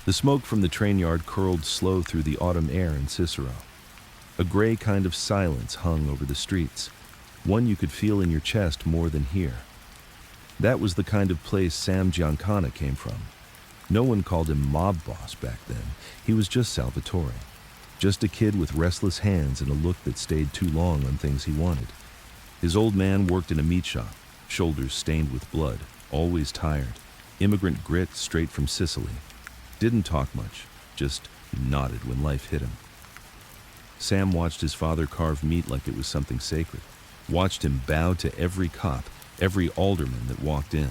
The smoke from the train yard curled slow through the autumn air in Cicero. A gray kind of silence hung over the streets, one you could feel in your chest more than hear. That was the kind of place Sam Giancana came from. No one called him mob boss back then. He was just Salvatore. Just a kid with restless hands and a look that stayed too long on things he wanted. His old man worked in a meat shop, shoulders stained with blood, always tired. Immigrant grit straight from Sicily. Didn't talk much, just nodded when life hit him. Sam watched his father carve meat like it was something sacred. Watched him bow to every cop, every alderman that walked in.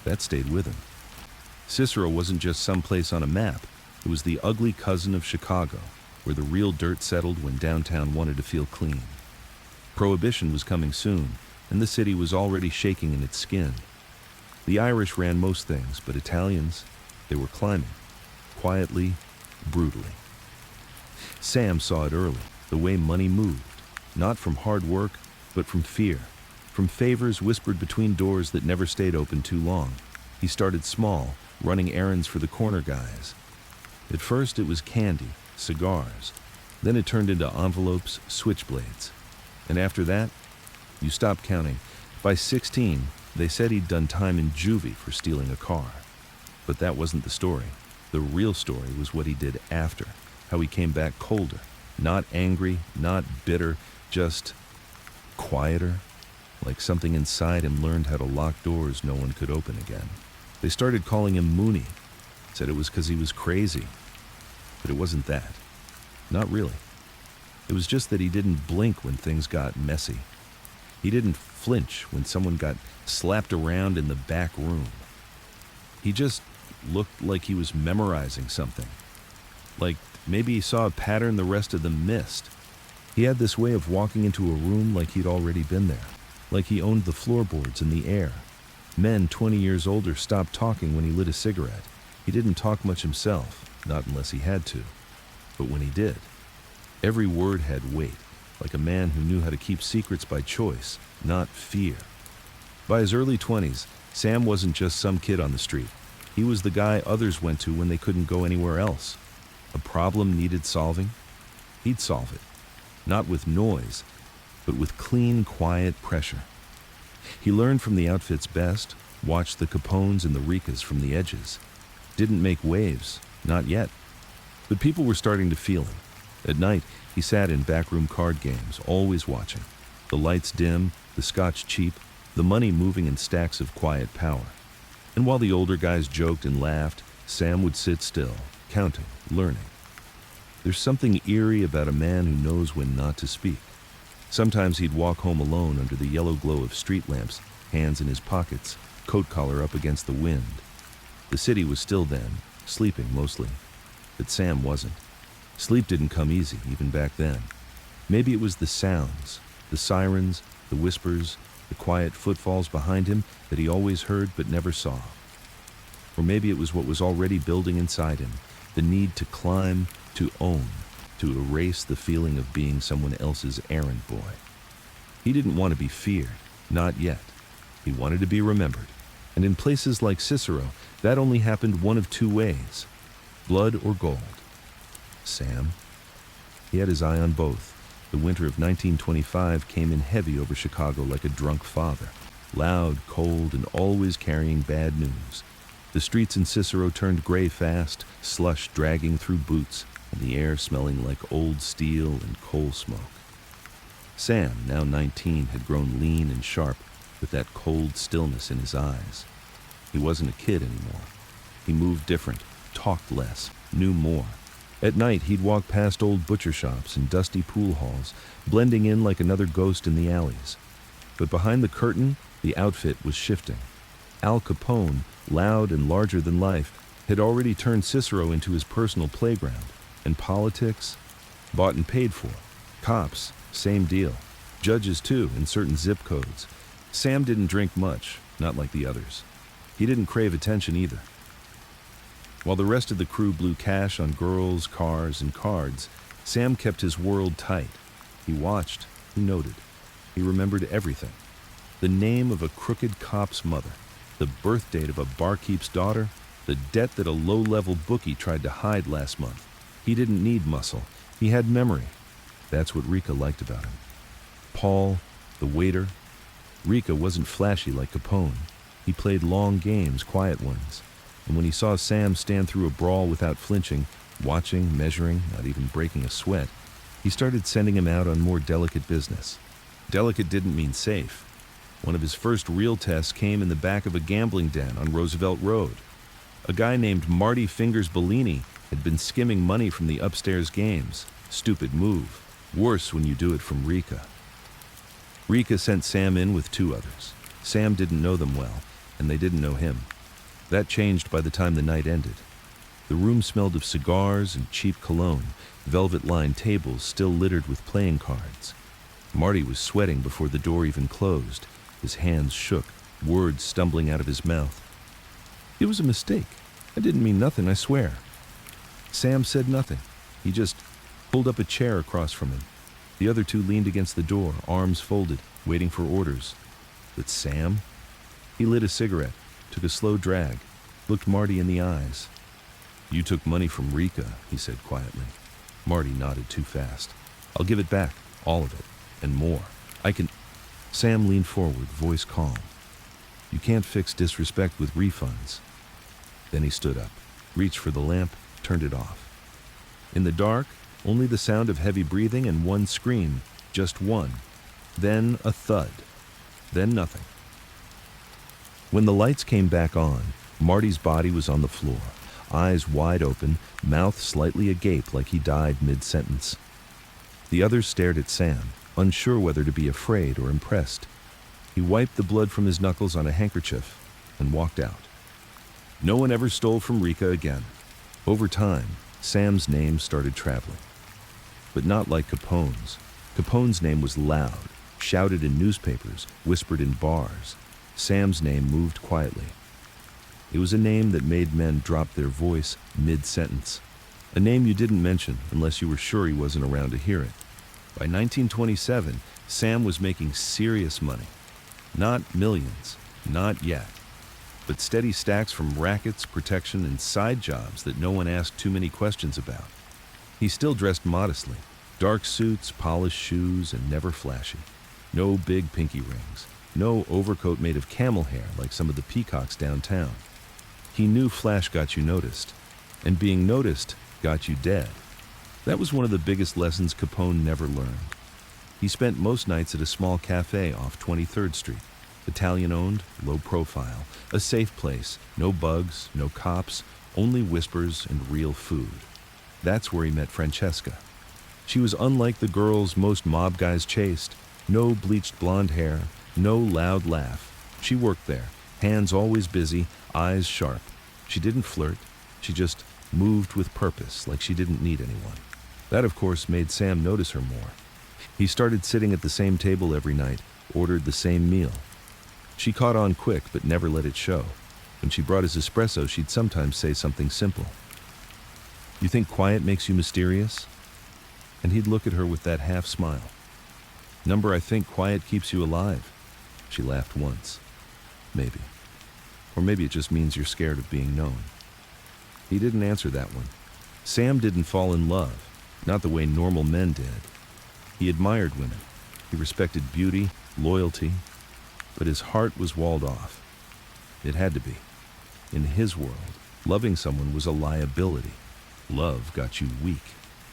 That stayed with him. Cicero wasn't just some place on a map. It was the ugly cousin of Chicago, where the real dirt settled when downtown wanted to feel clean. Prohibition was coming soon, and the city was already shaking in its skin. The Irish ran most things, but Italians, they were climbing. Quietly, brutally. Sam saw it early, the way money moved. Not from hard work, but from fear. From favors whispered between doors that never stayed open too long. He started small, running errands for the corner guys. At first it was candy, cigars. Then it turned into envelopes, switchblades. And after that, you stopped counting. By 16, they said he'd done time in juvie for stealing a car. But that wasn't the story. The real story was what he did after, how he came back colder. Not angry, not bitter, just quieter, like something inside him learned how to lock doors no one could open again. They started calling him Mooney, said it was because he was crazy. But it wasn't that. Not really. It was just that he didn't blink when things got messy. He didn't flinch when someone got slapped around in the back room. He just looked like he was memorizing something. Like maybe he saw a pattern the rest of them missed. He had this way of walking into a room like he'd already been there, like he owned the floorboards and the air. Men 20 years older stopped talking when he lit a cigarette. He didn't talk much himself, not unless he had to. But when he did, every word had weight, like a man who knew how to keep secrets by choice, not fear. By his early 20s, Sam wasn't just some kid on the street. He was the guy others went to when they couldn't go anywhere else. A problem needed solving? He'd solve it. Not with noise, but with clean, quiet pressure. He learned from the outfit's best, watched the Capones and the Ricas from the edges. Didn't make waves, not yet. But people were starting to feel him. At night, he sat in backroom card games, always watching. The lights dim, the scotch cheap, the money moving in stacks of quiet power. And while the older guys joked and laughed, Sam would sit still, counting, learning. There's something eerie about a man who knows when not to speak. Sometimes he'd walk home alone under the yellow glow of street lamps, hands in his pockets, coat collar up against the wind. The city was still then, sleeping mostly. But Sam wasn't. Sleep didn't come easy, even back then. Maybe it was the sounds, the sirens, the whispers, the quiet footfalls behind him that he always heard but never saw. Or maybe it was what was already building inside him, the need to climb, to own, to erase the feeling of being someone else's errand boy. He didn't want to be feared, not yet. He wanted to be remembered. And in places like Cicero, that only happened one of two ways: blood or gold. Sam? He had his eye on both. The winter of 1925 came in heavy over Chicago like a drunk father. Loud, cold, and always carrying bad news. The streets in Cicero turned gray fast, slush dragging through boots, and the air smelling like old steel and coal smoke. Sam, now 19, had grown lean and sharp, with that cold stillness in his eyes. He wasn't a kid anymore. He moved different, talked less, knew more. At night, he'd walk past old butcher shops and dusty pool halls, blending in like another ghost in the alleys. But behind the curtain, the outfit was shifting. Al Capone, loud and larger than life, had already turned Cicero into his personal playground. And politics? Bought and paid for. Cops? Same deal. Judges, too, in certain zip codes. Sam didn't drink much, not like the others. He didn't crave attention either. While the rest of the crew blew cash on girls, cars, and cards, Sam kept his world tight. He watched, he noted. He remembered everything. The name of a crooked cop's mother, the birth date of a barkeep's daughter, The debt that a low-level bookie tried to hide last month. He didn't need muscle. He had memory. That's what Rika liked about him. Paul, the waiter. Rika wasn't flashy like Capone. He played long games, quiet ones. And when he saw Sam stand through a brawl without flinching, watching, measuring, not even breaking a sweat, he started sending him out on more delicate business. Delicate didn't mean safe. One of his first real tests came in the back of a gambling den on Roosevelt Road. A guy named Marty Fingers Bellini had been skimming money from the upstairs games. Stupid move. Worse when you do it from Rika. Rika sent Sam in with two others. Sam didn't know them well, and they didn't know him. That changed by the time the night ended. The room smelled of cigars and cheap cologne, velvet-lined tables still littered with playing cards. Marty was sweating before the door even closed. His hands shook, words stumbling out of his mouth. It was a mistake. I didn't mean nothing, I swear. Sam said nothing. He just pulled up a chair across from him. The other two leaned against the door, arms folded, waiting for orders. But Sam? He lit a cigarette, took a slow drag, looked Marty in the eyes. You took money from Rika, he said quietly. Marty nodded too fast. I'll give it back, all of it, and more. I can... Sam leaned forward, voice calm. You can't fix disrespect with refunds. Then he stood up, reached for the lamp, turned it off. In the dark, only the sound of heavy breathing and one scream, just one. Then a thud. Then nothing. When the lights came back on, Marty's body was on the floor, eyes wide open, mouth slightly agape like he died mid-sentence. The others stared at Sam, unsure whether to be afraid or impressed. He wiped the blood from his knuckles on a handkerchief and walked out. No one ever stole from Rika again. Over time, Sam's name started traveling. But not like Capone's. Capone's name was loud, shouted in newspapers, whispered in bars. Sam's name moved quietly. It was a name that made men drop their voice mid-sentence. A name you didn't mention unless you were sure he wasn't around to hear it. By 1927, Sam was making serious money. Not millions, not yet, but steady stacks from rackets, protection, and side jobs that no one asked too many questions about. He still dressed modestly, dark suits, polished shoes, and never flashy. No big pinky rings, no overcoat made of camel hair like some of the peacocks downtown. He knew flash got you noticed, and being noticed got you dead. That was one of the biggest lessons Capone never learned. He spent most nights at a small cafe off 23rd Street. Italian-owned, low profile, a safe place, no bugs, no cops, only whispers and real food. That's where he met Francesca. She was unlike the girls most mob guys chased. No bleached blonde hair, no loud laugh. She worked there, hands always busy, eyes sharp. She didn't flirt, she just moved with purpose, like she didn't need anyone. That, of course, made Sam notice her more. He started sitting at the same table every night, ordered the same meal. She caught on quick, but never let it show. When she brought his espresso, she'd sometimes say something simple. You think quiet makes you mysterious? And he'd look at her with that half smile. Number, I think quiet keeps you alive. She laughed once. Maybe. Or maybe it just means you're scared of being known. He didn't answer that one. Sam didn't fall in love, not the way normal men did. He admired women. He respected beauty, loyalty, but his heart was walled off. It had to be. In his world, loving someone was a liability. Love got you weak,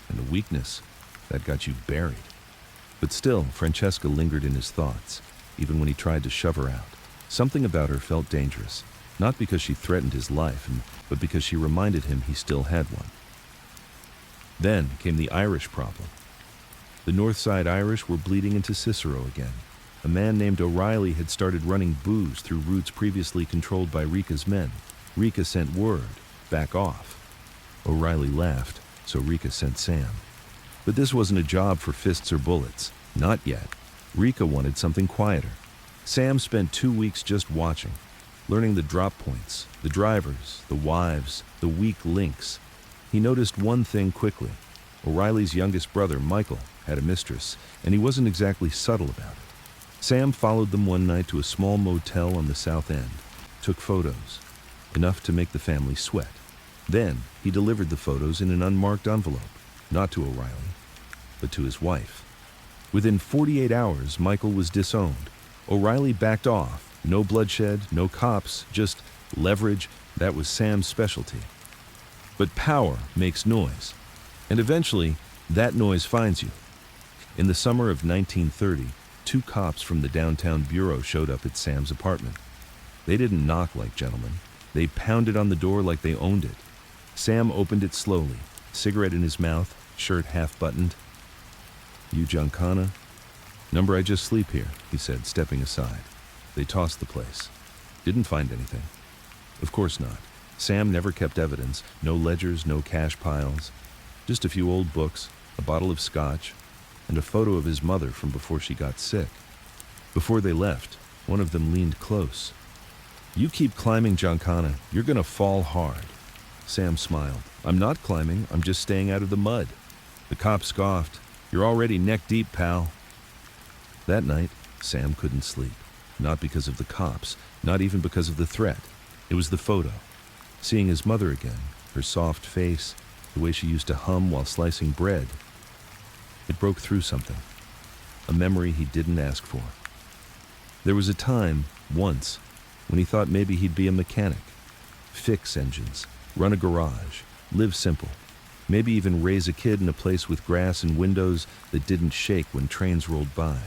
and a weakness, that got you buried. But still, Francesca lingered in his thoughts, even when he tried to shove her out. Something about her felt dangerous, not because she threatened his life, but because she reminded him he still had one. Then came the Irish problem. The North Side Irish were bleeding into Cicero again. A man named O'Reilly had started running booze through routes previously controlled by Rika's men. Rika sent word, back off. O'Reilly laughed, so Rika sent Sam. But this wasn't a job for fists or bullets. Not yet. Rika wanted something quieter. Sam spent 2 weeks just watching, learning the drop points, the drivers, the wives, the weak links. He noticed one thing quickly. O'Reilly's youngest brother, Michael, had a mistress, and he wasn't exactly subtle about it. Sam followed them one night to a small motel on the South End, took photos. enough to make the family sweat. Then he delivered the photos in an unmarked envelope, not to O'Reilly, but to his wife. Within 48 hours, Michael was disowned. O'Reilly backed off. No bloodshed, no cops, just leverage. That was Sam's specialty. But power makes noise, and eventually, that noise finds you. In the summer of 1930, 2 cops from the downtown bureau showed up at Sam's apartment. They didn't knock like gentlemen. They pounded on the door like they owned it. Sam opened it slowly, cigarette in his mouth, shirt half buttoned. "You Giancana?" "Number I just sleep here," he said, stepping aside. They tossed the place. Didn't find anything. Of course not. Sam never kept evidence, no ledgers, no cash piles. Just a few old books, a bottle of scotch, and a photo of his mother from before she got sick. Before they left, one of them leaned close. "You keep climbing, Giancana. You're gonna fall hard." Sam smiled. "I'm not climbing, I'm just staying out of the mud." The cop scoffed. "You're already neck deep, pal." That night, Sam couldn't sleep. Not because of the cops, not even because of the threat. It was the photo. Seeing his mother again, her soft face, the way she used to hum while slicing bread. It broke through something. A memory he didn't ask for. There was a time, once, when he thought maybe he'd be a mechanic. Fix engines, run a garage, live simple. Maybe even raise a kid in a place with grass and windows that didn't shake when trains rolled by.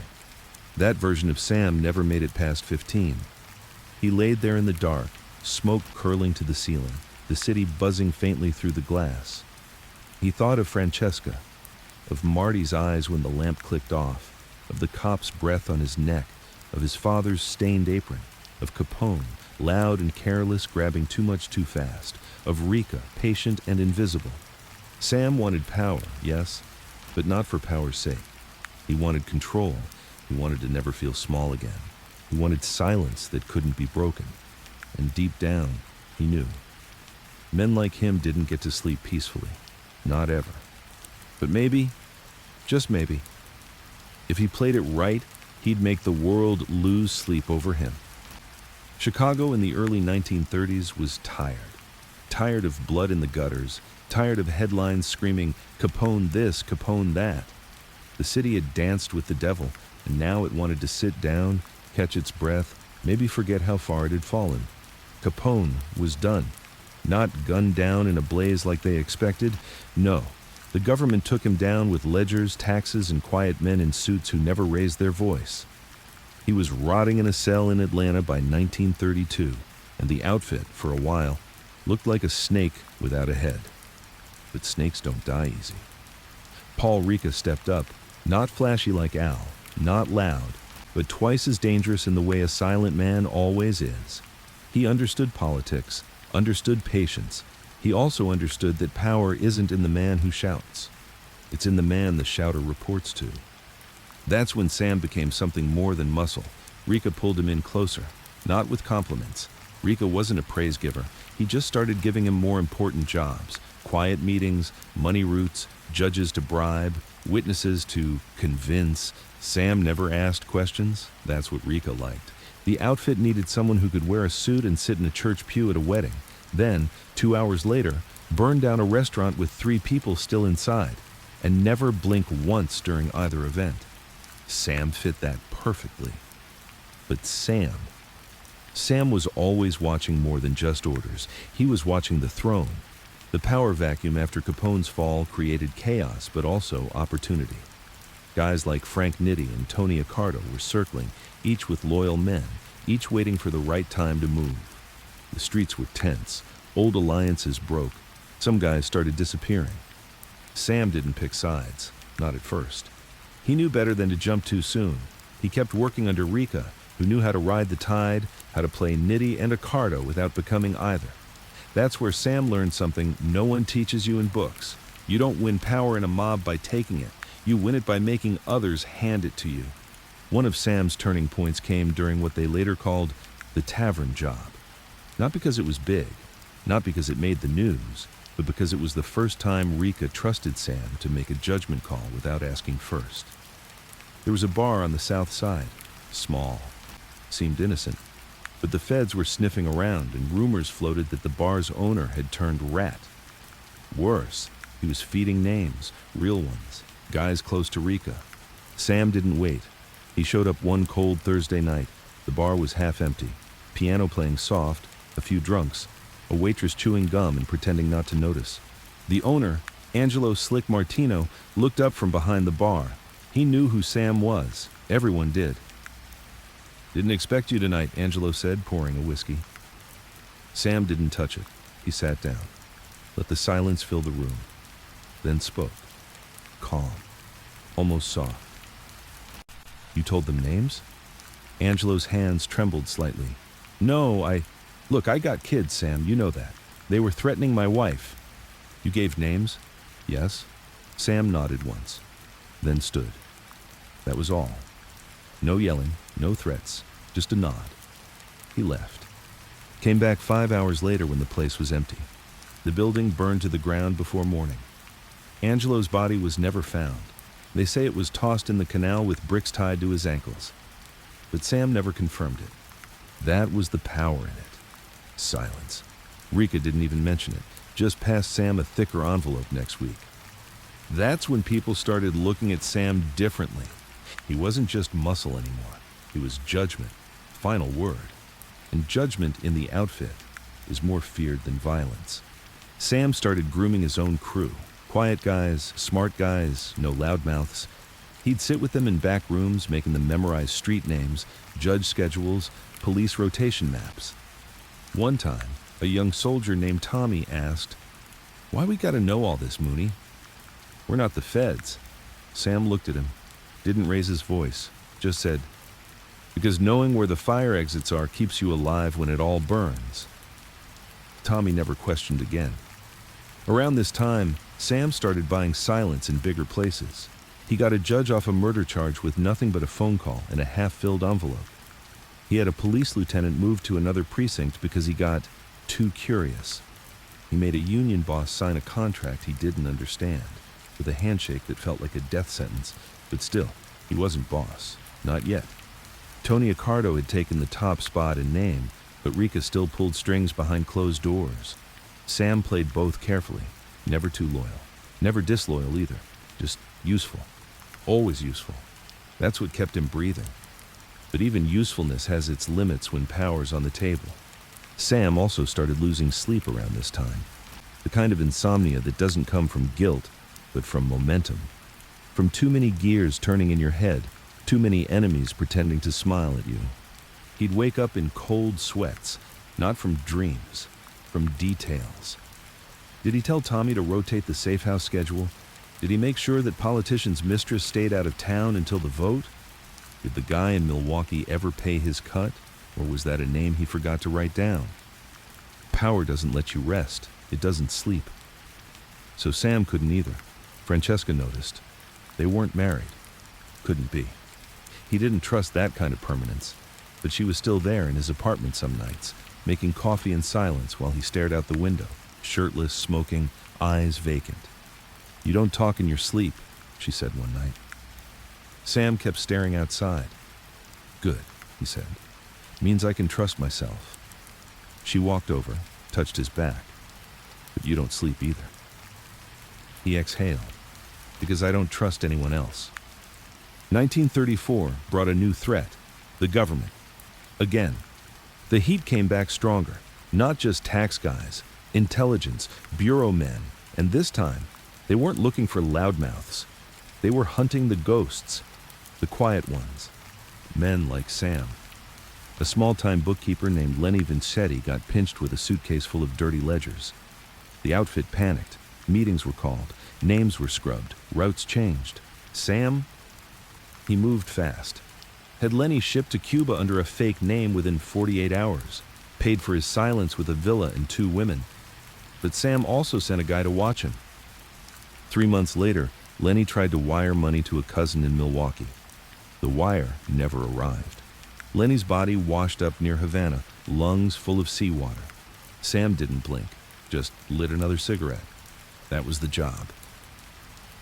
That version of Sam never made it past 15. He laid there in the dark, smoke curling to the ceiling, the city buzzing faintly through the glass. He thought of Francesca, of Marty's eyes when the lamp clicked off, of the cop's breath on his neck, of his father's stained apron, of Capone, loud and careless, grabbing too much too fast, of Rika, patient and invisible. Sam wanted power, yes, but not for power's sake. He wanted control. He wanted to never feel small again. He wanted silence that couldn't be broken. And deep down, he knew. Men like him didn't get to sleep peacefully. Not ever. But maybe, just maybe, if he played it right, he'd make the world lose sleep over him. Chicago in the early 1930s was tired. Tired of blood in the gutters, tired of headlines screaming, "Capone this, Capone that." The city had danced with the devil, and now it wanted to sit down, catch its breath, maybe forget how far it had fallen. Capone was done. Not gunned down in a blaze like they expected. No, the government took him down with ledgers, taxes, and quiet men in suits who never raised their voice. He was rotting in a cell in Atlanta by 1932, and the outfit, for a while, looked like a snake without a head. But snakes don't die easy. Paul Rika stepped up, not flashy like Al, not loud, but twice as dangerous in the way a silent man always is. He understood politics, understood patience. He also understood that power isn't in the man who shouts. It's in the man the shouter reports to. That's when Sam became something more than muscle. Rika pulled him in closer, not with compliments. Rika wasn't a praise giver. He just started giving him more important jobs. Quiet meetings, money routes, judges to bribe, witnesses to convince. Sam never asked questions. That's what Rika liked. The outfit needed someone who could wear a suit and sit in a church pew at a wedding. Then, 2 hours later, burn down a restaurant with 3 people still inside, and never blink once during either event. Sam fit that perfectly. But Sam was always watching more than just orders. He was watching the throne. The power vacuum after Capone's fall created chaos, but also opportunity. Guys like Frank Nitti and Tony Accardo were circling, each with loyal men, each waiting for the right time to move. The streets were tense. Old alliances broke. Some guys started disappearing. Sam didn't pick sides, not at first. He knew better than to jump too soon. He kept working under Rika, who knew how to ride the tide, how to play Nitti and Accardo without becoming either. That's where Sam learned something no one teaches you in books. You don't win power in a mob by taking it. You win it by making others hand it to you. One of Sam's turning points came during what they later called the tavern job. Not because it was big, not because it made the news, but because it was the first time Rika trusted Sam to make a judgment call without asking first. There was a bar on the south side, small, seemed innocent. But the feds were sniffing around, and rumors floated that the bar's owner had turned rat. Worse, he was feeding names, real ones, guys close to Rika. Sam didn't wait. He showed up one cold Thursday night. The bar was half empty. Piano playing soft, a few drunks, a waitress chewing gum and pretending not to notice. The owner, Angelo Slick Martino, looked up from behind the bar. He knew who Sam was. Everyone did. "Didn't expect you tonight," Angelo said, pouring a whiskey. Sam didn't touch it. He sat down. Let the silence fill the room. Then spoke. Calm. Almost soft. "You told them names?" Angelo's hands trembled slightly. "No, Look, I got kids, Sam, you know that. They were threatening my wife." "You gave names?" "Yes." Sam nodded once, then stood. That was all. No yelling, no threats, just a nod. He left. Came back 5 hours later when the place was empty. The building burned to the ground before morning. Angelo's body was never found. They say it was tossed in the canal with bricks tied to his ankles. But Sam never confirmed it. That was the power in it. Silence. Rika didn't even mention it, just passed Sam a thicker envelope next week. That's when people started looking at Sam differently. He wasn't just muscle anymore. He was judgment, final word. And judgment in the outfit is more feared than violence. Sam started grooming his own crew. Quiet guys, smart guys, no loudmouths. He'd sit with them in back rooms, making them memorize street names, judge schedules, police rotation maps. One time, a young soldier named Tommy asked, "Why we gotta know all this, Mooney? We're not the feds." Sam looked at him, didn't raise his voice, just said, "Because knowing where the fire exits are keeps you alive when it all burns." Tommy never questioned again. Around this time, Sam started buying silence in bigger places. He got a judge off a murder charge with nothing but a phone call and a half-filled envelope. He had a police lieutenant move to another precinct because he got too curious. He made a union boss sign a contract he didn't understand, with a handshake that felt like a death sentence, but still, he wasn't boss. Not yet. Tony Accardo had taken the top spot in name, but Rika still pulled strings behind closed doors. Sam played both carefully, never too loyal, never disloyal either, just useful, always useful. That's what kept him breathing. But even usefulness has its limits when power's on the table. Sam also started losing sleep around this time, the kind of insomnia that doesn't come from guilt, but from momentum. From too many gears turning in your head, too many enemies pretending to smile at you. He'd wake up in cold sweats, not from dreams, from details. Did he tell Tommy to rotate the safe house schedule? Did he make sure that politician's mistress stayed out of town until the vote? Did the guy in Milwaukee ever pay his cut, or was that a name he forgot to write down? Power doesn't let you rest. It doesn't sleep. So Sam couldn't either. Francesca noticed. They weren't married. Couldn't be. He didn't trust that kind of permanence, but she was still there in his apartment some nights, making coffee in silence while he stared out the window, shirtless, smoking, eyes vacant. "You don't talk in your sleep," she said one night. Sam kept staring outside. "Good," he said. "Means I can trust myself." She walked over, touched his back. "But you don't sleep either." He exhaled. "Because I don't trust anyone else." 1934 brought a new threat, the government. Again. The heat came back stronger, not just tax guys, intelligence, bureau men, and this time, they weren't looking for loudmouths. They were hunting the ghosts, the quiet ones, men like Sam. A small-time bookkeeper named Lenny Vincetti got pinched with a suitcase full of dirty ledgers. The outfit panicked. Meetings were called. Names were scrubbed. Routes changed. Sam? He moved fast. Had Lenny shipped to Cuba under a fake name within 48 hours, paid for his silence with a villa and 2 women. But Sam also sent a guy to watch him. 3 months later, Lenny tried to wire money to a cousin in Milwaukee. The wire never arrived. Lenny's body washed up near Havana, lungs full of seawater. Sam didn't blink, just lit another cigarette. That was the job.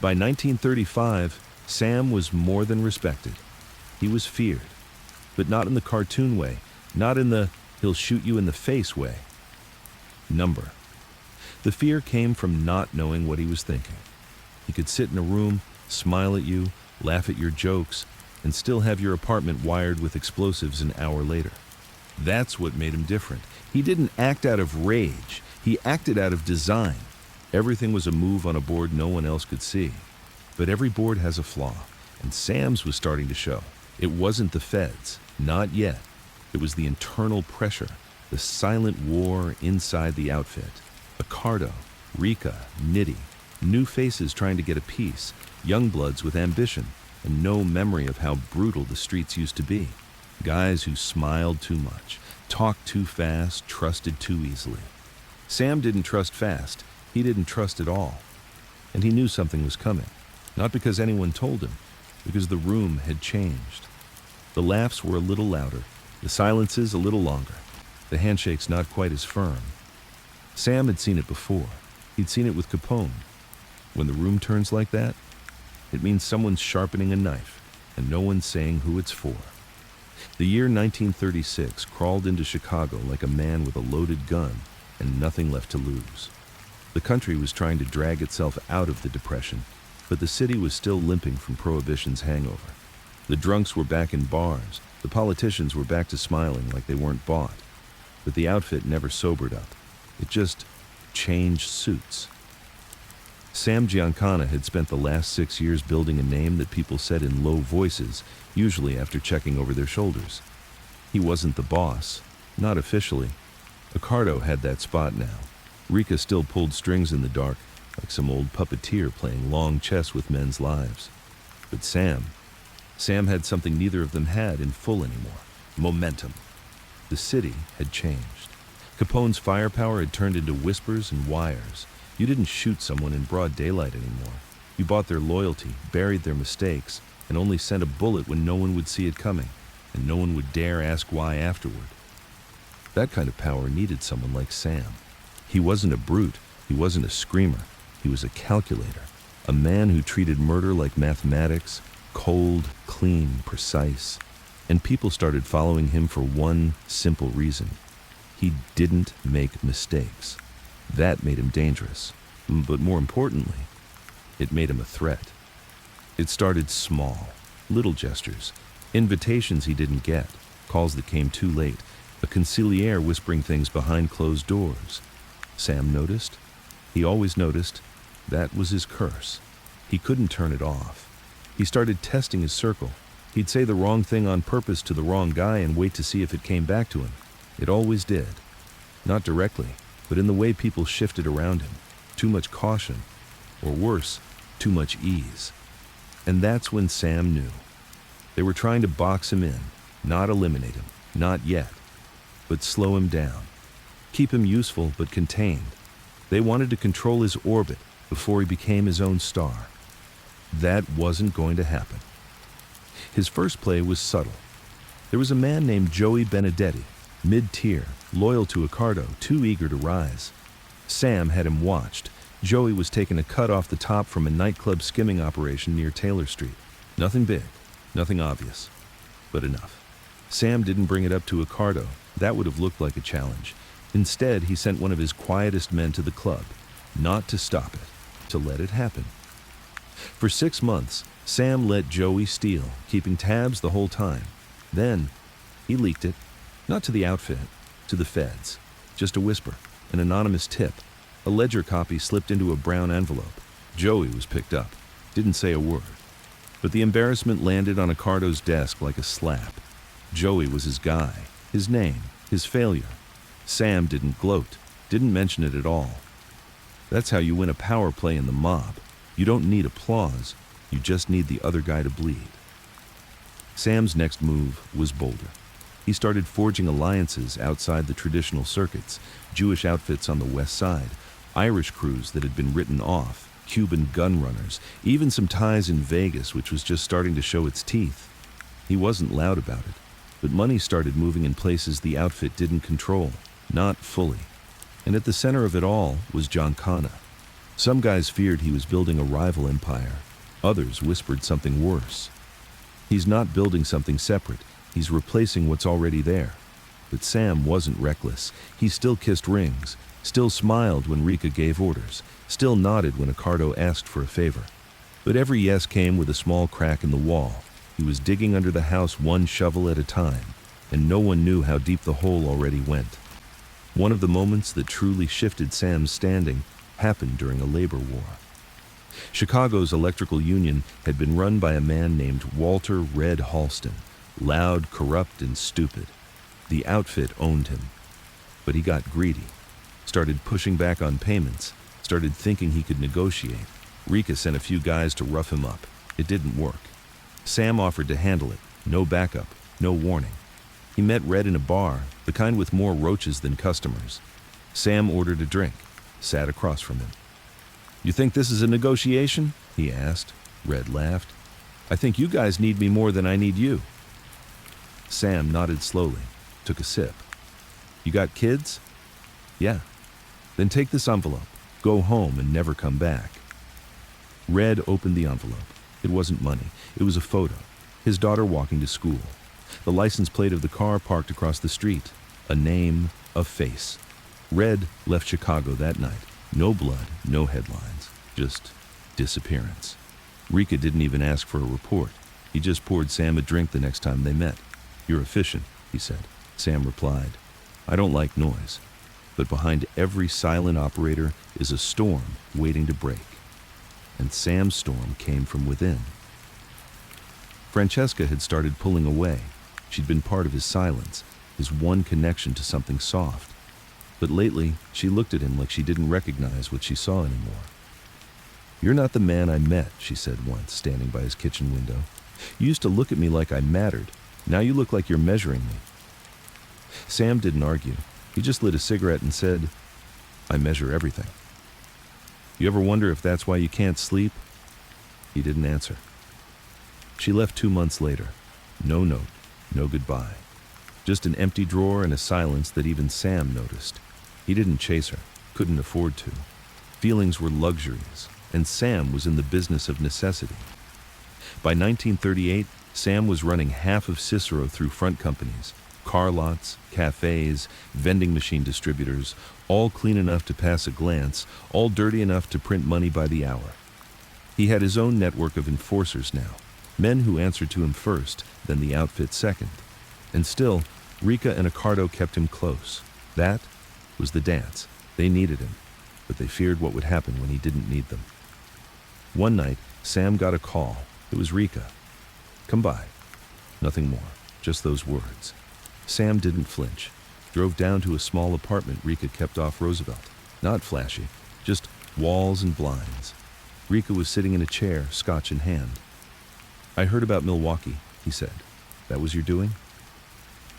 By 1935, Sam was more than respected. He was feared, but not in the cartoon way, not in the He'll shoot you in the face way. Number. The fear came from not knowing what he was thinking. He could sit in a room, smile at you, laugh at your jokes, and still have your apartment wired with explosives an hour later. That's what made him different. He didn't act out of rage. He acted out of design. Everything was a move on a board no one else could see. But every board has a flaw, and Sam's was starting to show. It wasn't the feds, not yet. It was the internal pressure, the silent war inside the outfit. Accardo, Rika, Nitty, new faces trying to get a piece, young bloods with ambition, and no memory of how brutal the streets used to be. Guys who smiled too much, talked too fast, trusted too easily. Sam didn't trust fast. He didn't trust at all. And he knew something was coming. Not because anyone told him, because the room had changed. The laughs were a little louder, the silences a little longer, the handshakes not quite as firm. Sam had seen it before. He'd seen it with Capone. When the room turns like that, it means someone's sharpening a knife, and no one's saying who it's for. The year 1936 crawled into Chicago like a man with a loaded gun and nothing left to lose. The country was trying to drag itself out of the Depression, but the city was still limping from Prohibition's hangover. The drunks were back in bars, the politicians were back to smiling like they weren't bought. But the outfit never sobered up. It just changed suits. Sam Giancana had spent the last 6 years building a name that people said in low voices, usually after checking over their shoulders. He wasn't the boss, not officially. Accardo had that spot now. Rika still pulled strings in the dark, like some old puppeteer playing long chess with men's lives. But Sam had something neither of them had in full anymore: momentum. The city had changed. Capone's firepower had turned into whispers and wires. You didn't shoot someone in broad daylight anymore. You bought their loyalty, buried their mistakes, and only sent a bullet when no one would see it coming, and no one would dare ask why afterward. That kind of power needed someone like Sam. He wasn't a brute. He wasn't a screamer. He was a calculator. A man who treated murder like mathematics, cold, clean, precise. And people started following him for one simple reason. He didn't make mistakes. That made him dangerous. But more importantly, it made him a threat. It started small, little gestures, invitations he didn't get, calls that came too late, a consigliere whispering things behind closed doors. Sam noticed. He always noticed. That was his curse. He couldn't turn it off. He started testing his circle. He'd say the wrong thing on purpose to the wrong guy and wait to see if it came back to him. It always did. Not directly, but in the way people shifted around him. Too much caution, or worse, too much ease. And that's when Sam knew. They were trying to box him in, not eliminate him, not yet, but slow him down. Keep him useful but contained. They wanted to control his orbit before he became his own star. That wasn't going to happen. His first play was subtle. There was a man named Joey Benedetti, mid-tier, loyal to Accardo, too eager to rise. Sam had him watched. Joey was taking a cut off the top from a nightclub skimming operation near Taylor Street. Nothing big, nothing obvious, but enough. Sam didn't bring it up to Accardo. That would have looked like a challenge. Instead, he sent one of his quietest men to the club, not to stop it, to let it happen. For 6 months, Sam let Joey steal, keeping tabs the whole time. Then, he leaked it, not to the outfit, to the feds. Just a whisper, an anonymous tip. A ledger copy slipped into a brown envelope. Joey was picked up, didn't say a word. But the embarrassment landed on Accardo's desk like a slap. Joey was his guy, his name, his failure. Sam didn't gloat, didn't mention it at all. That's how you win a power play in the mob. You don't need applause, you just need the other guy to bleed. Sam's next move was bolder. He started forging alliances outside the traditional circuits, Jewish outfits on the west side, Irish crews that had been written off, Cuban gun runners, even some ties in Vegas, which was just starting to show its teeth. He wasn't loud about it, but money started moving in places the outfit didn't control, not fully. And at the center of it all was Giancana. Some guys feared he was building a rival empire. Others whispered something worse. He's not building something separate. He's replacing what's already there. But Sam wasn't reckless. He still kissed rings, still smiled when Rika gave orders, still nodded when Ricardo asked for a favor. But every yes came with a small crack in the wall. He was digging under the house one shovel at a time, and no one knew how deep the hole already went. One of the moments that truly shifted Sam's standing happened during a labor war. Chicago's electrical union had been run by a man named Walter Red Halston, loud, corrupt, and stupid. The outfit owned him. But he got greedy, started pushing back on payments, started thinking he could negotiate. Rika sent a few guys to rough him up. It didn't work. Sam offered to handle it. No backup, no warning. He met Red in a bar, the kind with more roaches than customers. Sam ordered a drink, sat across from him. "You think this is a negotiation?" he asked. Red laughed. "I think you guys need me more than I need you." Sam nodded slowly, took a sip. "You got kids?" "Yeah." "Then take this envelope, go home and never come back." Red opened the envelope. It wasn't money, it was a photo. His daughter walking to school. The license plate of the car parked across the street. A name, a face. Red left Chicago that night. No blood, no headlines, just disappearance. Rika didn't even ask for a report. He just poured Sam a drink the next time they met. "You're efficient," he said. Sam replied, "I don't like noise, but behind every silent operator is a storm waiting to break." And Sam's storm came from within. Francesca had started pulling away. She'd been part of his silence, his one connection to something soft. But lately, she looked at him like she didn't recognize what she saw anymore. "You're not the man I met," she said once, standing by his kitchen window. "You used to look at me like I mattered. Now you look like you're measuring me." Sam didn't argue. He just lit a cigarette and said, "I measure everything." "You ever wonder if that's why you can't sleep?" He didn't answer. She left 2 months later. No note, no goodbye. Just an empty drawer and a silence that even Sam noticed. He didn't chase her, couldn't afford to. Feelings were luxuries, and Sam was in the business of necessity. By 1938, Sam was running half of Cicero through front companies, car lots, cafes, vending machine distributors, all clean enough to pass a glance, all dirty enough to print money by the hour. He had his own network of enforcers now, men who answered to him first, then the outfit second. And still, Rika and Ricardo kept him close. That was the dance. They needed him, but they feared what would happen when he didn't need them. One night, Sam got a call. It was Rika. "Come by." Nothing more, just those words. Sam didn't flinch. Drove down to a small apartment Rika kept off Roosevelt. Not flashy, just walls and blinds. Rika was sitting in a chair, scotch in hand. "I heard about Milwaukee," he said. "That was your doing?"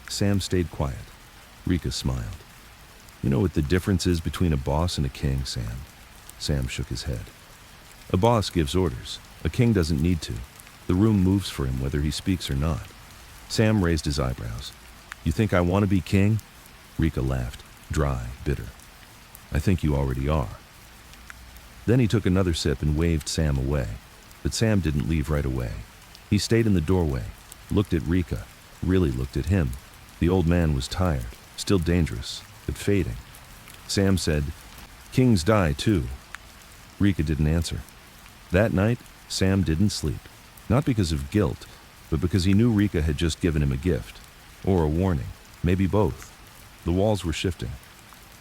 Sam stayed quiet. Rika smiled. "You know what the difference is between a boss and a king, Sam?" Sam shook his head. "A boss gives orders. A king doesn't need to. The room moves for him whether he speaks or not." Sam raised his eyebrows. "You think I want to be king?" Rika laughed, dry, bitter. "I think you already are." Then he took another sip and waved Sam away. But Sam didn't leave right away. He stayed in the doorway, looked at Rika, really looked at him. The old man was tired, still dangerous, but fading. Sam said, "Kings die too." Rika didn't answer. That night, Sam didn't sleep. Not because of guilt, but because he knew Rika had just given him a gift. Or a warning, maybe both. The walls were shifting.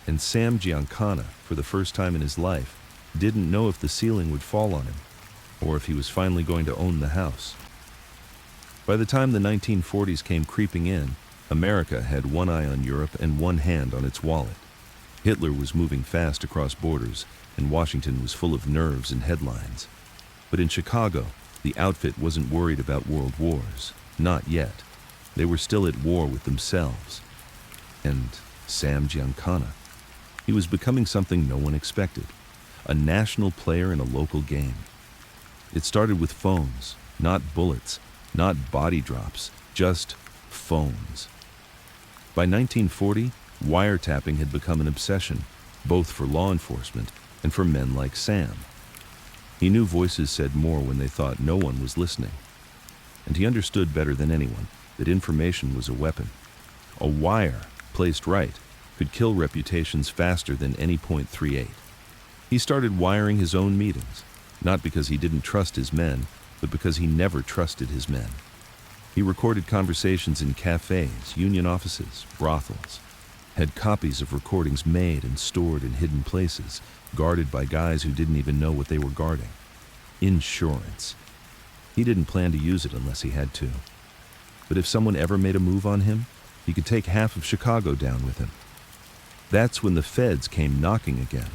And Sam Giancana, for the first time in his life, didn't know if the ceiling would fall on him, or if he was finally going to own the house. By the time the 1940s came creeping in, America had one eye on Europe and one hand on its wallet. Hitler was moving fast across borders, and Washington was full of nerves and headlines. But in Chicago, the outfit wasn't worried about world wars. Not yet. They were still at war with themselves. And Sam Giancana. He was becoming something no one expected. A national player in a local game. It started with phones, not bullets, not body drops, just phones. By 1940, wiretapping had become an obsession, both for law enforcement and for men like Sam. He knew voices said more when they thought no one was listening. And he understood better than anyone that information was a weapon. A wire placed right, could kill reputations faster than any .38. He started wiring his own meetings, not because he didn't trust his men, but because he never trusted his men. He recorded conversations in cafes, union offices, brothels, had copies of recordings made and stored in hidden places, guarded by guys who didn't even know what they were guarding. Insurance. He didn't plan to use it unless he had to. But if someone ever made a move on him, he could take half of Chicago down with him. That's when the feds came knocking again,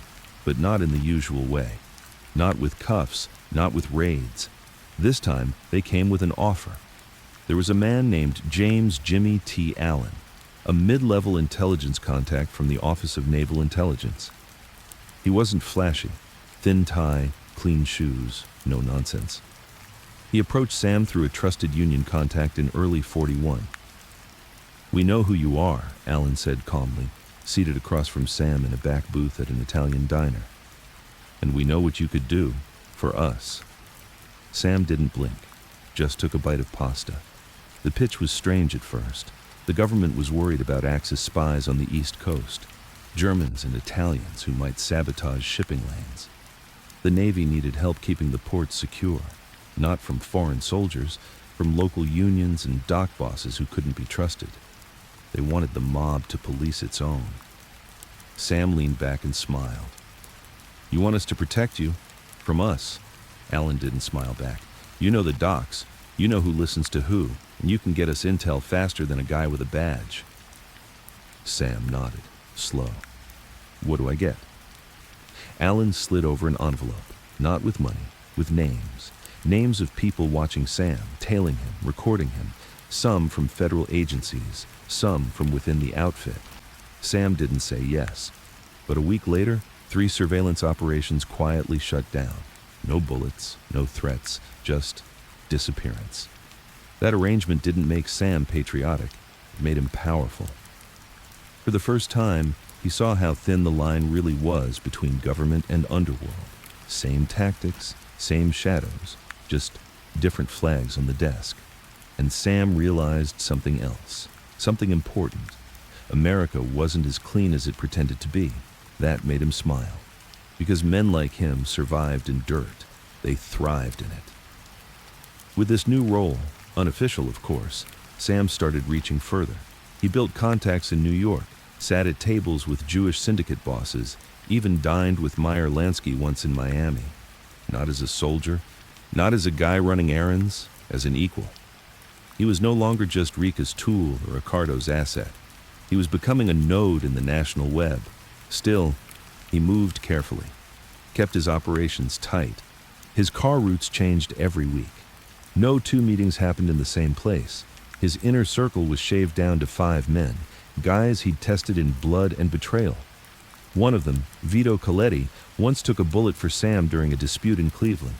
but not in the usual way. Not with cuffs, not with raids. This time, they came with an offer. There was a man named James Jimmy T. Allen, a mid-level intelligence contact from the Office of Naval Intelligence. He wasn't flashy, thin tie, clean shoes, no nonsense. He approached Sam through a trusted union contact in early '41. "We know who you are," Allen said calmly, seated across from Sam in a back booth at an Italian diner. "And we know what you could do for us." Sam didn't blink, just took a bite of pasta. The pitch was strange at first. The government was worried about Axis spies on the East Coast, Germans and Italians who might sabotage shipping lanes. The Navy needed help keeping the ports secure, not from foreign soldiers, from local unions and dock bosses who couldn't be trusted. They wanted the mob to police its own. Sam leaned back and smiled. "You want us to protect you? From us?" Allen didn't smile back. "You know the docks. You know who listens to who, and you can get us intel faster than a guy with a badge." Sam nodded, slow. "What do I get?" Allen slid over an envelope, not with money, with names. Names of people watching Sam, tailing him, recording him, some from federal agencies, some from within the outfit. Sam didn't say yes. But a week later, 3 surveillance operations quietly shut down. No bullets, no threats, just disappearance. That arrangement didn't make Sam patriotic. It made him powerful. For the first time, he saw how thin the line really was between government and underworld. Same tactics, same shadows, just different flags on the desk. And Sam realized something else, something important. America wasn't as clean as it pretended to be. That made him smile. Because men like him survived in dirt. They thrived in it. With this new role, unofficial of course, Sam started reaching further. He built contacts in New York, sat at tables with Jewish syndicate bosses, even dined with Meyer Lansky once in Miami. Not as a soldier, not as a guy running errands, as an equal. He was no longer just Rika's tool or Ricardo's asset. He was becoming a node in the national web. Still, he moved carefully, kept his operations tight. His car routes changed every week. No 2 meetings happened in the same place. His inner circle was shaved down to 5 men, guys he'd tested in blood and betrayal. One of them, Vito Coletti, once took a bullet for Sam during a dispute in Cleveland.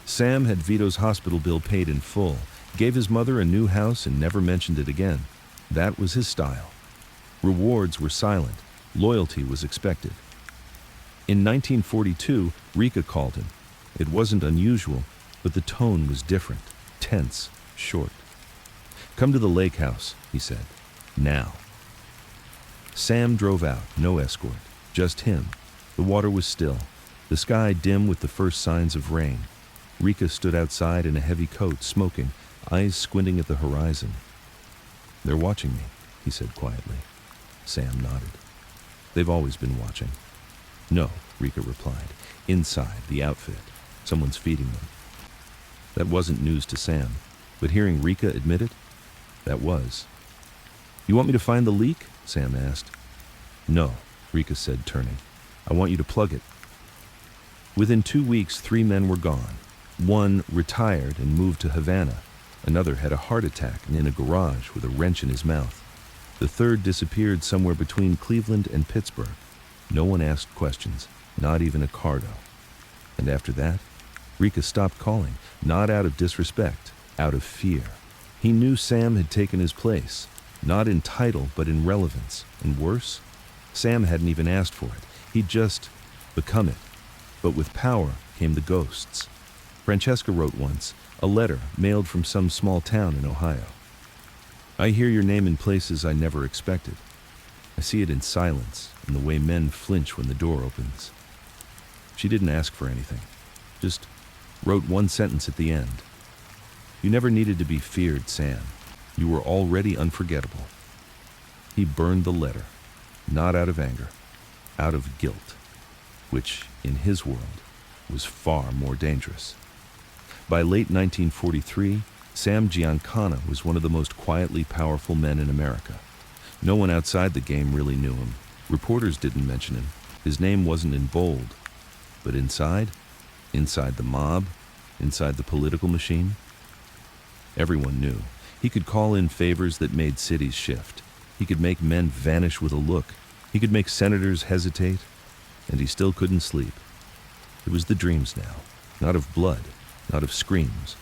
Sam had Vito's hospital bill paid in full, gave his mother a new house and never mentioned it again. That was his style. Rewards were silent. Loyalty was expected. In 1942, Rika called him. It wasn't unusual, but the tone was different, tense, short. "Come to the lake house," he said. "Now." Sam drove out, no escort, just him. The water was still, the sky dim with the first signs of rain. Rika stood outside in a heavy coat, smoking, eyes squinting at the horizon. "They're watching me," he said quietly. Sam nodded. "They've always been watching." "No," Rika replied. "Inside, the outfit. Someone's feeding them." That wasn't news to Sam, but hearing Rika admit it, that was. "You want me to find the leak?" Sam asked. "No," Rika said, turning. "I want you to plug it." Within 2 weeks, 3 men were gone. One retired and moved to Havana. Another had a heart attack and in a garage with a wrench in his mouth. The third disappeared somewhere between Cleveland and Pittsburgh. No one asked questions, not even Ricardo. And after that, Rika stopped calling, not out of disrespect, out of fear. He knew Sam had taken his place, not in title but in relevance, and worse, Sam hadn't even asked for it. He'd just become it. But with power came the ghosts. Francesca wrote once, a letter mailed from some small town in Ohio. "I hear your name in places I never expected. I see it in silence, in the way men flinch when the door opens. She didn't ask for anything, just wrote one sentence at the end. You never needed to be feared, Sam. You were already unforgettable. He burned the letter, not out of anger, out of guilt, which, in his world, was far more dangerous. By late 1943, Sam Giancana was one of the most quietly powerful men in America. No one outside the game really knew him. Reporters didn't mention him. His name wasn't in bold. But inside the mob, inside the political machine, everyone knew. He could call in favors that made cities shift. He could make men vanish with a look. He could make senators hesitate, and he still couldn't sleep. It was the dreams now, not of blood, not of screams,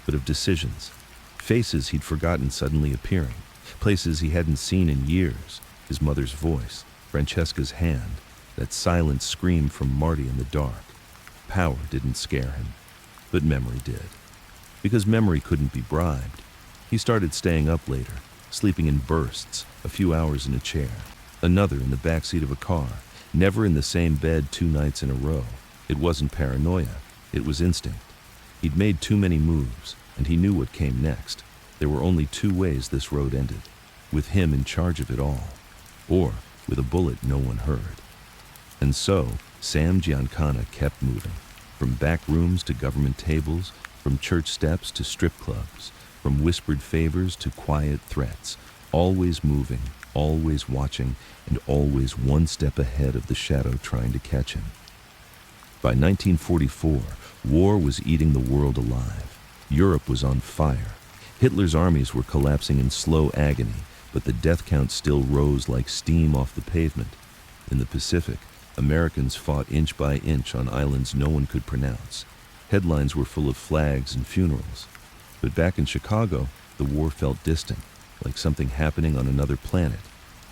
but of decisions. Faces he'd forgotten suddenly appearing, places he hadn't seen in years, his mother's voice, Francesca's hand, that silent scream from Marty in the dark. Power didn't scare him, but memory did. Because memory couldn't be bribed, he started staying up later, sleeping in bursts, a few hours in a chair, another in the backseat of a car, never in the same bed 2 nights in a row. It wasn't paranoia, it was instinct. He'd made too many moves, and he knew what came next. There were only 2 ways this road ended, with him in charge of it all, or with a bullet no one heard. And so, Sam Giancana kept moving, from back rooms to government tables, from church steps to strip clubs, from whispered favors to quiet threats, always moving, always watching, and always one step ahead of the shadow trying to catch him. By 1944, war was eating the world alive. Europe was on fire. Hitler's armies were collapsing in slow agony, but the death count still rose like steam off the pavement. In the Pacific, Americans fought inch by inch on islands no one could pronounce. Headlines were full of flags and funerals. But back in Chicago, the war felt distant, like something happening on another planet.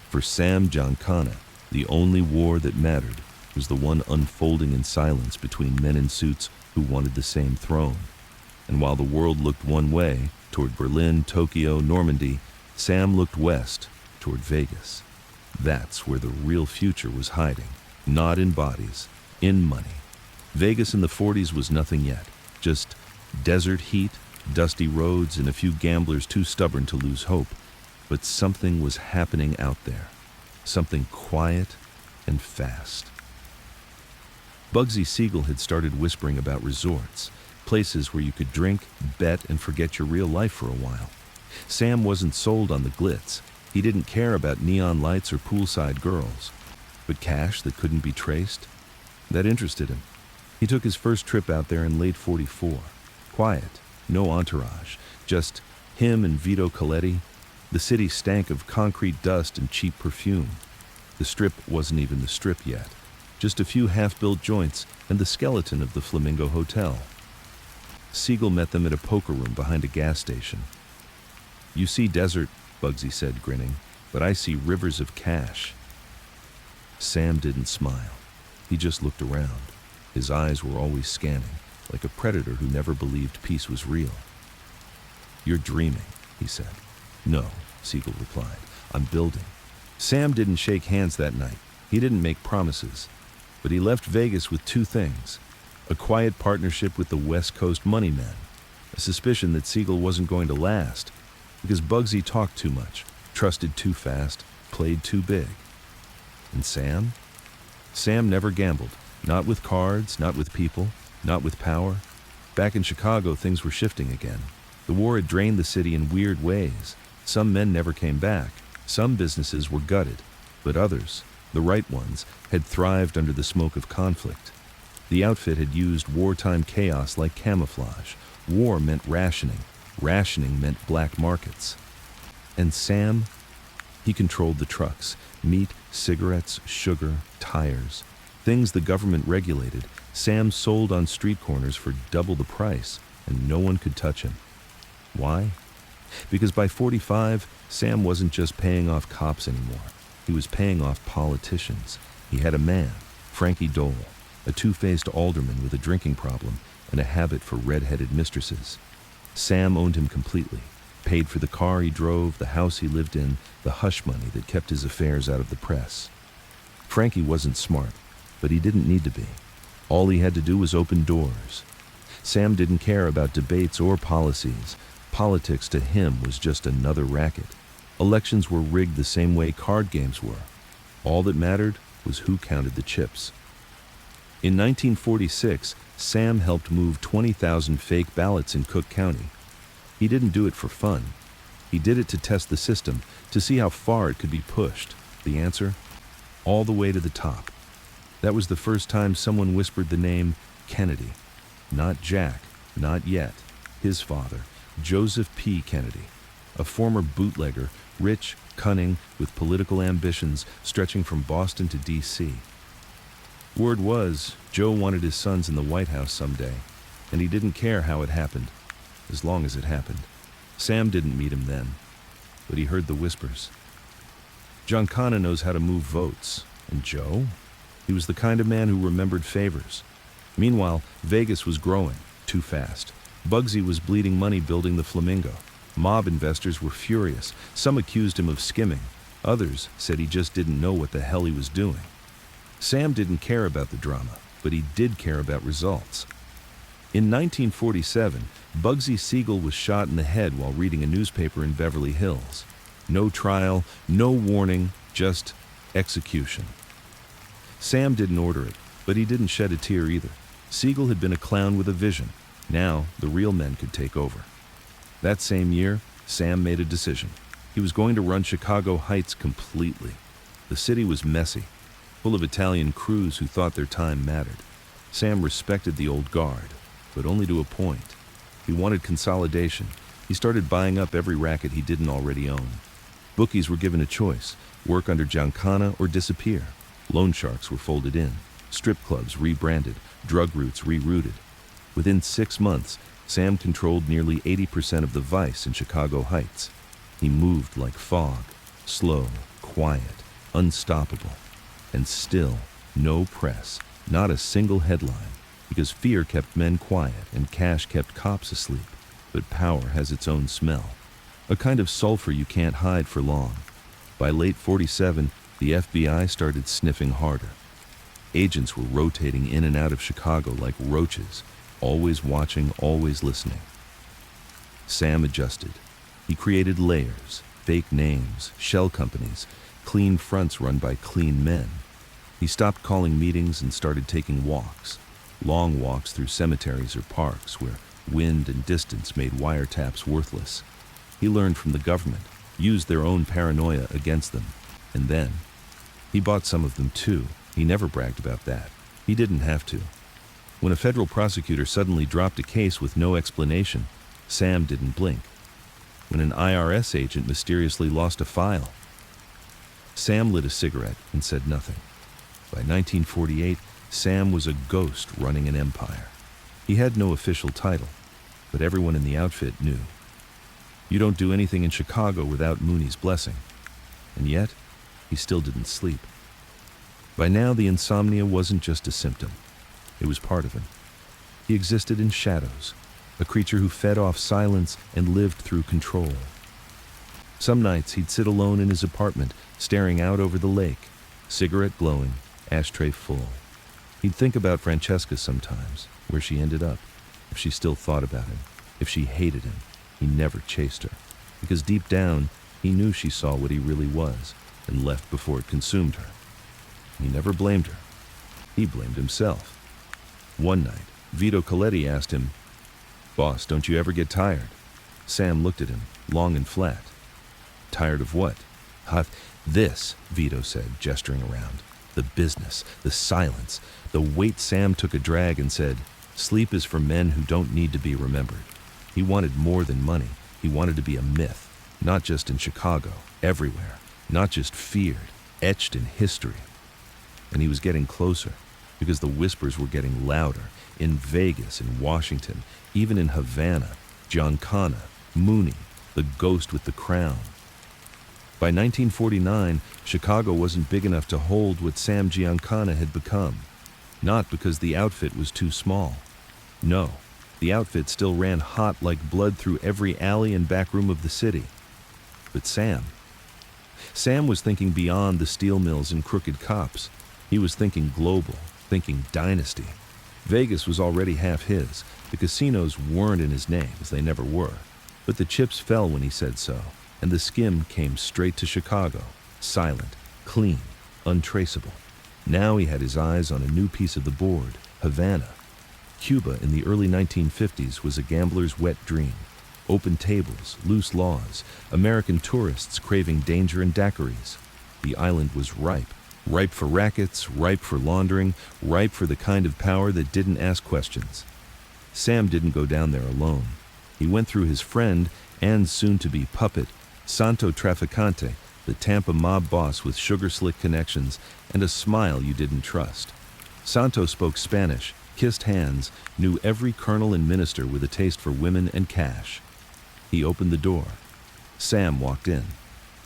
For Sam Giancana, the only war that mattered was the one unfolding in silence between men in suits who wanted the same throne. And while the world looked one way, toward Berlin, Tokyo, Normandy, Sam looked west, toward Vegas. That's where the real future was hiding, not in bodies, in money. Vegas in the 40s was nothing yet, just desert heat, dusty roads, and a few gamblers too stubborn to lose hope. But something was happening out there, something quiet and fast. Bugsy Siegel had started whispering about resorts, places where you could drink, bet, and forget your real life for a while. Sam wasn't sold on the glitz. He didn't care about neon lights or poolside girls. But cash that couldn't be traced, that interested him. He took his first trip out there in late '44. Quiet, no entourage, just him and Vito Coletti. The city stank of concrete dust and cheap perfume. The strip wasn't even the strip yet. Just a few half-built joints and the skeleton of the Flamingo Hotel. Siegel met them at a poker room behind a gas station. "You see desert," Bugsy said, grinning, "but I see rivers of cash." Sam didn't smile. He just looked around. His eyes were always scanning, like a predator who never believed peace was real. "You're dreaming," he said. "No," Siegel replied. "I'm building." Sam didn't shake hands that night. He didn't make promises. But he left Vegas with 2 things: a quiet partnership with the West Coast money men, a suspicion that Siegel wasn't going to last, because Bugsy talked too much, trusted too fast, played too big. And Sam? Sam never gambled, not with cards, not with people, not with power. Back in Chicago, things were shifting again. The war had drained the city in weird ways. Some men never came back. Some businesses were gutted, but others, the right ones, had thrived under the smoke of conflict. The outfit had used wartime chaos like camouflage. War meant rationing. Rationing meant black markets. And Sam? He controlled the trucks. Meat, cigarettes, sugar, tires. Things the government regulated, Sam sold on street corners for double the price, and no one could touch him. Why? Because by 45, Sam wasn't just paying off cops anymore. He was paying off politicians. He had a man, Frankie Dole, a two-faced alderman with a drinking problem and a habit for red-headed mistresses. Sam owned him completely. paid for the car he drove, the house he lived in, the hush money that kept his affairs out of the press. Frankie wasn't smart, but he didn't need to be. All he had to do was open doors. Sam didn't care about debates or policies. Politics to him was just another racket. Elections were rigged the same way card games were. All that mattered was who counted the chips. In 1946, Sam helped move 20,000 fake ballots in Cook County. He didn't do it for fun. He did it to test the system, to see how far it could be pushed. The answer? All the way to the top. That was the first time someone whispered the name Kennedy. Not Jack, not yet. His father, Joseph P. Kennedy, a former bootlegger, rich, cunning, with political ambitions stretching from Boston to D.C. Word was, Joe wanted his sons in the White House someday, and he didn't care how it happened, as long as it happened. Sam didn't meet him then, but he heard the whispers. Giancana knows how to move votes, and Joe? He was the kind of man who remembered favors. Meanwhile, Vegas was growing, too fast. Bugsy was bleeding money building the Flamingo. Mob investors were furious. Some accused him of skimming. Others said he just didn't know what the hell he was doing. Sam didn't care about the drama, but he did care about results. In 1947, Bugsy Siegel was shot in the head while reading a newspaper in Beverly Hills. No trial, no warning, just execution. Sam didn't order it, but he didn't shed a tear either. Siegel had been a clown with a vision. Now, the real men could take over. That same year, Sam made a decision. He was going to run Chicago Heights completely. The city was messy, full of Italian crews who thought their time mattered. Sam respected the old guard, but only to a point. He wanted consolidation. He started buying up every racket he didn't already own. Bookies were given a choice: work under Giancana or disappear. Loan sharks were folded in, strip clubs rebranded, drug routes rerouted. Within 6 months, Sam controlled nearly 80% of the vice in Chicago Heights. He moved like fog, slow, quiet, unstoppable. And still, no press, not a single headline, because fear kept men quiet and cash kept cops asleep. But power has its own smell, a kind of sulfur you can't hide for long. By late 47, the FBI started sniffing harder. Agents were rotating in and out of Chicago like roaches, always watching, always listening. Sam adjusted. He created layers, fake names, shell companies, clean fronts run by clean men. He stopped calling meetings and started taking walks, long walks through cemeteries or parks where wind and distance made wiretaps worthless. He learned from the government, used their own paranoia against them, and then he bought some of them too. He never bragged about that. He didn't have to. When a federal prosecutor suddenly dropped a case with no explanation, Sam didn't blink. When an IRS agent mysteriously lost a file, Sam lit a cigarette and said nothing. By 1948, Sam was a ghost running an empire. He had no official title, but everyone in the outfit knew. You don't do anything in Chicago without Mooney's blessing. And yet, he still didn't sleep. By now, the insomnia wasn't just a symptom. It was part of him. He existed in shadows, a creature who fed off silence and lived through control. Some nights he'd sit alone in his apartment, staring out over the lake, cigarette glowing, ashtray full. He'd think about Francesca sometimes, where she ended up, if she still thought about him, if she hated him. He never chased her, because deep down, he knew she saw what he really was and left before it consumed her. He never blamed her. He blamed himself. One night, Vito Coletti asked him, "Boss, don't you ever get tired?" Sam looked at him, long and flat. "Tired of what?" This," Vito said, gesturing around. "The business, the silence, the weight." Sam took a drag and said, "Sleep is for men who don't need to be remembered." He wanted more than money. He wanted to be a myth, not just in Chicago, everywhere, not just feared, etched in history. And he was getting closer, because the whispers were getting louder, in Vegas, in Washington, even in Havana, Giancana, Mooney, the ghost with the crown. By 1949, Chicago wasn't big enough to hold what Sam Giancana had become. Not because the outfit was too small. No, The outfit still ran hot like blood through every alley and back room of the city. But Sam was thinking beyond the steel mills and crooked cops. He was thinking global, thinking dynasty. Vegas was already half his. The casinos weren't in his name, as they never were. But the chips fell when he said so, and the skim came straight to Chicago, silent, clean, untraceable. Now he had his eyes on a new piece of the board, Havana. Cuba in the early 1950s was a gambler's wet dream. Open tables, loose laws, American tourists craving danger and daiquiris. The island was ripe for rackets, ripe for laundering, ripe for the kind of power that didn't ask questions. Sam didn't go down there alone. He went through his friend and soon-to-be puppet, Santo Traficante, the Tampa mob boss with sugar-slick connections and a smile you didn't trust. Santo spoke Spanish, kissed hands, knew every colonel and minister with a taste for women and cash. He opened the door. Sam walked in.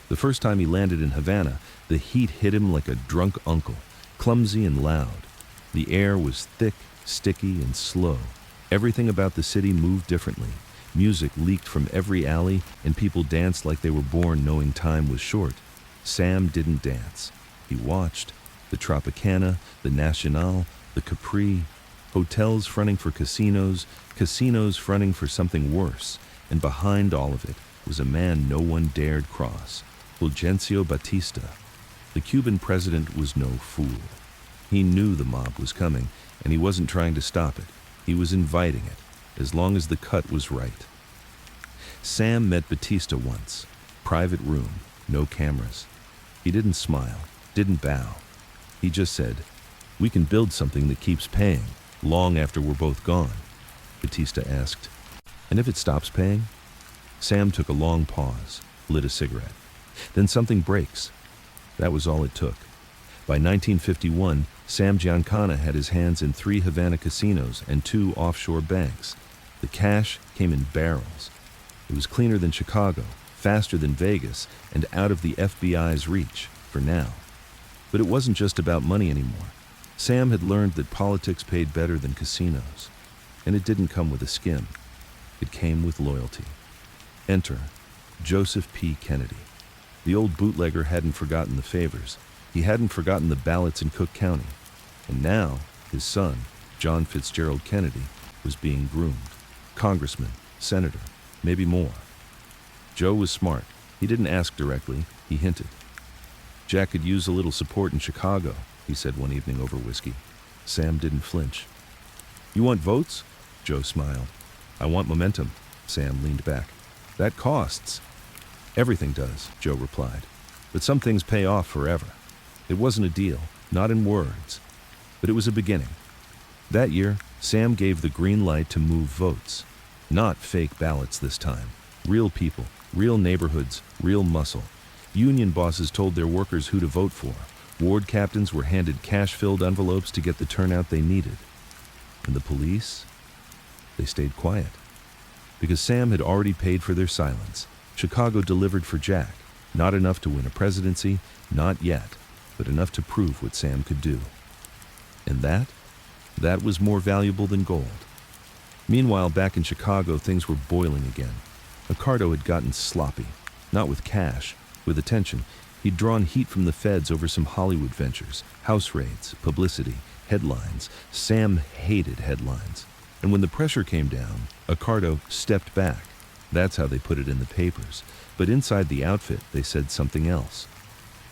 The first time he landed in Havana, the heat hit him like a drunk uncle, clumsy and loud. The air was thick, sticky, and slow. Everything about the city moved differently. Music leaked from every alley, and people danced like they were born knowing time was short. Sam didn't dance. He watched. The Tropicana, the Nacional, the Capri, hotels fronting for casinos, casinos fronting for something worse, and behind all of it was a man no one dared cross, Fulgencio Batista. The Cuban president was no fool. He knew the mob was coming, and he wasn't trying to stop it. He was inviting it, as long as the cut was right. Sam met Batista once. Private room, no cameras. He didn't smile, didn't bow. He just said, "We can build something that keeps paying, long after we're both gone." Batista asked, "And if it stops paying?" Sam took a long pause, lit a cigarette. Then something breaks. That was all it took. By 1951, Sam Giancana had his hands in 3 Havana casinos and 2 offshore banks. The cash came in barrels. It was cleaner than Chicago, faster than Vegas, and out of the FBI's reach, for now. But it wasn't just about money anymore. Sam had learned that politics paid better than casinos. And it didn't come with a skim. It came with loyalty. Enter Joseph P. Kennedy. The old bootlegger hadn't forgotten the favors. He hadn't forgotten the ballots in Cook County. And now, his son, John Fitzgerald Kennedy, was being groomed. Congressman, senator, maybe more. Joe was smart. He didn't ask directly, he hinted. "Jack could use a little support in Chicago," he said one evening over whiskey. Sam didn't flinch. "You want votes?" Joe smiled. "I want momentum." Sam leaned back. "That costs." "Everything does," Joe replied. "But some things pay off forever." It wasn't a deal, not in words, but it was a beginning. That year, Sam gave the green light to move votes. Not fake ballots this time. Real people, real neighborhoods, real muscle. Union bosses told their workers who to vote for. Ward captains were handed cash-filled envelopes to get the turnout they needed. And the police? They stayed quiet. Because Sam had already paid for their silence. Chicago delivered for Jack. Not enough to win a presidency, not yet, but enough to prove what Sam could do. And that was more valuable than gold. Meanwhile, back in Chicago, things were boiling again. Accardo had gotten sloppy, not with cash, with attention. He'd drawn heat from the feds over some Hollywood ventures, house raids, publicity, headlines. Sam hated headlines. And when the pressure came down, Accardo stepped back. That's how they put it in the papers. But inside the outfit, they said something else.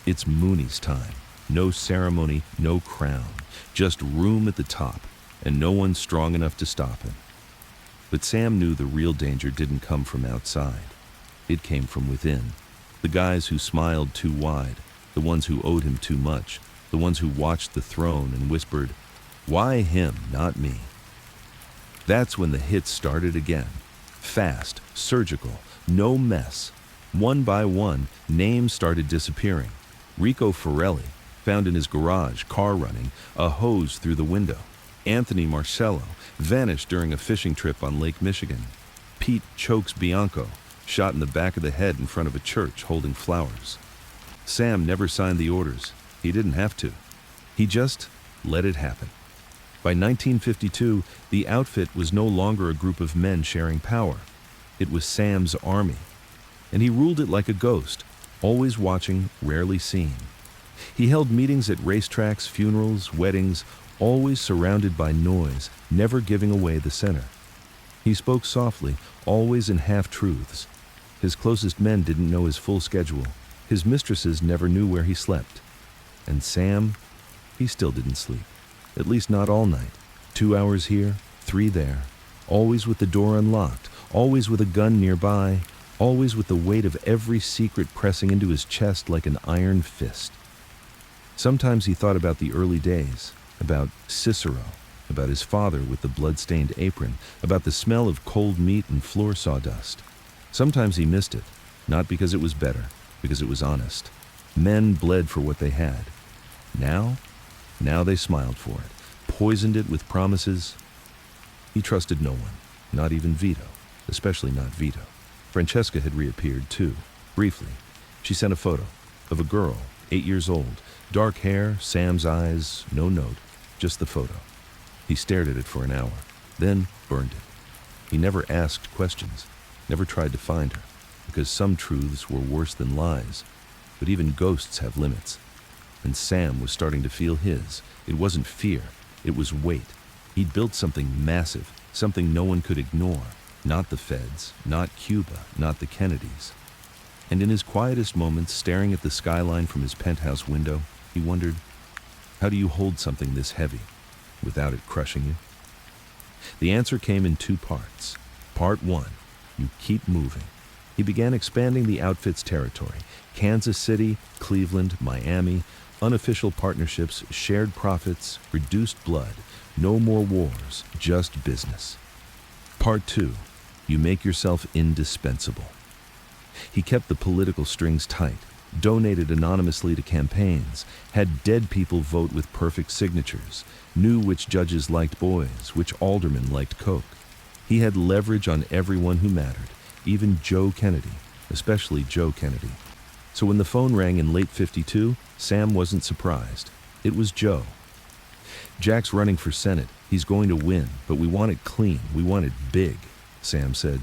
"It's Mooney's time. No ceremony, no crown. Just room at the top, and no one strong enough to stop him." But Sam knew the real danger didn't come from outside. It came from within. The guys who smiled too wide, the ones who owed him too much, the ones who watched the throne and whispered, "Why him, not me?" That's when the hits started again. Fast, surgical, no mess. One by one, names started disappearing. Rico Farelli, found in his garage, car running, a hose through the window. Anthony Marcello, vanished during a fishing trip on Lake Michigan. Pete Chokes Bianco, shot in the back of the head in front of a church holding flowers. Sam never signed the orders. He didn't have to. He just let it happen. By 1952, the outfit was no longer a group of men sharing power. It was Sam's army, and he ruled it like a ghost, always watching, rarely seen. He held meetings at racetracks, funerals, weddings, always surrounded by noise, never giving away the center. He spoke softly, always in half-truths. His closest men didn't know his full schedule. His mistresses never knew where he slept. And Sam, he still didn't sleep. At least not all night. 2 hours here, 3 there. Always with the door unlocked, always with a gun nearby, always with the weight of every secret pressing into his chest like an iron fist. Sometimes he thought about the early days, about Cicero, about his father with the blood-stained apron, about the smell of cold meat and floor sawdust. Sometimes he missed it, not because it was better, because it was honest. Men bled for what they had. Now they smiled for it, poisoned it with promises. He trusted no one, not even Vito, especially not Vito. Francesca had reappeared too, briefly. She sent a photo of a girl, 8 years old, dark hair, Sam's eyes, no note, just the photo. He stared at it for an hour, then burned it. He never asked questions, never tried to find her, because some truths were worse than lies. But even ghosts have limits. And Sam was starting to feel his. It wasn't fear, it was weight. He'd built something massive, something no one could ignore. Not the feds, not Cuba, not the Kennedys. And in his quietest moments, staring at the skyline from his penthouse window, he wondered, how do you hold something this heavy without it crushing you? The answer came in 2 parts. Part 1, you keep moving. He began expanding the outfit's territory. Kansas City, Cleveland, Miami, unofficial partnerships, shared profits, reduced blood, no more wars, just business. Part 2, you make yourself indispensable. He kept the political strings tight, donated anonymously to campaigns, had dead people vote with perfect signatures, knew which judges liked boys, which aldermen liked coke. He had leverage on everyone who mattered, even Joe Kennedy, especially Joe Kennedy. So when the phone rang in late '52, Sam wasn't surprised. It was Joe. Jack's running for Senate. He's going to win, but we want it clean. We want it big, Sam said.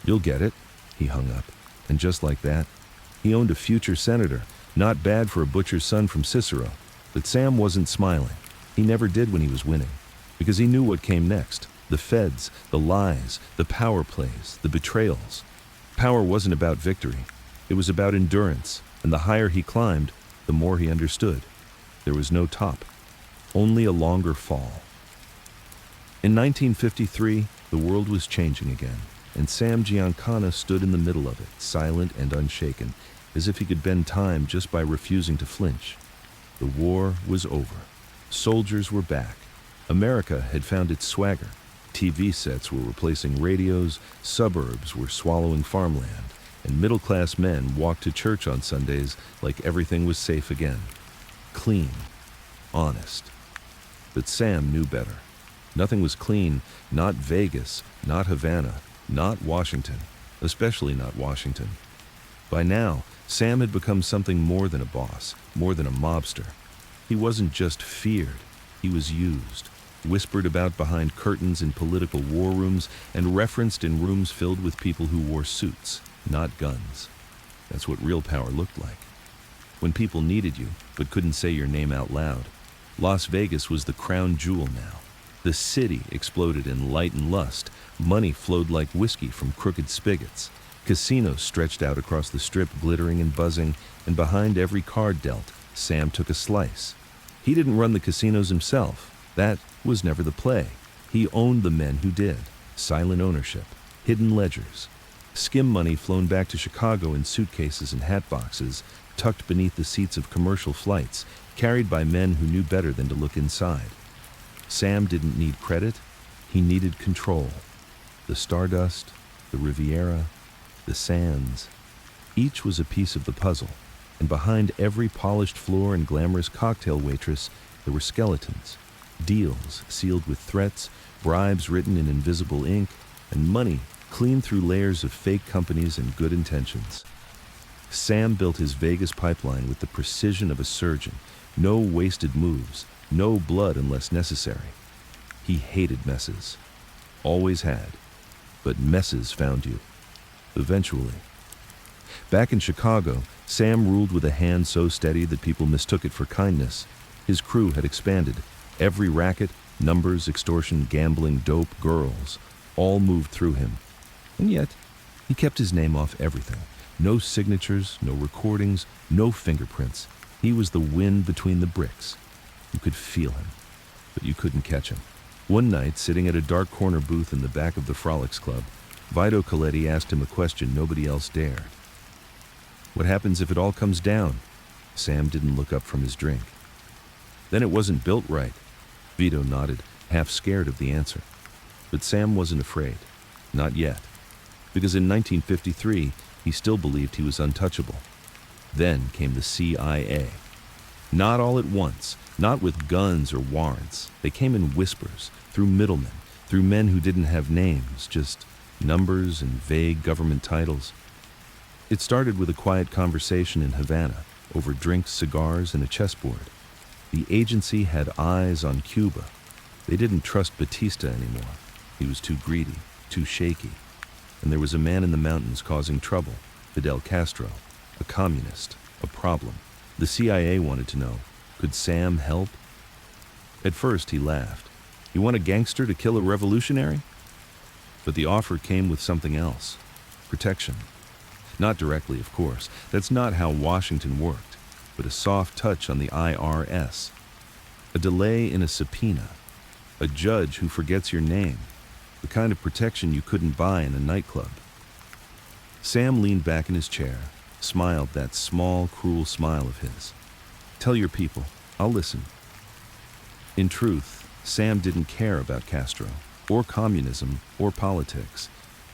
You'll get it. He hung up. And just like that, he owned a future senator. Not bad for a butcher's son from Cicero. But Sam wasn't smiling. He never did when he was winning, because he knew what came next. The feds, the lies, the power plays, the betrayals. Power wasn't about victory. It was about endurance, and the higher he climbed, the more he understood. There was no top, only a longer fall. In 1953, the world was changing again, and Sam Giancana stood in the middle of it, silent and unshaken, as if he could bend time just by refusing to flinch. The war was over. Soldiers were back. America had found its swagger. TV sets were replacing radios, suburbs were swallowing farmland, and middle-class men walked to church on Sundays like everything was safe again. Clean. Honest. But Sam knew better. Nothing was clean, not Vegas, not Havana, not Washington, especially not Washington. By now, Sam had become something more than a boss, more than a mobster. He wasn't just feared, he was used, whispered about behind curtains in political war rooms, and referenced in rooms filled with people who wore suits, not guns. That's what real power looked like. When people needed you, but couldn't say your name out loud. Las Vegas was the crown jewel now. The city exploded in light and lust. Money flowed like whiskey from crooked spigots. Casinos stretched out across the strip, glittering and buzzing, and behind every card dealt, Sam took a slice. He didn't run the casinos himself. That was never the play. He owned the men who did. Silent ownership, hidden ledgers, skim money flown back to Chicago in suitcases and hat boxes, tucked beneath the seats of commercial flights, carried by men who knew better than to look inside. Sam didn't need credit, he needed control. The Stardust, the Riviera, the Sands, each was a piece of the puzzle, and behind every polished floor and glamorous cocktail waitress, there were skeletons, deals sealed with threats, bribes written in invisible ink, and money cleaned through layers of fake companies and good intentions. Sam built his Vegas pipeline with the precision of a surgeon. No wasted moves, no blood unless necessary. He hated messes. Always had. But messes found you. Eventually. Back in Chicago, Sam ruled with a hand so steady that people mistook it for kindness. His crew had expanded. Every racket, numbers, extortion, gambling, dope, girls, all moved through him. And yet, he kept his name off everything. No signatures, no recordings, no fingerprints. He was the wind between the bricks. You could feel him, but you couldn't catch him. One night, sitting at a dark corner booth in the back of the Frolics Club, Vito Coletti asked him a question nobody else dared. What happens if it all comes down? Sam didn't look up from his drink. Then it wasn't built right. Vito nodded, half scared of the answer. But Sam wasn't afraid. Not yet. Because in 1953, he still believed he was untouchable. Then came the CIA. Not all at once, not with guns or warrants. They came in whispers, through middlemen, through men who didn't have names, just numbers and vague government titles. It started with a quiet conversation in Havana, over drinks, cigars, and a chessboard. The agency had eyes on Cuba. They didn't trust Batista anymore. He was too greedy, too shaky. And there was a man in the mountains causing trouble, Fidel Castro, a communist, a problem. The CIA wanted to know, could Sam help? At first, he laughed. You want a gangster to kill a revolutionary? But the offer came with something else. Protection. Not directly, of course. That's not how Washington worked. But a soft touch on the IRS. A delay in a subpoena. A judge who forgets your name. The kind of protection you couldn't buy in a nightclub. Sam leaned back in his chair, smiled that small, cruel smile of his. Tell your people, I'll listen. In truth, Sam didn't care about Castro, or communism, or politics.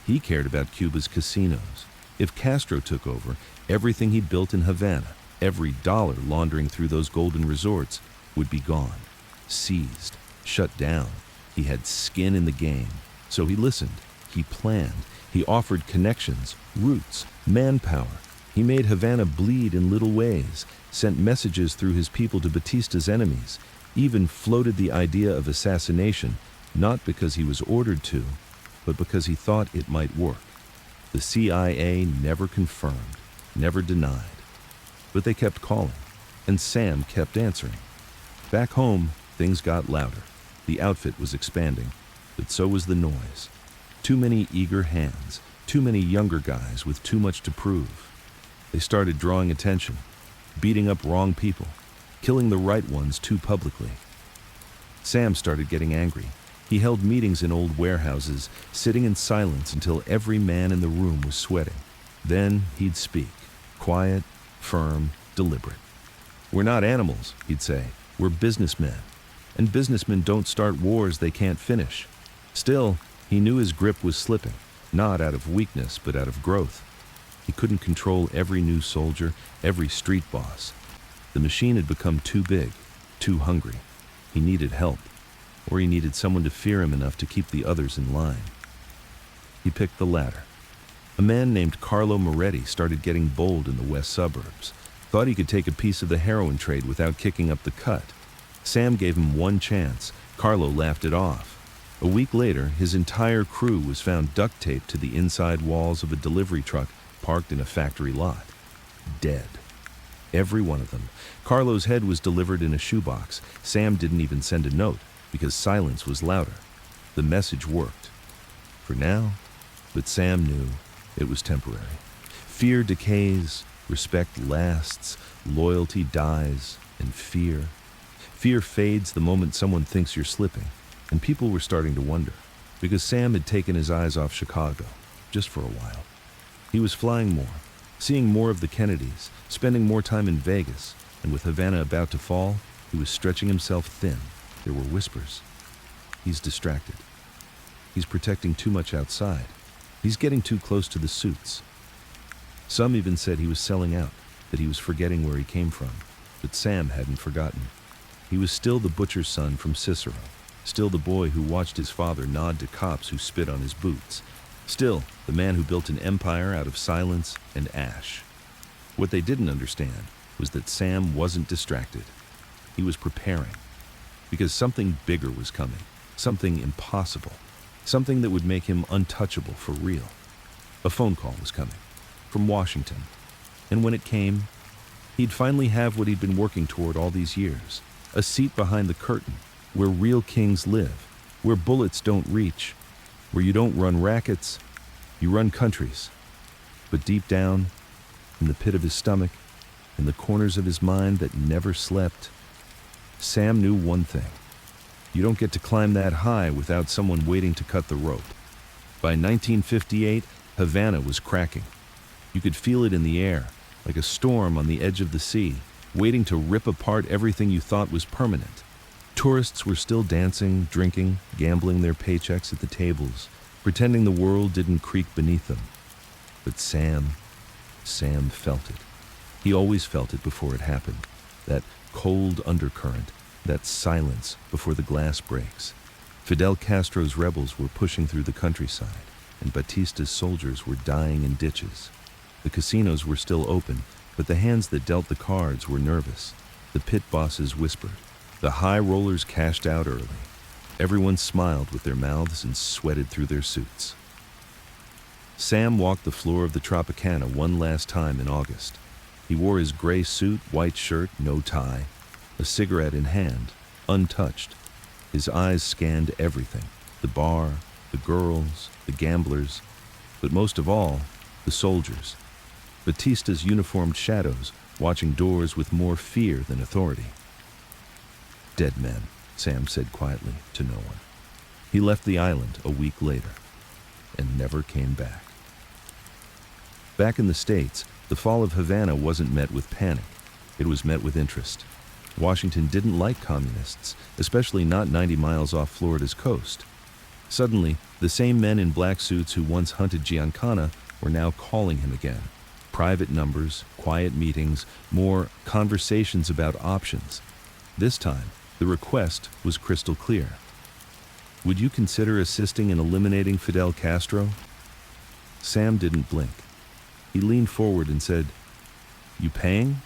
He cared about Cuba's casinos. If Castro took over, everything he built in Havana, every dollar laundering through those golden resorts, would be gone, seized, shut down. He had skin in the game. So he listened, he planned, he offered connections, routes, manpower. He made Havana bleed in little ways, sent messages through his people to Batista's enemies, even floated the idea of assassination, not because he was ordered to, but because he thought it might work. The CIA never confirmed, never denied. But they kept calling, and Sam kept answering. Back home, things got louder. The outfit was expanding, but so was the noise. Too many eager hands, too many younger guys with too much to prove. They started drawing attention, beating up wrong people, killing the right ones too publicly. Sam started getting angry. He held meetings in old warehouses, sitting in silence until every man in the room was sweating. Then he'd speak, quiet, firm, deliberate. We're not animals, he'd say. We're businessmen. And businessmen don't start wars they can't finish. Still, he knew his grip was slipping, not out of weakness, but out of growth. He couldn't control every new soldier, every street boss. The machine had become too big, too hungry. He needed help, or he needed someone to fear him enough to keep the others in line. He picked the latter. A man named Carlo Moretti started getting bold in the west suburbs, thought he could take a piece of the heroin trade without kicking up the cut. Sam gave him one chance. Carlo laughed it off. A week later, his entire crew was found duct taped to the inside walls of a delivery truck parked in a factory lot. Dead. Every one of them. Carlo's head was delivered in a shoebox. Sam didn't even send a note, because silence was louder. The message worked. For now, but Sam knew it was temporary. Fear decays, respect lasts, loyalty dies, and fear fades the moment someone thinks you're slipping. And people were starting to wonder, because Sam had taken his eyes off Chicago, just for a while. He was flying more, seeing more of the Kennedys, spending more time in Vegas, and with Havana about to fall, he was stretching himself thin. There were whispers. He's distracted. He's protecting too much outside. He's getting too close to the suits. Some even said he was selling out, that he was forgetting where he came from. But Sam hadn't forgotten. He was still the butcher's son from Cicero, still the boy who watched his father nod to cops who spit on his boots, still the man who built an empire out of silence and ash. What they didn't understand was that Sam wasn't distracted. He was preparing, because something bigger was coming, something impossible, something that would make him untouchable for real. A phone call was coming, from Washington, and when it came, he'd finally have what he'd been working toward all these years, a seat behind the curtain, where real kings live, where bullets don't reach, where you don't run rackets, you run countries. But deep down, in the pit of his stomach, in the corners of his mind that never slept, Sam knew one thing. You don't get to climb that high without someone waiting to cut the rope. By 1958, Havana was cracking. You could feel it in the air, like a storm on the edge of the sea, waiting to rip apart everything you thought was permanent. Tourists were still dancing, drinking, gambling their paychecks at the tables, pretending the world didn't creak beneath them. But Sam felt it. He always felt it before it happened. That cold undercurrent, that silence before the glass breaks. Fidel Castro's rebels were pushing through the countryside, and Batista's soldiers were dying in ditches. The casinos were still open, but the hands that dealt the cards were nervous. The pit bosses whispered. The high rollers cashed out early. Everyone smiled with their mouths and sweated through their suits. Sam walked the floor of the Tropicana one last time in August. He wore his gray suit, white shirt, no tie, a cigarette in hand, untouched. His eyes scanned everything, the bar, the girls, the gamblers, but most of all, the soldiers. Batista's uniformed shadows, watching doors with more fear than authority. Dead men, Sam said quietly to no one. He left the island a week later and never came back. Back in the States, the fall of Havana wasn't met with panic. It was met with interest. Washington didn't like communists, especially not 90 miles off Florida's coast. Suddenly, the same men in black suits who once hunted Giancana were now calling him again. Private numbers, quiet meetings, more conversations about options. This time, the request was crystal clear. Would you consider assisting in eliminating Fidel Castro? Sam didn't blink. He leaned forward and said, "You paying?"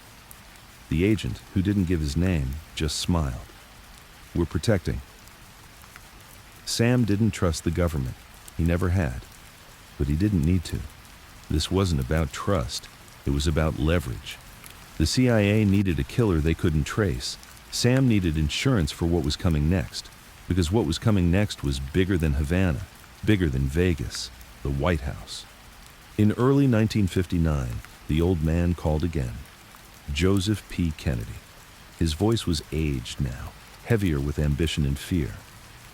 The agent, who didn't give his name, just smiled. "We're protecting." Sam didn't trust the government. He never had. But he didn't need to. This wasn't about trust. It was about leverage. The CIA needed a killer they couldn't trace. Sam needed insurance for what was coming next, because what was coming next was bigger than Havana, bigger than Vegas, the White House. In early 1959, the old man called again. Joseph P. Kennedy. His voice was aged now, heavier with ambition and fear.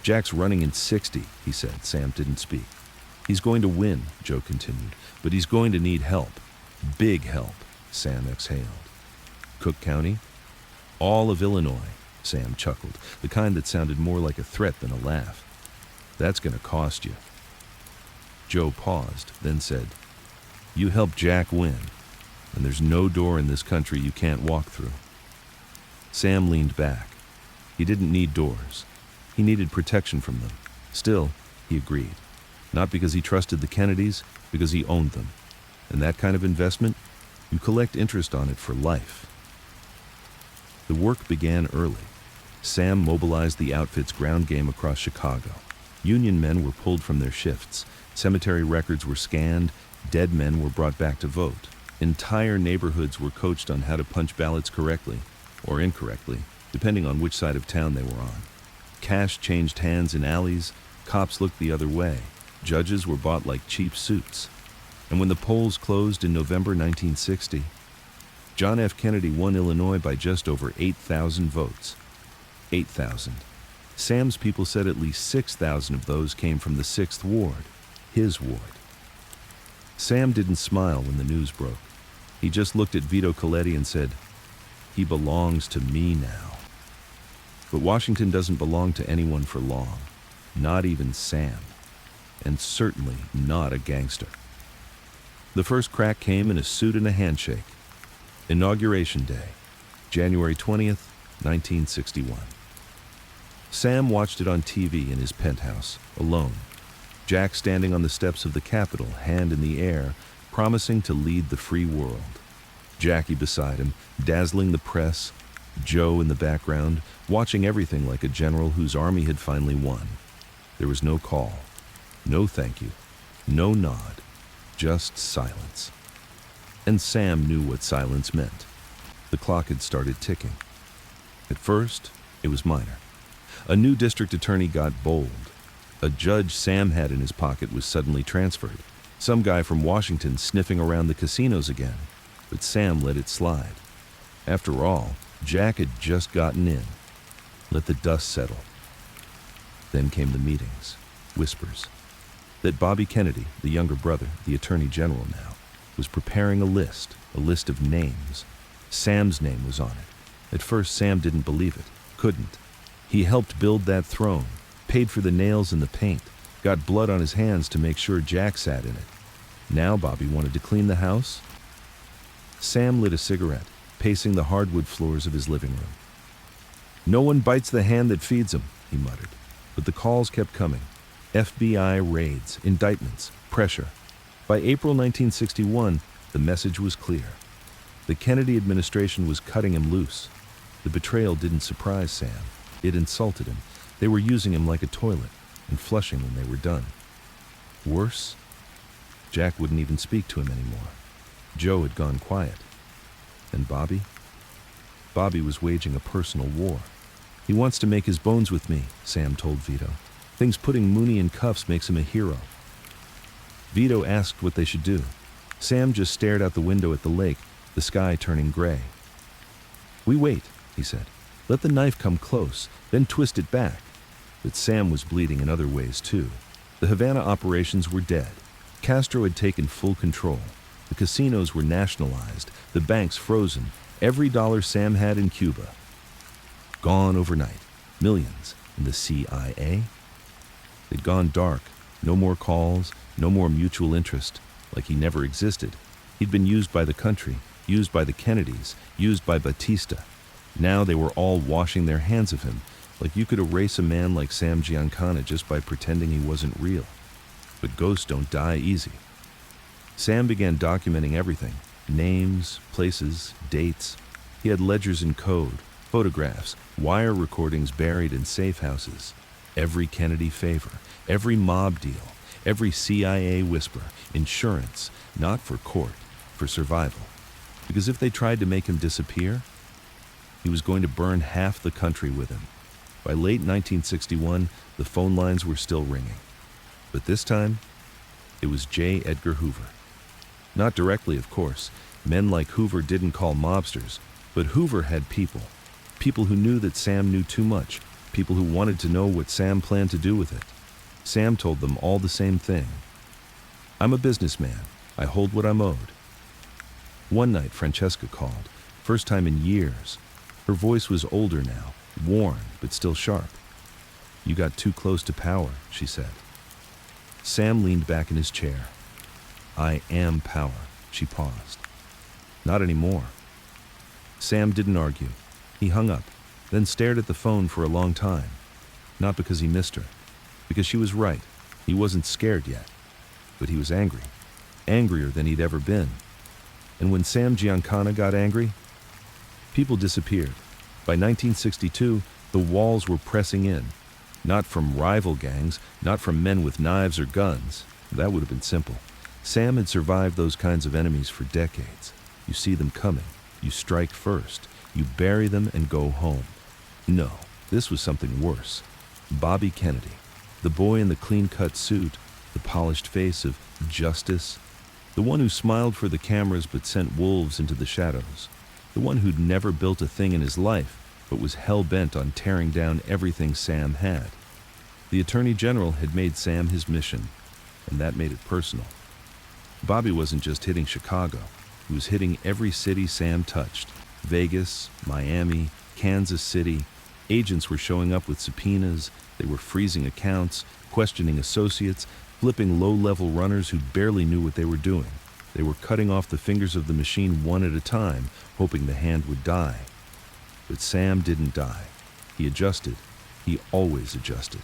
"Jack's running in 60, he said. Sam didn't speak. "He's going to win," Joe continued, "but he's going to need help. Big help," Sam exhaled. "Cook County?" "All of Illinois," Sam chuckled, the kind that sounded more like a threat than a laugh. "That's going to cost you." Joe paused, then said, "You helped Jack win, and there's no door in this country you can't walk through." Sam leaned back. He didn't need doors. He needed protection from them. Still, he agreed. Not because he trusted the Kennedys, because he owned them. And that kind of investment, you collect interest on it for life. The work began early. Sam mobilized the outfit's ground game across Chicago. Union men were pulled from their shifts. Cemetery records were scanned. Dead men were brought back to vote. Entire neighborhoods were coached on how to punch ballots correctly, or incorrectly, depending on which side of town they were on. Cash changed hands in alleys. Cops looked the other way. Judges were bought like cheap suits. And when the polls closed in November 1960, John F. Kennedy won Illinois by just over 8,000 votes. 8,000. Sam's people said at least 6,000 of those came from the 6th Ward, his ward. Sam didn't smile when the news broke. He just looked at Vito Coletti and said, "He belongs to me now." But Washington doesn't belong to anyone for long, not even Sam, and certainly not a gangster. The first crack came in a suit and a handshake. Inauguration Day, January 20th, 1961. Sam watched it on TV in his penthouse, alone. Jack standing on the steps of the Capitol, hand in the air, promising to lead the free world. Jackie beside him, dazzling the press. Joe in the background, watching everything like a general whose army had finally won. There was no call, no thank you, no nod, just silence. And Sam knew what silence meant. The clock had started ticking. At first, it was minor. A new district attorney got bold. A judge Sam had in his pocket was suddenly transferred. Some guy from Washington sniffing around the casinos again. But Sam let it slide. After all, Jack had just gotten in. Let the dust settle. Then came the meetings, whispers. That Bobby Kennedy, the younger brother, the attorney general now, was preparing a list of names. Sam's name was on it. At first, Sam didn't believe it, couldn't. He helped build that throne, paid for the nails and the paint, got blood on his hands to make sure Jack sat in it. Now Bobby wanted to clean the house? Sam lit a cigarette, pacing the hardwood floors of his living room. No one bites the hand that feeds him, he muttered. But the calls kept coming. FBI raids, indictments, pressure. By April 1961, the message was clear. The Kennedy administration was cutting him loose. The betrayal didn't surprise Sam. It insulted him. They were using him like a toilet and flushing when they were done. Worse, Jack wouldn't even speak to him anymore. Joe had gone quiet. And Bobby? Bobby was waging a personal war. He wants to make his bones with me, Sam told Vito. Thinks putting Mooney in cuffs makes him a hero. Vito asked what they should do. Sam just stared out the window at the lake, the sky turning gray. We wait, he said. Let the knife come close, then twist it back. But Sam was bleeding in other ways too. The Havana operations were dead. Castro had taken full control. The casinos were nationalized, the banks frozen, every dollar Sam had in Cuba. Gone overnight. Millions. And the CIA? They'd gone dark. No more calls, no more mutual interest, like he never existed. He'd been used by the country, used by the Kennedys, used by Batista. Now they were all washing their hands of him, like you could erase a man like Sam Giancana just by pretending he wasn't real. But ghosts don't die easy. Sam began documenting everything. Names, places, dates. He had ledgers in code, photographs, wire recordings buried in safe houses. Every Kennedy favor, every mob deal, every CIA whisper, insurance, not for court, for survival. Because if they tried to make him disappear, he was going to burn half the country with him. By late 1961, the phone lines were still ringing. But this time, it was J. Edgar Hoover. Not directly, of course. Men like Hoover didn't call mobsters, but Hoover had people. People who knew that Sam knew too much. People who wanted to know what Sam planned to do with it. Sam told them all the same thing. I'm a businessman. I hold what I'm owed. One night, Francesca called. First time in years. Her voice was older now, worn, but still sharp. You got too close to power, she said. Sam leaned back in his chair. I am power, she paused. Not anymore. Sam didn't argue. He hung up, then stared at the phone for a long time. Not because he missed her, because she was right. He wasn't scared yet, but he was angry. Angrier than he'd ever been. And when Sam Giancana got angry, people disappeared. By 1962, the walls were pressing in. Not from rival gangs, not from men with knives or guns. That would have been simple. Sam had survived those kinds of enemies for decades. You see them coming. You strike first. You bury them and go home. No, this was something worse. Bobby Kennedy, the boy in the clean-cut suit, the polished face of justice, the one who smiled for the cameras but sent wolves into the shadows, the one who'd never built a thing in his life but was hell-bent on tearing down everything Sam had. The Attorney General had made Sam his mission, and that made it personal. Bobby wasn't just hitting Chicago. He was hitting every city Sam touched. Vegas, Miami, Kansas City. Agents were showing up with subpoenas. They were freezing accounts, questioning associates, flipping low-level runners who barely knew what they were doing. They were cutting off the fingers of the machine one at a time, hoping the hand would die. But Sam didn't die. He adjusted. He always adjusted.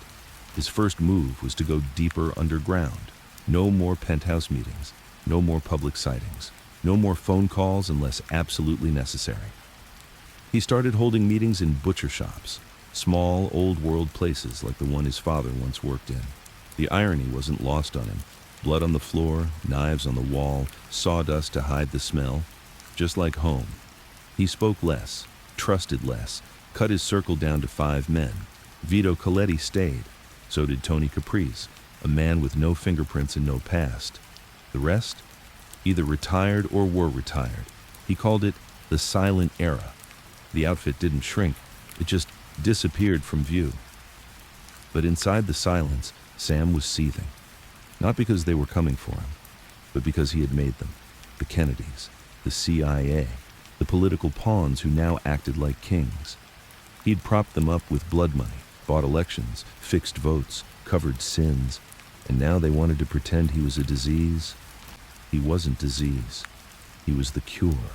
His first move was to go deeper underground. No more penthouse meetings. No more public sightings. No more phone calls unless absolutely necessary. He started holding meetings in butcher shops, Small, old-world places like the one his father once worked in. The irony wasn't lost on him. Blood on the floor, knives on the wall, sawdust to hide the smell. Just like home. He spoke less, trusted less, cut his circle down to 5 men. Vito Coletti stayed. So did Tony Caprice, a man with no fingerprints and no past. The rest? Either retired or were retired. He called it the silent era. The outfit didn't shrink, it just disappeared from view. But inside the silence, Sam was seething. Not because they were coming for him, but because he had made them. The Kennedys, the CIA, the political pawns who now acted like kings. He'd propped them up with blood money, bought elections, fixed votes, covered sins, and now they wanted to pretend he was a disease. He wasn't disease. He was the cure,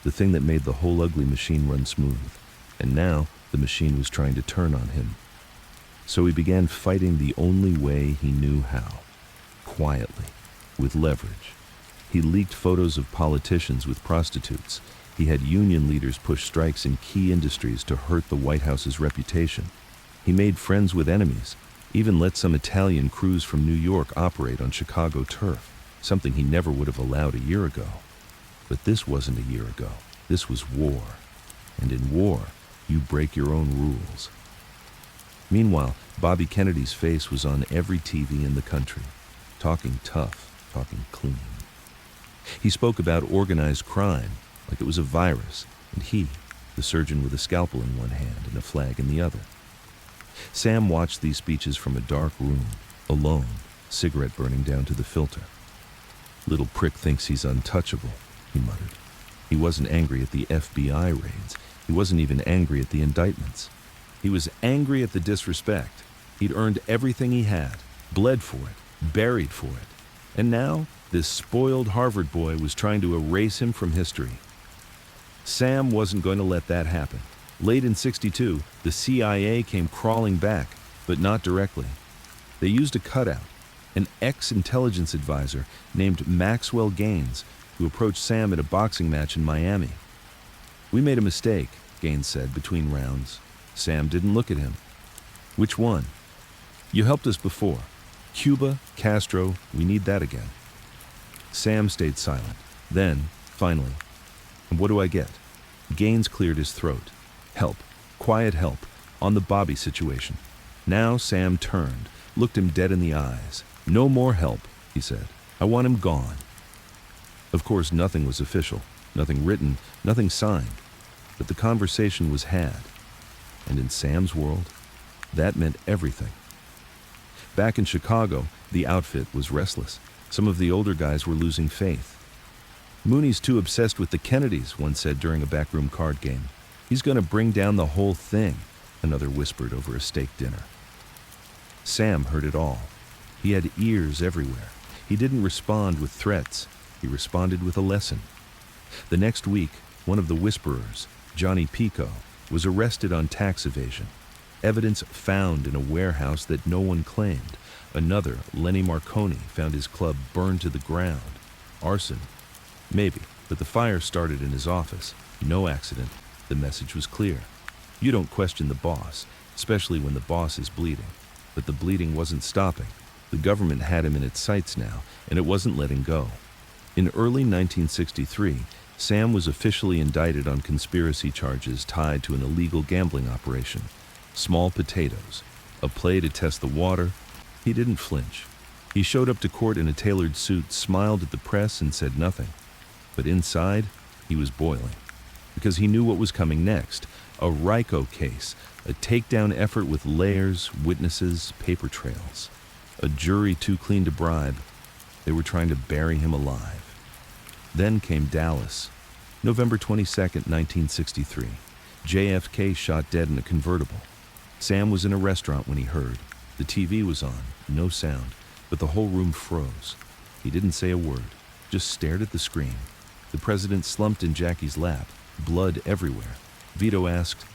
the thing that made the whole ugly machine run smooth. And now the machine was trying to turn on him. So he began fighting the only way he knew how. Quietly, with leverage. He leaked photos of politicians with prostitutes. He had union leaders push strikes in key industries to hurt the White House's reputation. He made friends with enemies, even let some Italian crews from New York operate on Chicago turf, something he never would have allowed a year ago. But this wasn't a year ago. This was war. And in war, you break your own rules. Meanwhile, Bobby Kennedy's face was on every TV in the country, talking tough, talking clean. He spoke about organized crime like it was a virus, and he, the surgeon with a scalpel in one hand and a flag in the other. Sam watched these speeches from a dark room, alone, cigarette burning down to the filter. Little prick thinks he's untouchable, he muttered. He wasn't angry at the FBI raids. He wasn't even angry at the indictments. He was angry at the disrespect. He'd earned everything he had, bled for it, buried for it. And now, this spoiled Harvard boy was trying to erase him from history. Sam wasn't going to let that happen. Late in '62, the CIA came crawling back, but not directly. They used a cutout, an ex-intelligence advisor named Maxwell Gaines, who approached Sam at a boxing match in Miami. "We made a mistake," Gaines said between rounds. Sam didn't look at him. "Which one?" "You helped us before. Cuba, Castro, we need that again." Sam stayed silent. Then, finally, "And what do I get?" Gaines cleared his throat. "Help. Quiet help. On the Bobby situation." Now Sam turned, looked him dead in the eyes. "No more help," he said. "I want him gone." Of course, nothing was official, nothing written, nothing signed. But the conversation was had. And in Sam's world, that meant everything. Back in Chicago, the outfit was restless. Some of the older guys were losing faith. "Mooney's too obsessed with the Kennedys," one said during a backroom card game. "He's going to bring down the whole thing," another whispered over a steak dinner. Sam heard it all. He had ears everywhere. He didn't respond with threats. He responded with a lesson. The next week, one of the whisperers, Johnny Pico, was arrested on tax evasion. Evidence found in a warehouse that no one claimed. Another, Lenny Marconi, found his club burned to the ground. Arson? Maybe, but the fire started in his office. No accident. The message was clear. You don't question the boss, especially when the boss is bleeding. But the bleeding wasn't stopping. The government had him in its sights now, and it wasn't letting go. In early 1963, Sam was officially indicted on conspiracy charges tied to an illegal gambling operation. Small potatoes. A play to test the water. He didn't flinch. He showed up to court in a tailored suit, smiled at the press, and said nothing. But inside, he was boiling. Because he knew what was coming next. A RICO case. A takedown effort with layers, witnesses, paper trails. A jury too clean to bribe. They were trying to bury him alive. Then came Dallas. November 22nd, 1963. JFK shot dead in a convertible. Sam was in a restaurant when he heard. The TV was on, no sound, but the whole room froze. He didn't say a word, just stared at the screen. The president slumped in Jackie's lap, blood everywhere. Vito asked,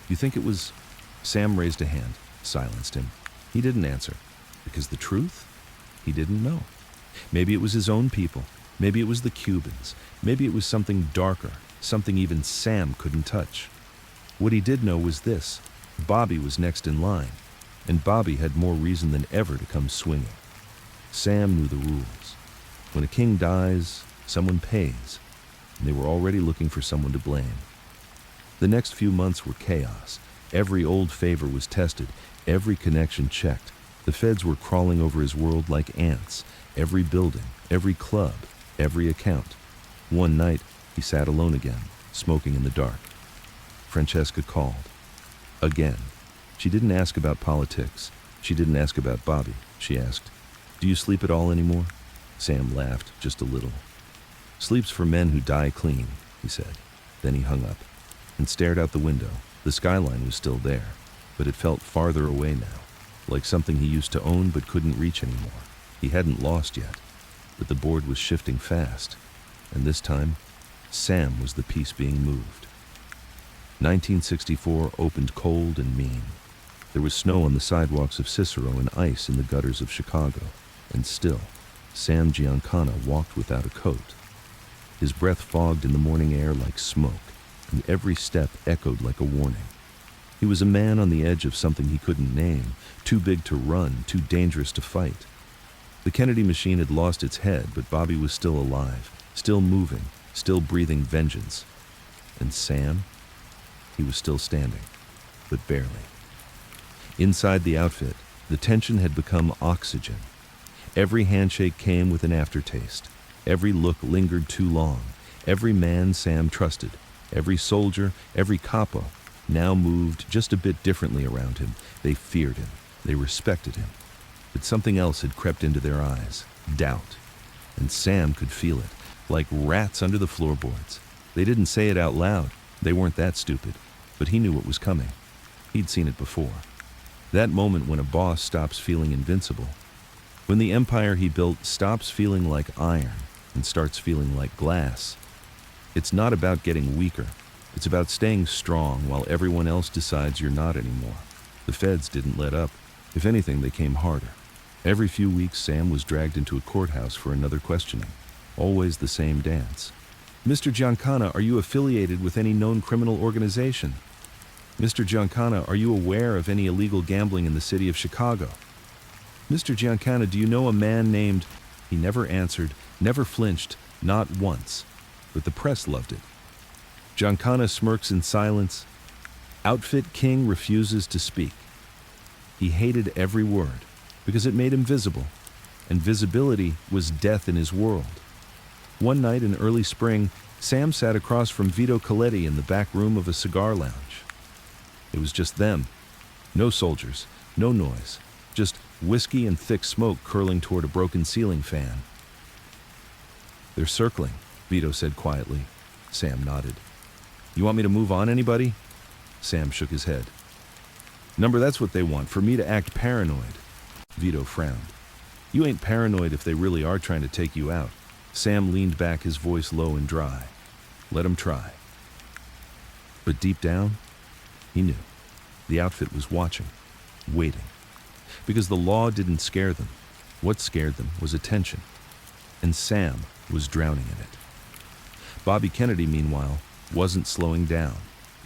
"You think it was?" Sam raised a hand, silenced him. He didn't answer, because the truth? He didn't know. Maybe it was his own people. Maybe it was the Cubans. Maybe it was something darker, something even Sam couldn't touch. What he did know was this: Bobby was next in line, and Bobby had more reason than ever to come swinging. Sam knew the rules. When a king dies, someone pays, and they were already looking for someone to blame. The next few months were chaos. Every old favor was tested, every connection checked. The feds were crawling over his world like ants, every building, every club, every account. One night, he sat alone again, smoking in the dark. Francesca called. Again. She didn't ask about politics. She didn't ask about Bobby. She asked, "Do you sleep at all anymore?" Sam laughed, just a little. "Sleep's for men who die clean," he said. Then he hung up and stared out the window. The skyline was still there, but it felt farther away now, like something he used to own but couldn't reach anymore. He hadn't lost yet, but the board was shifting fast, and this time, Sam was the piece being moved. 1964 opened cold and mean. There was snow on the sidewalks of Cicero and ice in the gutters of Chicago, and still, Sam Giancana walked without a coat. His breath fogged in the morning air like smoke, and every step echoed like a warning. He was a man on the edge of something he couldn't name, too big to run, too dangerous to fight. The Kennedy machine had lost its head, but Bobby was still alive, still moving, still breathing vengeance. And Sam? He was still standing, but barely. Inside the outfit, the tension had become oxygen. Every handshake came with an aftertaste. Every look lingered too long. Every man Sam trusted, every soldier, every capo, now moved just a bit differently around him. They feared him. They respected him. But something else had crept into their eyes, doubt. And Sam could feel it, like rats under the floorboards. They didn't say it out loud. They weren't that stupid. But he knew what was coming. He'd seen it before. That moment when a boss stops feeling invincible. When the empire he built stops feeling like iron and starts feeling like glass. It's not about getting weaker. It's about staying strong while everyone else decides you're not anymore. The feds didn't let up. If anything, they came harder. Every few weeks, Sam was dragged into a courthouse for another questioning. Always the same dance. "Mr. Giancana, are you affiliated with any known criminal organization? Mr. Giancana, are you aware of any illegal gambling in the city of Chicago? Mr. Giancana, do you know a man named—" He never answered, never flinched, not once. But the press loved it. Giancana smirks in silence. Outfit King refuses to speak. He hated every word, because it made him visible, and visibility was death in his world. One night in early spring, Sam sat across from Vito Coletti in the back room of a cigar lounge. It was just them. No soldiers, no noise, just whiskey and thick smoke curling toward a broken ceiling fan. "They're circling," Vito said quietly. Sam nodded. "You want me to move on, anybody?" Sam shook his head. "Number, that's what they want, for me to act paranoid." Vito frowned. "You ain't paranoid if they really are trying to take you out." Sam leaned back, his voice low and dry. "Let 'em try." But deep down, he knew. The outfit was watching, waiting. Because the law didn't scare them. What scared them was attention. And Sam was drowning in it. Bobby Kennedy, meanwhile, wasn't slowing down.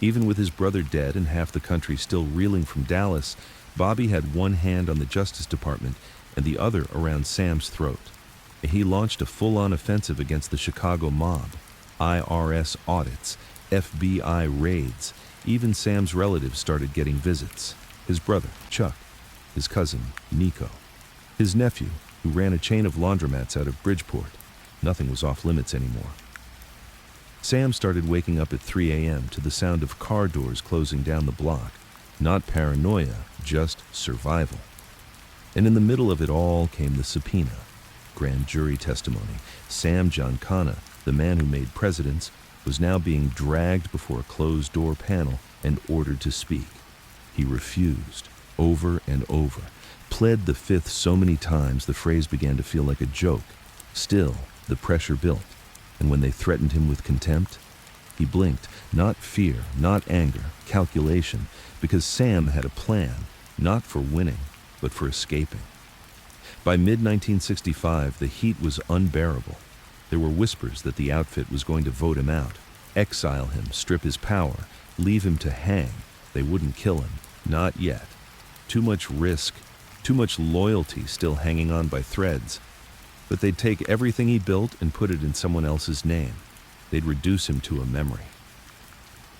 Even with his brother dead and half the country still reeling from Dallas, Bobby had one hand on the Justice Department and the other around Sam's throat. He launched a full-on offensive against the Chicago mob. IRS audits, FBI raids. Even Sam's relatives started getting visits. His brother, Chuck. His cousin, Nico. His nephew, who ran a chain of laundromats out of Bridgeport. Nothing was off limits anymore. Sam started waking up at 3 a.m. to the sound of car doors closing down the block. Not paranoia, just survival. And in the middle of it all came the subpoena. Grand jury testimony. Sam Giancana, the man who made presidents, was now being dragged before a closed-door panel and ordered to speak. He refused, over and over, pled the fifth so many times the phrase began to feel like a joke. Still, the pressure built, and when they threatened him with contempt, he blinked. Not fear, not anger, calculation, because Sam had a plan, not for winning, but for escaping. By mid-1965, the heat was unbearable. There were whispers that the outfit was going to vote him out, exile him, strip his power, leave him to hang. They wouldn't kill him, Not yet. Too much risk, too much loyalty still hanging on by threads. But they'd take everything he built and put it in someone else's name. They'd reduce him to a memory.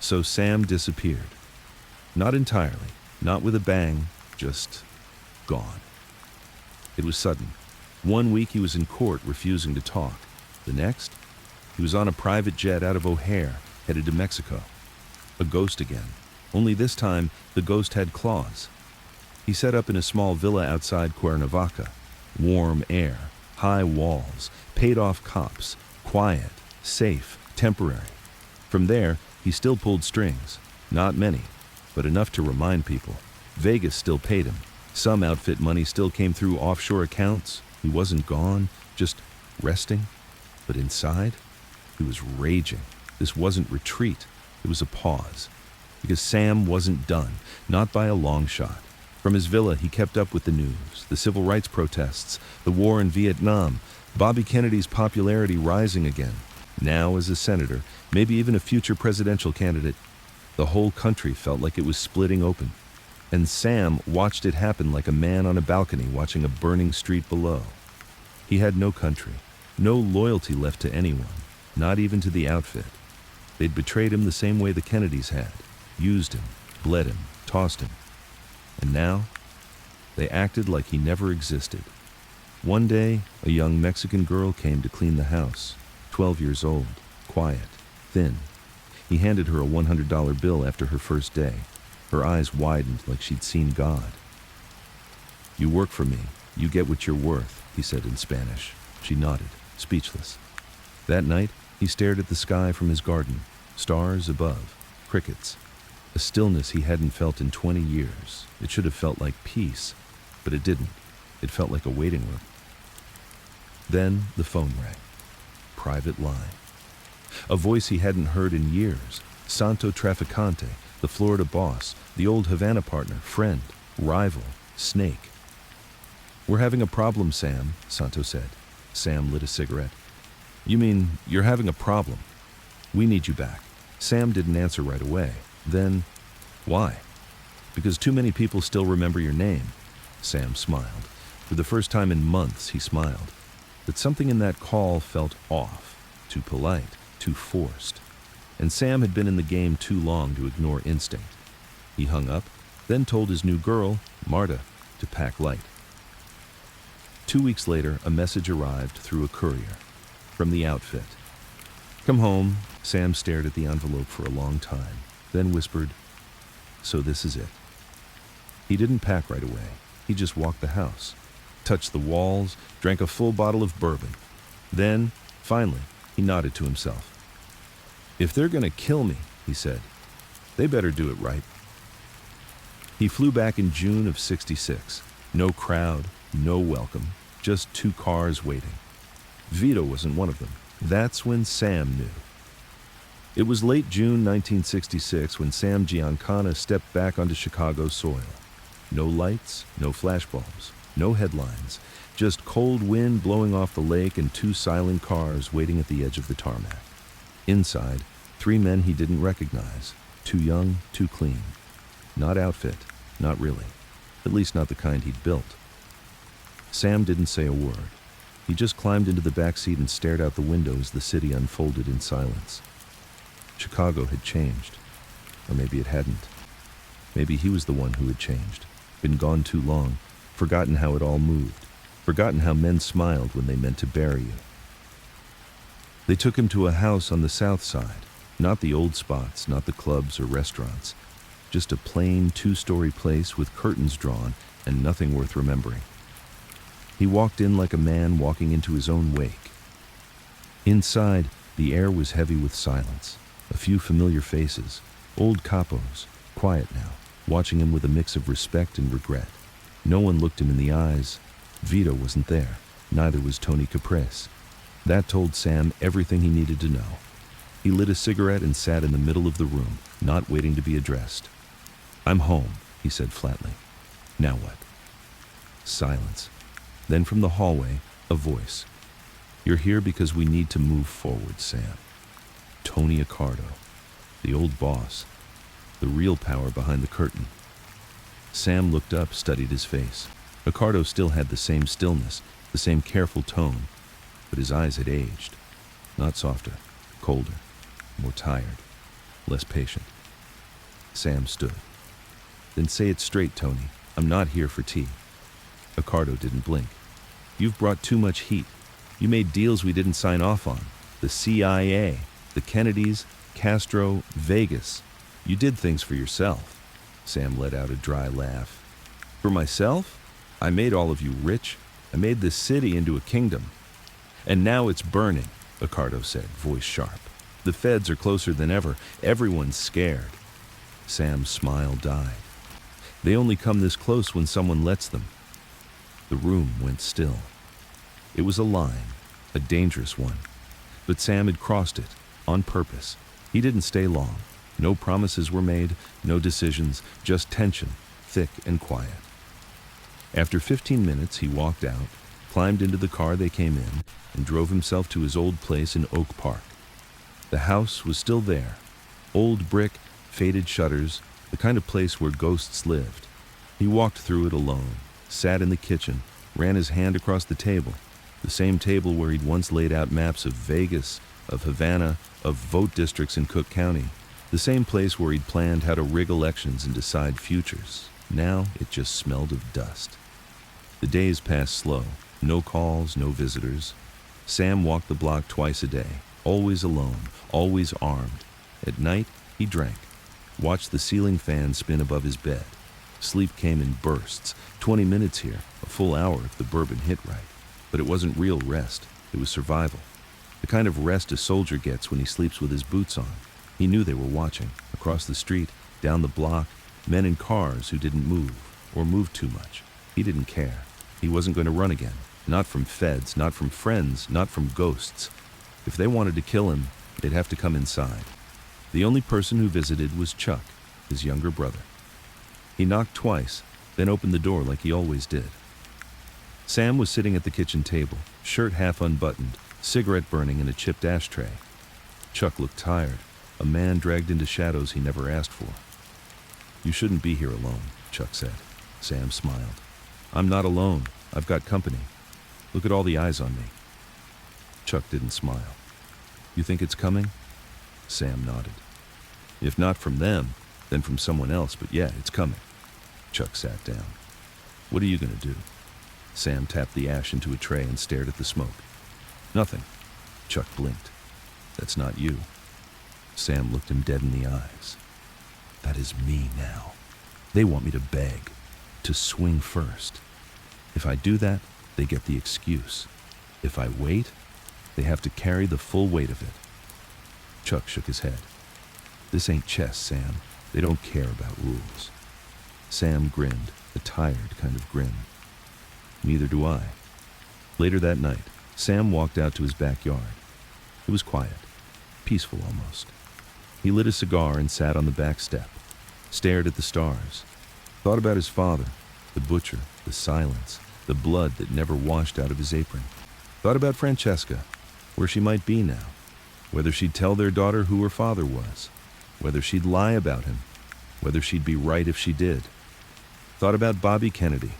So Sam disappeared. Not entirely, not with a bang, just gone. It was sudden. One week he was in court refusing to talk. The next, he was on a private jet out of O'Hare, headed to Mexico. A ghost again. Only this time, the ghost had claws. He set up in a small villa outside Cuernavaca. Warm air, high walls, paid-off cops, quiet, safe, temporary. From there, he still pulled strings. Not many, but enough to remind people. Vegas still paid him. Some outfit money still came through offshore accounts. He wasn't gone, just resting. But inside, he was raging. This wasn't retreat. It was a pause. Because Sam wasn't done, not by a long shot. From his villa, he kept up with the news, the civil rights protests, the war in Vietnam, Bobby Kennedy's popularity rising again. Now as a senator, maybe even a future presidential candidate, the whole country felt like it was splitting open. And Sam watched it happen like a man on a balcony watching a burning street below. He had no country, no loyalty left to anyone, not even to the outfit. They'd betrayed him the same way the Kennedys had, used him, bled him, tossed him. And now, they acted like he never existed. One day, a young Mexican girl came to clean the house, 12 years old, quiet, thin. He handed her a $100 bill after her first day. Her eyes widened like she'd seen God. "You work for me. You get what you're worth," he said in Spanish. She nodded, speechless. That night, he stared at the sky from his garden, stars above, crickets. A stillness he hadn't felt in 20 years. It should have felt like peace, but it didn't. It felt like a waiting room. Then the phone rang. Private line. A voice he hadn't heard in years. Santo Traficante, the Florida boss, the old Havana partner, friend, rival, snake. "We're having a problem, Sam," Santo said. Sam lit a cigarette. "You mean you're having a problem? We need you back." Sam didn't answer right away. Then, "Why?" "Because too many people still remember your name." Sam smiled. For the first time in months, he smiled. But something in that call felt off, too polite, too forced. And Sam had been in the game too long to ignore instinct. He hung up, then told his new girl, Marta, to pack light. 2 weeks later, a message arrived through a courier from the outfit. "Come home." Sam stared at the envelope for a long time, then whispered, "So this is it." He didn't pack right away. He just walked the house, touched the walls, drank a full bottle of bourbon. Then, finally, he nodded to himself. "If they're gonna kill me," he said, "they better do it right." He flew back in June of '66. No crowd, no welcome, just 2 cars waiting. Vito wasn't one of them. That's when Sam knew. It was late June 1966 when Sam Giancana stepped back onto Chicago soil. No lights, no flashbulbs, no headlines, just cold wind blowing off the lake and 2 silent cars waiting at the edge of the tarmac. Inside, 3 men he didn't recognize, too young, too clean. Not outfit, not really. At least not the kind he'd built. Sam didn't say a word. He just climbed into the back seat and stared out the window as the city unfolded in silence. Chicago had changed. Or maybe it hadn't. Maybe he was the one who had changed. Been gone too long, forgotten how it all moved, forgotten how men smiled when they meant to bury you. They took him to a house on the south side. Not the old spots, not the clubs or restaurants. Just a plain 2-story place with curtains drawn and nothing worth remembering. He walked in like a man walking into his own wake. Inside, the air was heavy with silence. A few familiar faces, old capos, quiet now, watching him with a mix of respect and regret. No one looked him in the eyes. Vito wasn't there. Neither was Tony Caprese. That told Sam everything he needed to know. He lit a cigarette and sat in the middle of the room, not waiting to be addressed. "I'm home," he said flatly. "Now what?" Silence. Then from the hallway, a voice. "You're here because we need to move forward, Sam." Tony Accardo, the old boss, the real power behind the curtain. Sam looked up, studied his face. Ricardo still had the same stillness, the same careful tone, but his eyes had aged. Not softer, colder, more tired, less patient. Sam stood. Then say it straight, Tony. I'm not here for tea. Ricardo didn't blink. You've brought too much heat. You made deals we didn't sign off on. The CIA, the Kennedys, Castro, Vegas. You did things for yourself. Sam let out a dry laugh. For myself? I made all of you rich. I made this city into a kingdom. And now it's burning, Ricardo said, voice sharp. The feds are closer than ever. Everyone's scared. Sam's smile died. They only come this close when someone lets them. The room went still. It was a line, a dangerous one. But Sam had crossed it, on purpose. He didn't stay long. No promises were made, no decisions, just tension, thick and quiet. After 15 minutes, he walked out, climbed into the car they came in, and drove himself to his old place in Oak Park. The house was still there. Old brick, faded shutters, the kind of place where ghosts lived. He walked through it alone, sat in the kitchen, ran his hand across the table, the same table where he'd once laid out maps of Vegas, of Havana, of vote districts in Cook County, the same place where he'd planned how to rig elections and decide futures. Now it just smelled of dust. The days passed slow, no calls, no visitors. Sam walked the block twice a day, always alone, always armed. At night, he drank, watched the ceiling fan spin above his bed. Sleep came in bursts, 20 minutes here, a full hour if the bourbon hit right. But it wasn't real rest, it was survival. The kind of rest a soldier gets when he sleeps with his boots on. He knew they were watching, across the street, down the block, men in cars who didn't move, or moved too much. He didn't care. He wasn't going to run again. Not from feds, not from friends, not from ghosts. If they wanted to kill him, they'd have to come inside. The only person who visited was Chuck, his younger brother. He knocked twice, then opened the door like he always did. Sam was sitting at the kitchen table, shirt half unbuttoned, cigarette burning in a chipped ashtray. Chuck looked tired, a man dragged into shadows he never asked for. You shouldn't be here alone, Chuck said. Sam smiled. I'm not alone. I've got company. Look at all the eyes on me. Chuck didn't smile. You think it's coming? Sam nodded. If not from them, then from someone else, but yeah, it's coming. Chuck sat down. What are you going to do? Sam tapped the ash into a tray and stared at the smoke. Nothing. Chuck blinked. That's not you. Sam looked him dead in the eyes. That is me now. They want me to beg, to swing first. If I do that, they get the excuse. If I wait, they have to carry the full weight of it. Chuck shook his head. This ain't chess, Sam. They don't care about rules. Sam grinned, a tired kind of grin. Neither do I. Later that night, Sam walked out to his backyard. It was quiet, peaceful almost. He lit a cigar and sat on the back step, stared at the stars, thought about his father, the butcher, the silence, the blood that never washed out of his apron. Thought about Francesca, where she might be now, whether she'd tell their daughter who her father was, whether she'd lie about him, whether she'd be right if she did. Thought about Bobby Kennedy,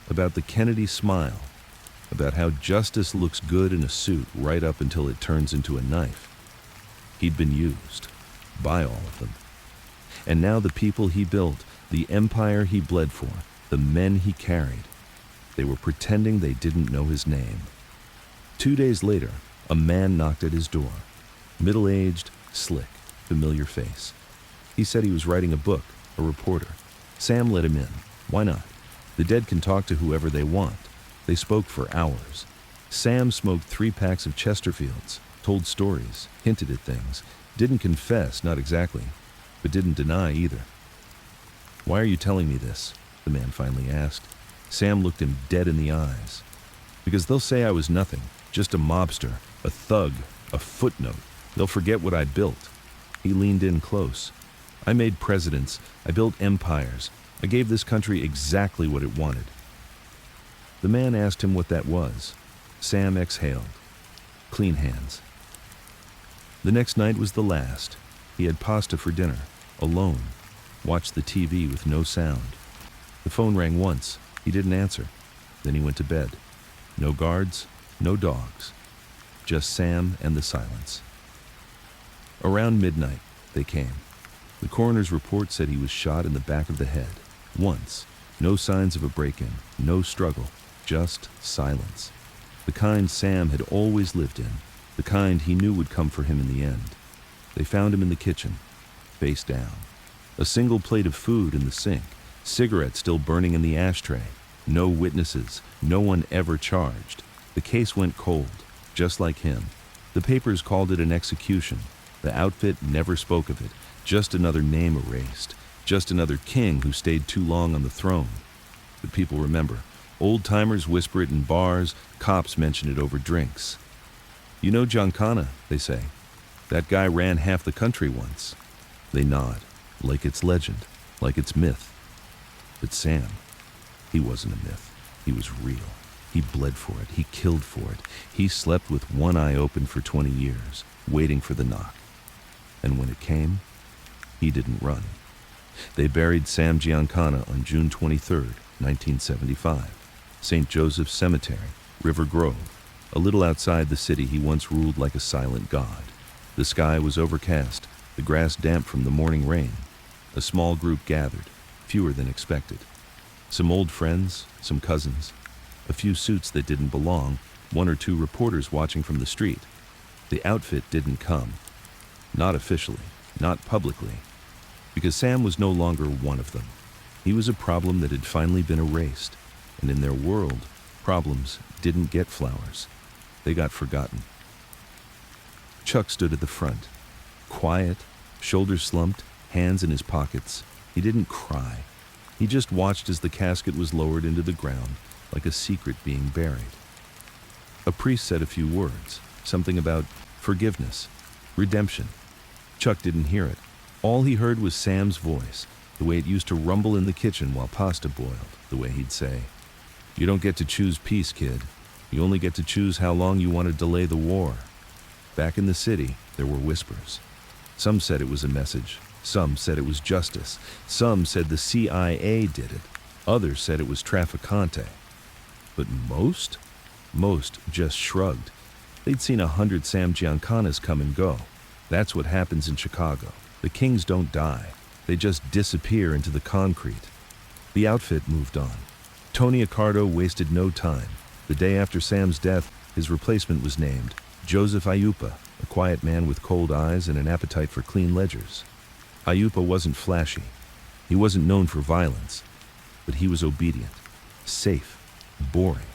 about the Kennedy smile, about how justice looks good in a suit right up until it turns into a knife. He'd been used, by all of them. And now the people he built, the empire he bled for, the men he carried, they were pretending they didn't know his name. 2 days later, a man knocked at his door. Middle-aged, slick, familiar face. He said he was writing a book, a reporter. Sam let him in. Why not? The dead can talk to whoever they want. They spoke for hours. Sam smoked 3 packs of Chesterfields, told stories, hinted at things, didn't confess, not exactly, but didn't deny either. Why are you telling me this? The man finally asked. Sam looked him dead in the eyes. Because they'll say I was nothing, just a mobster, a thug, a footnote. They'll forget what I built. He leaned in close. I made presidents. I built empires. I gave this country exactly what it wanted. The man asked him what that was. Sam exhaled. Clean hands. The next night was the last. He had pasta for dinner, alone, watched the TV with no sound. The phone rang once. He didn't answer. Then he went to bed. No guards, no dogs. Just Sam and the silence. Around midnight, they came. The coroner's report said he was shot in the back of the head. Once. No signs of a break-in, no struggle, just silence. The kind Sam had always lived in, the kind he knew would come for him in the end. They found him in the kitchen, face down. A single plate of food in the sink, cigarettes still burning in the ashtray. No witnesses, no one ever charged. The case went cold, just like him. The papers called it an execution. The outfit never spoke of it, just another name erased. Just another king who stayed too long on the throne. But people remember. Old-timers whisper it in bars, cops mention it over drinks. You know Giancana, they say. That guy ran half the country once. They nod, like it's legend, like it's myth. But Sam, he wasn't a myth. He was real. He bled for it. He killed for it. He slept with one eye open for 20 years, waiting for the knock. And when it came, he didn't run. They buried Sam Giancana on June 23, 1975. St. Joseph's Cemetery, River Grove. A little outside the city, he once ruled like a silent god. The sky was overcast, the grass damp from the morning rain. A small group gathered, fewer than expected. Some old friends, some cousins. A few suits that didn't belong, one or two reporters watching from the street. The outfit didn't come. Not officially, not publicly. Because Sam was no longer one of them. He was a problem that had finally been erased, and in their world, problems didn't get flowers. They got forgotten. Chuck stood at the front, quiet, shoulders slumped, hands in his pockets. He didn't cry. He just watched as the casket was lowered into the ground, like a secret being buried. A priest said a few words, something about forgiveness, redemption. Chuck didn't hear it. All he heard was Sam's voice, the way it used to rumble in the kitchen while pasta boiled, the way he'd say, "You don't get to choose peace, kid. You only get to choose how long you want to delay the war." Back in the city, there were whispers. Some said it was a message. Some said it was justice. Some said the CIA did it. Others said it was trafficante. But most just shrugged. They'd seen 100 Sam Giancanas come and go. That's what happens in Chicago. The kings don't die. They just disappear into the concrete. The outfit moved on. Tony Accardo wasted no time. The day after Sam's death, his replacement was named Joseph Ayupa, a quiet man with cold eyes and an appetite for clean ledgers. Ayupa wasn't flashy. He wasn't known for violence. But he was obedient, safe, boring.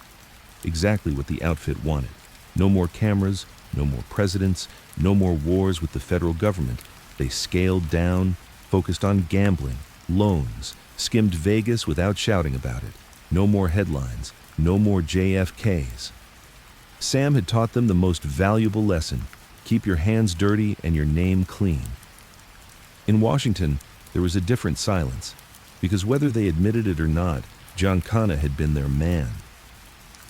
Exactly what the outfit wanted. No more cameras, no more presidents, no more wars with the federal government. They scaled down, focused on gambling, loans, skimmed Vegas without shouting about it. No more headlines, no more JFKs. Sam had taught them the most valuable lesson: keep your hands dirty and your name clean. In Washington, there was a different silence, because whether they admitted it or not, Giancana had been their man.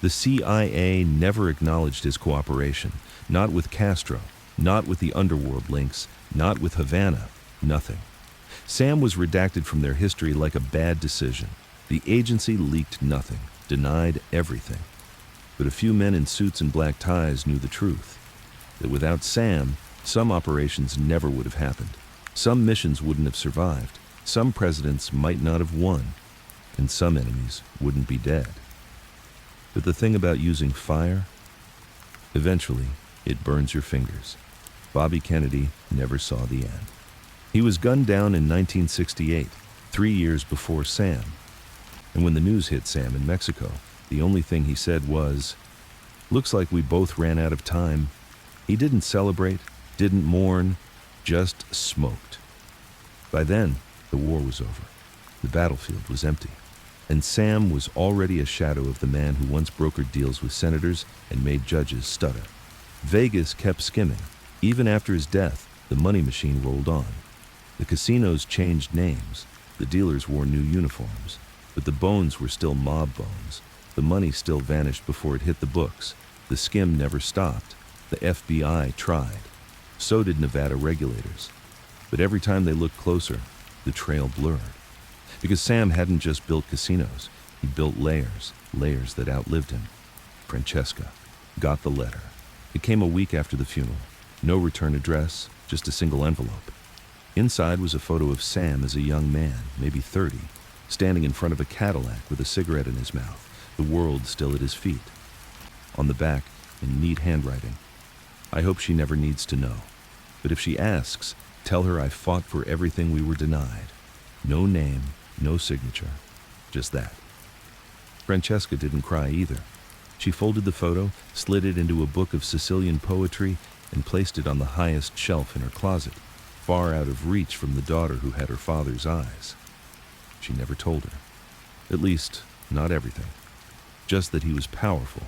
The CIA never acknowledged his cooperation, not with Castro, not with the underworld links, not with Havana, nothing. Sam was redacted from their history like a bad decision. The agency leaked nothing, denied everything. But a few men in suits and black ties knew the truth, that without Sam, some operations never would have happened. Some missions wouldn't have survived. Some presidents might not have won, and some enemies wouldn't be dead. But the thing about using fire, eventually, it burns your fingers. Bobby Kennedy never saw the end. He was gunned down in 1968, 3 years before Sam. And when the news hit Sam in Mexico, the only thing he said was, "Looks like we both ran out of time." He didn't celebrate, didn't mourn, just smoked. By then, the war was over. The battlefield was empty. And Sam was already a shadow of the man who once brokered deals with senators and made judges stutter. Vegas kept skimming. Even after his death, the money machine rolled on. The casinos changed names. The dealers wore new uniforms. But the bones were still mob bones. The money still vanished before it hit the books. The skim never stopped. The FBI tried. So did Nevada regulators. But every time they looked closer, the trail blurred. Because Sam hadn't just built casinos, he built layers, layers that outlived him. Francesca got the letter. It came a week after the funeral. No return address, just a single envelope. Inside was a photo of Sam as a young man, maybe 30, standing in front of a Cadillac with a cigarette in his mouth, the world still at his feet. On the back, in neat handwriting, I hope she never needs to know. But if she asks, tell her I fought for everything we were denied. No name, no signature, just that. Francesca didn't cry either. She folded the photo, slid it into a book of Sicilian poetry, and placed it on the highest shelf in her closet, far out of reach from the daughter who had her father's eyes. She never told her. At least, not everything. Just that he was powerful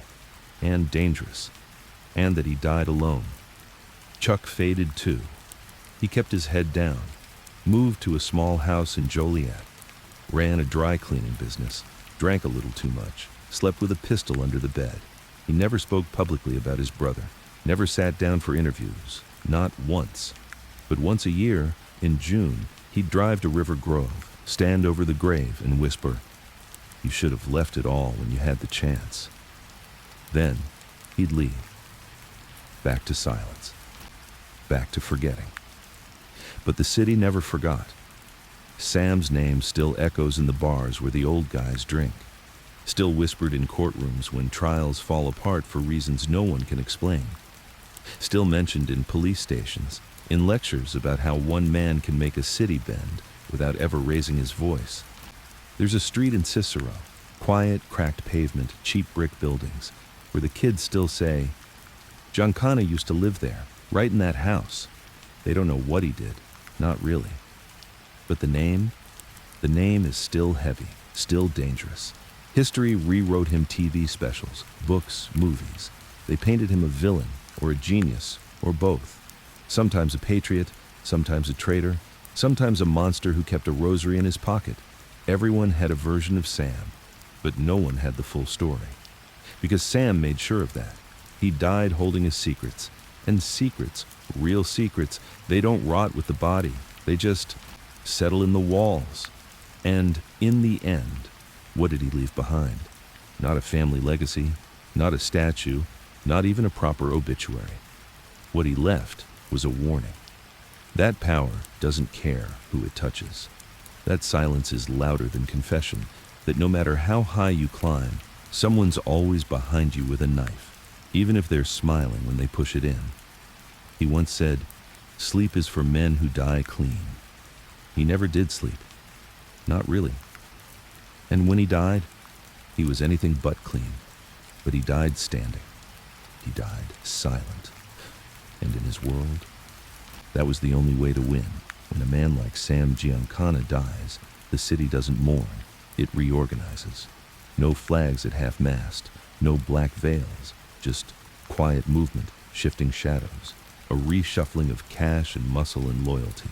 and dangerous, and that he died alone. Chuck faded too. He kept his head down, moved to a small house in Joliet, ran a dry cleaning business, drank a little too much, slept with a pistol under the bed. He never spoke publicly about his brother, never sat down for interviews, not once. But once a year, in June, he'd drive to River Grove, stand over the grave and whisper, "You should have left it all when you had the chance." Then, he'd leave. Back to silence. Back to forgetting. But the city never forgot. Sam's name still echoes in the bars where the old guys drink, still whispered in courtrooms when trials fall apart for reasons no one can explain, still mentioned in police stations, in lectures about how one man can make a city bend without ever raising his voice. There's a street in Cicero, quiet, cracked pavement, cheap brick buildings, where the kids still say, "Giancana used to live there, right in that house." They don't know what he did, not really. But the name is still heavy, still dangerous. History rewrote him TV specials, books, movies. They painted him a villain, or a genius, or both. Sometimes a patriot, sometimes a traitor, sometimes a monster who kept a rosary in his pocket. Everyone had a version of Sam, but no one had the full story. Because Sam made sure of that. He died holding his secrets. And secrets, real secrets, they don't rot with the body. They just settle in the walls. And in the end, what did he leave behind? Not a family legacy, not a statue, not even a proper obituary. What he left was a warning. That power doesn't care who it touches. That silence is louder than confession, that no matter how high you climb, someone's always behind you with a knife, even if they're smiling when they push it in. He once said, "Sleep is for men who die clean." He never did sleep. Not really. And when he died, he was anything but clean. But he died standing. He died silent. And in his world, that was the only way to win. When a man like Sam Giancana dies, the city doesn't mourn, it reorganizes. No flags at half-mast, no black veils, just quiet movement, shifting shadows, a reshuffling of cash and muscle and loyalty.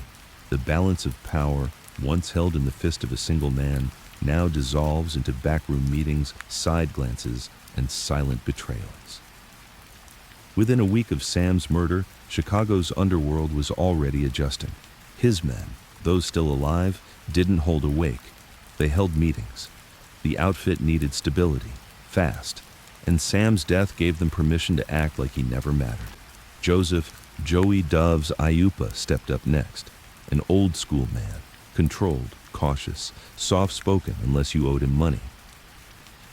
The balance of power, once held in the fist of a single man, now dissolves into backroom meetings, side glances, and silent betrayals. Within a week of Sam's murder, Chicago's underworld was already adjusting. His men, those still alive, didn't hold a wake. They held meetings. The outfit needed stability, fast, and Sam's death gave them permission to act like he never mattered. Joseph "Joey Doves" Iupa stepped up next, an old-school man, controlled, cautious, soft-spoken unless you owed him money.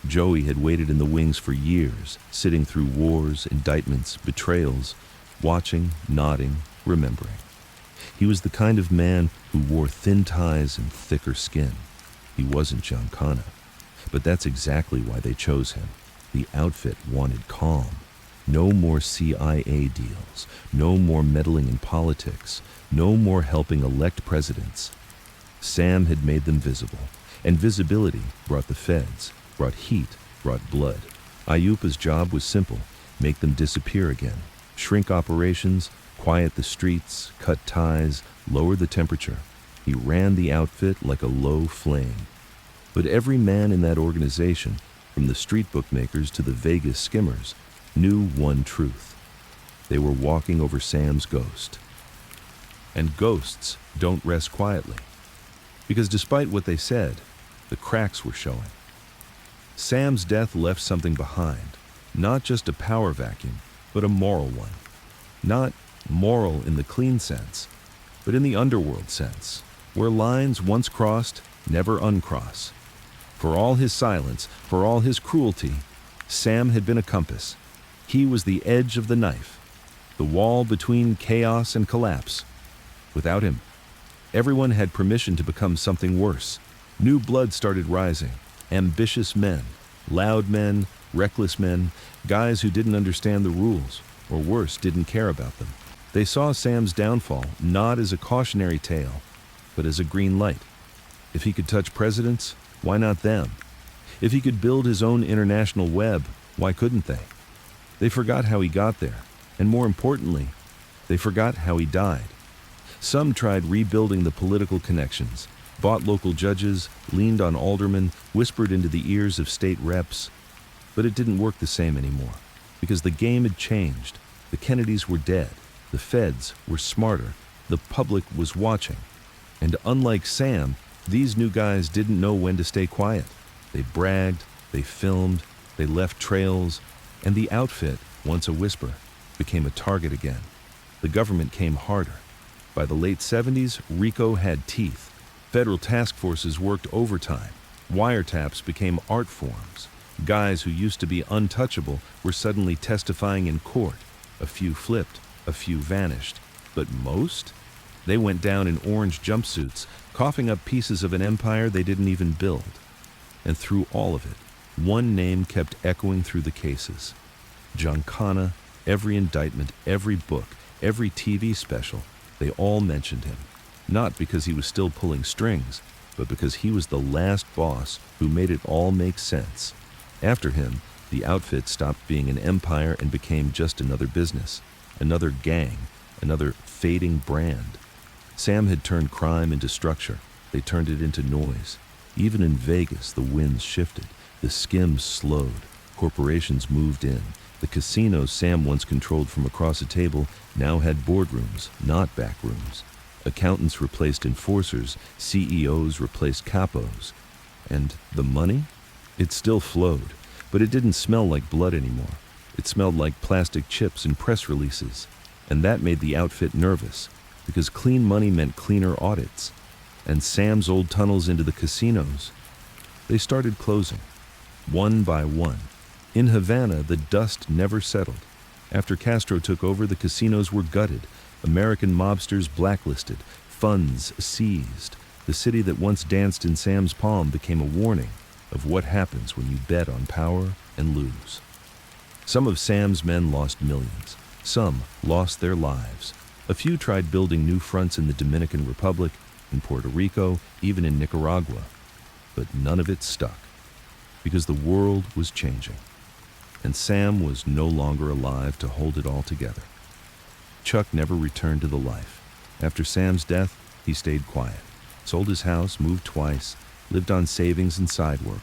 Joey had waited in the wings for years, sitting through wars, indictments, betrayals, watching, nodding, remembering. He was the kind of man who wore thin ties and thicker skin. He wasn't Giancana, but that's exactly why they chose him. The outfit wanted calm. No more CIA deals, no more meddling in politics, no more helping elect presidents. Sam had made them visible, and visibility brought the feds, brought heat, brought blood. Iupa's job was simple: make them disappear again, shrink operations, quiet the streets, cut ties, lower the temperature. He ran the outfit like a low flame. But every man in that organization, from the street bookmakers to the Vegas skimmers, knew one truth. They were walking over Sam's ghost. And ghosts don't rest quietly. Because despite what they said, the cracks were showing. Sam's death left something behind, not just a power vacuum, but a moral one. Not moral in the clean sense, but in the underworld sense, where lines once crossed never uncross. For all his silence, for all his cruelty, Sam had been a compass. He was the edge of the knife, the wall between chaos and collapse. Without him, everyone had permission to become something worse. New blood started rising. Ambitious men, loud men, reckless men, guys who didn't understand the rules, or worse, didn't care about them. They saw Sam's downfall not as a cautionary tale, but as a green light. If he could touch presidents, why not them? If he could build his own international web, why couldn't they? They forgot how he got there, and more importantly, they forgot how he died. Some tried rebuilding the political connections, bought local judges, leaned on aldermen, whispered into the ears of state reps. But it didn't work the same anymore, because the game had changed. The Kennedys were dead. The feds were smarter. The public was watching. And unlike Sam, these new guys didn't know when to stay quiet. They bragged, they filmed, they left trails, and the outfit, once a whisper, became a target again. The government came harder. By the late 70s, RICO had teeth. Federal task forces worked overtime. Wiretaps became art forms. Guys who used to be untouchable were suddenly testifying in court. A few flipped, a few vanished. But most? They went down in orange jumpsuits, coughing up pieces of an empire they didn't even build. And through all of it, one name kept echoing through the cases. Giancana, every indictment, every book, every TV special, they all mentioned him. Not because he was still pulling strings, but because he was the last boss who made it all make sense. After him, the outfit stopped being an empire and became just another business, another gang, another fading brand. Sam had turned crime into structure. They turned it into noise. Even in Vegas, the winds shifted. The skims slowed. Corporations moved in. The casinos Sam once controlled from across a table now had boardrooms, not back rooms. Accountants replaced enforcers. CEOs replaced capos. And the money? It still flowed, but it didn't smell like blood anymore. It smelled like plastic chips and press releases. And that made the outfit nervous, because clean money meant cleaner audits. And Sam's old tunnels into the casinos, they started closing, one by one. In Havana, the dust never settled. After Castro took over, the casinos were gutted, American mobsters blacklisted, funds seized. The city that once danced in Sam's palm became a warning of what happens when you bet on power and lose. Some of Sam's men lost millions. Some lost their lives. A few tried building new fronts in the Dominican Republic, in Puerto Rico, even in Nicaragua. But none of it stuck, because the world was changing, and Sam was no longer alive to hold it all together. Chuck never returned to the life. After Sam's death, he stayed quiet, sold his house, moved twice, lived on savings and side work.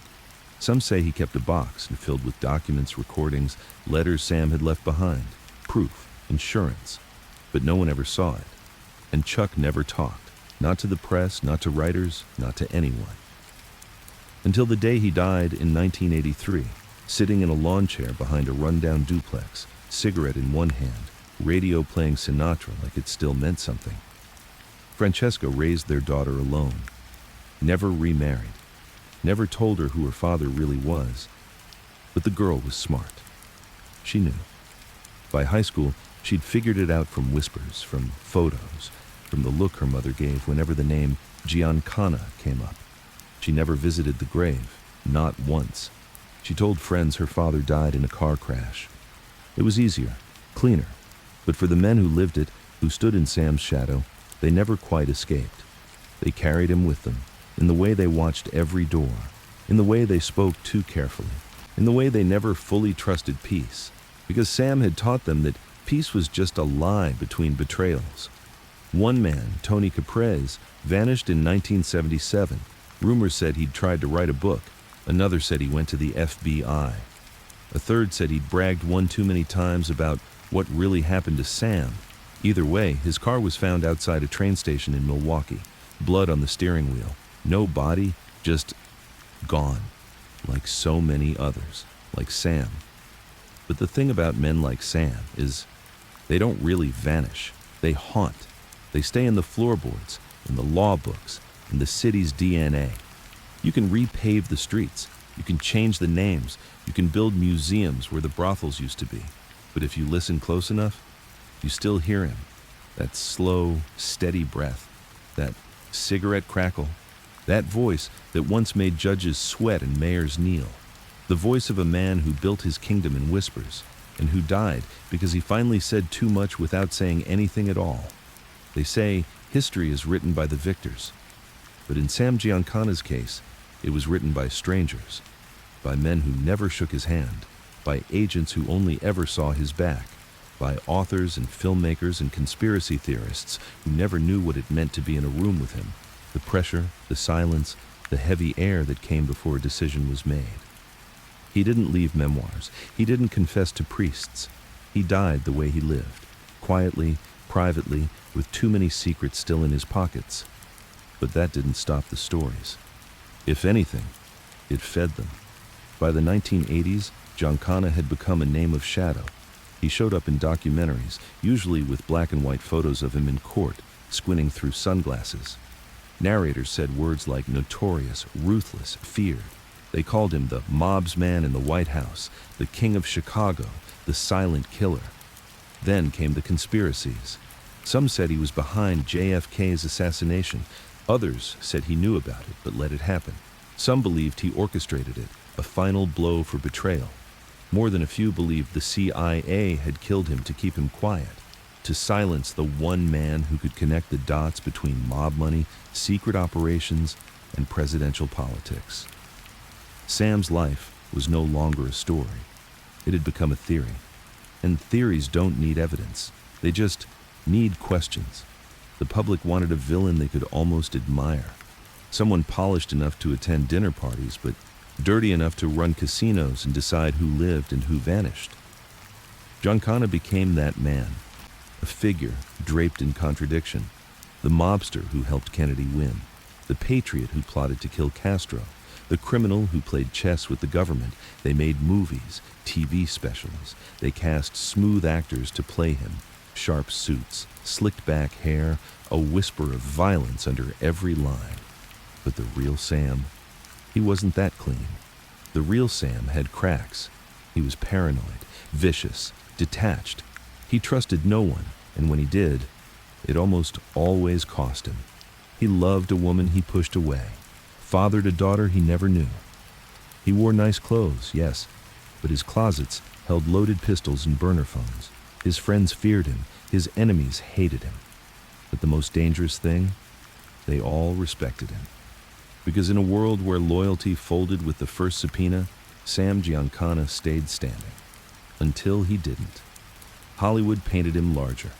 Some say he kept a box and filled with documents, recordings, letters Sam had left behind, proof, insurance. But no one ever saw it. And Chuck never talked, not to the press, not to writers, not to anyone. Until the day he died in 1983, sitting in a lawn chair behind a rundown duplex, cigarette in one hand, radio playing Sinatra like it still meant something. Francesca raised their daughter alone, never remarried, never told her who her father really was. But the girl was smart. She knew. By high school, she'd figured it out from whispers, from photos, from the look her mother gave whenever the name Giancana came up. She never visited the grave, not once. She told friends her father died in a car crash. It was easier, cleaner. But for the men who lived it, who stood in Sam's shadow, they never quite escaped. They carried him with them, in the way they watched every door, in the way they spoke too carefully, in the way they never fully trusted peace, because Sam had taught them that peace was just a lie between betrayals. One man, Tony Caprez, vanished in 1977. Rumors said he'd tried to write a book. Another said he went to the FBI. A third said he'd bragged one too many times about what really happened to Sam. Either way, his car was found outside a train station in Milwaukee, blood on the steering wheel, No body, just gone, like so many others, like Sam. But the thing about men like Sam is they don't really vanish. They haunt. They stay in the floorboards, in the law books, in the city's DNA. You can repave the streets. You can change the names. You can build museums where the brothels used to be. But if you listen close enough, you still hear him. That slow, steady breath. That cigarette crackle. That voice that once made judges sweat and mayors kneel. The voice of a man who built his kingdom in whispers, and who died because he finally said too much without saying anything at all. They say history is written by the victors. But in Sam Giancana's case, it was written by strangers, by men who never shook his hand, by agents who only ever saw his back, by authors and filmmakers and conspiracy theorists who never knew what it meant to be in a room with him, the pressure, the silence, the heavy air that came before a decision was made. He didn't leave memoirs. He didn't confess to priests. He died the way he lived, quietly, privately, with too many secrets still in his pockets. But that didn't stop the stories. If anything, it fed them. By the 1980s, Giancana had become a name of shadow. He showed up in documentaries, usually with black and white photos of him in court, squinting through sunglasses. Narrators said words like notorious, ruthless, feared. They called him the mob's man in the White House, the king of Chicago, the silent killer. Then came the conspiracies. Some said he was behind JFK's assassination. Others said he knew about it but let it happen. Some believed he orchestrated it, a final blow for betrayal. More than a few believed the CIA had killed him to keep him quiet, to silence the one man who could connect the dots between mob money, secret operations, and presidential politics. Sam's life was no longer a story. It had become a theory. And theories don't need evidence. They just need questions. The public wanted a villain they could almost admire. Someone polished enough to attend dinner parties, but dirty enough to run casinos and decide who lived and who vanished. Giancana became that man, a figure draped in contradiction, the mobster who helped Kennedy win, the patriot who plotted to kill Castro, the criminal who played chess with the government. They made movies, TV specials. They cast smooth actors to play him, sharp suits, slicked back hair, a whisper of violence under every line. But the real Sam, he wasn't that clean. The real Sam had cracks. He was paranoid, vicious, detached. He trusted no one, and when he did, it almost always cost him. He loved a woman he pushed away, fathered a daughter he never knew. He wore nice clothes, yes, but his closets held loaded pistols and burner phones. His friends feared him, his enemies hated him. But the most dangerous thing, they all respected him. Because in a world where loyalty folded with the first subpoena, Sam Giancana stayed standing. Until he didn't. Hollywood painted him larger.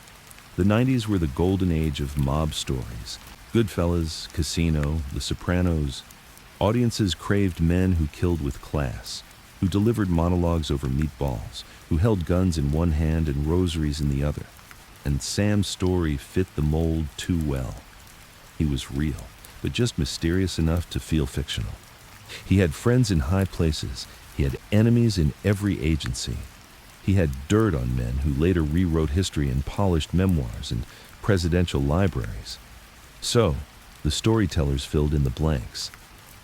The 90s were the golden age of mob stories. Goodfellas, Casino, The Sopranos. Audiences craved men who killed with class, who delivered monologues over meatballs, who held guns in one hand and rosaries in the other. And Sam's story fit the mold too well. He was real, but just mysterious enough to feel fictional. He had friends in high places. He had enemies in every agency. He had dirt on men who later rewrote history in polished memoirs and presidential libraries. So, the storytellers filled in the blanks.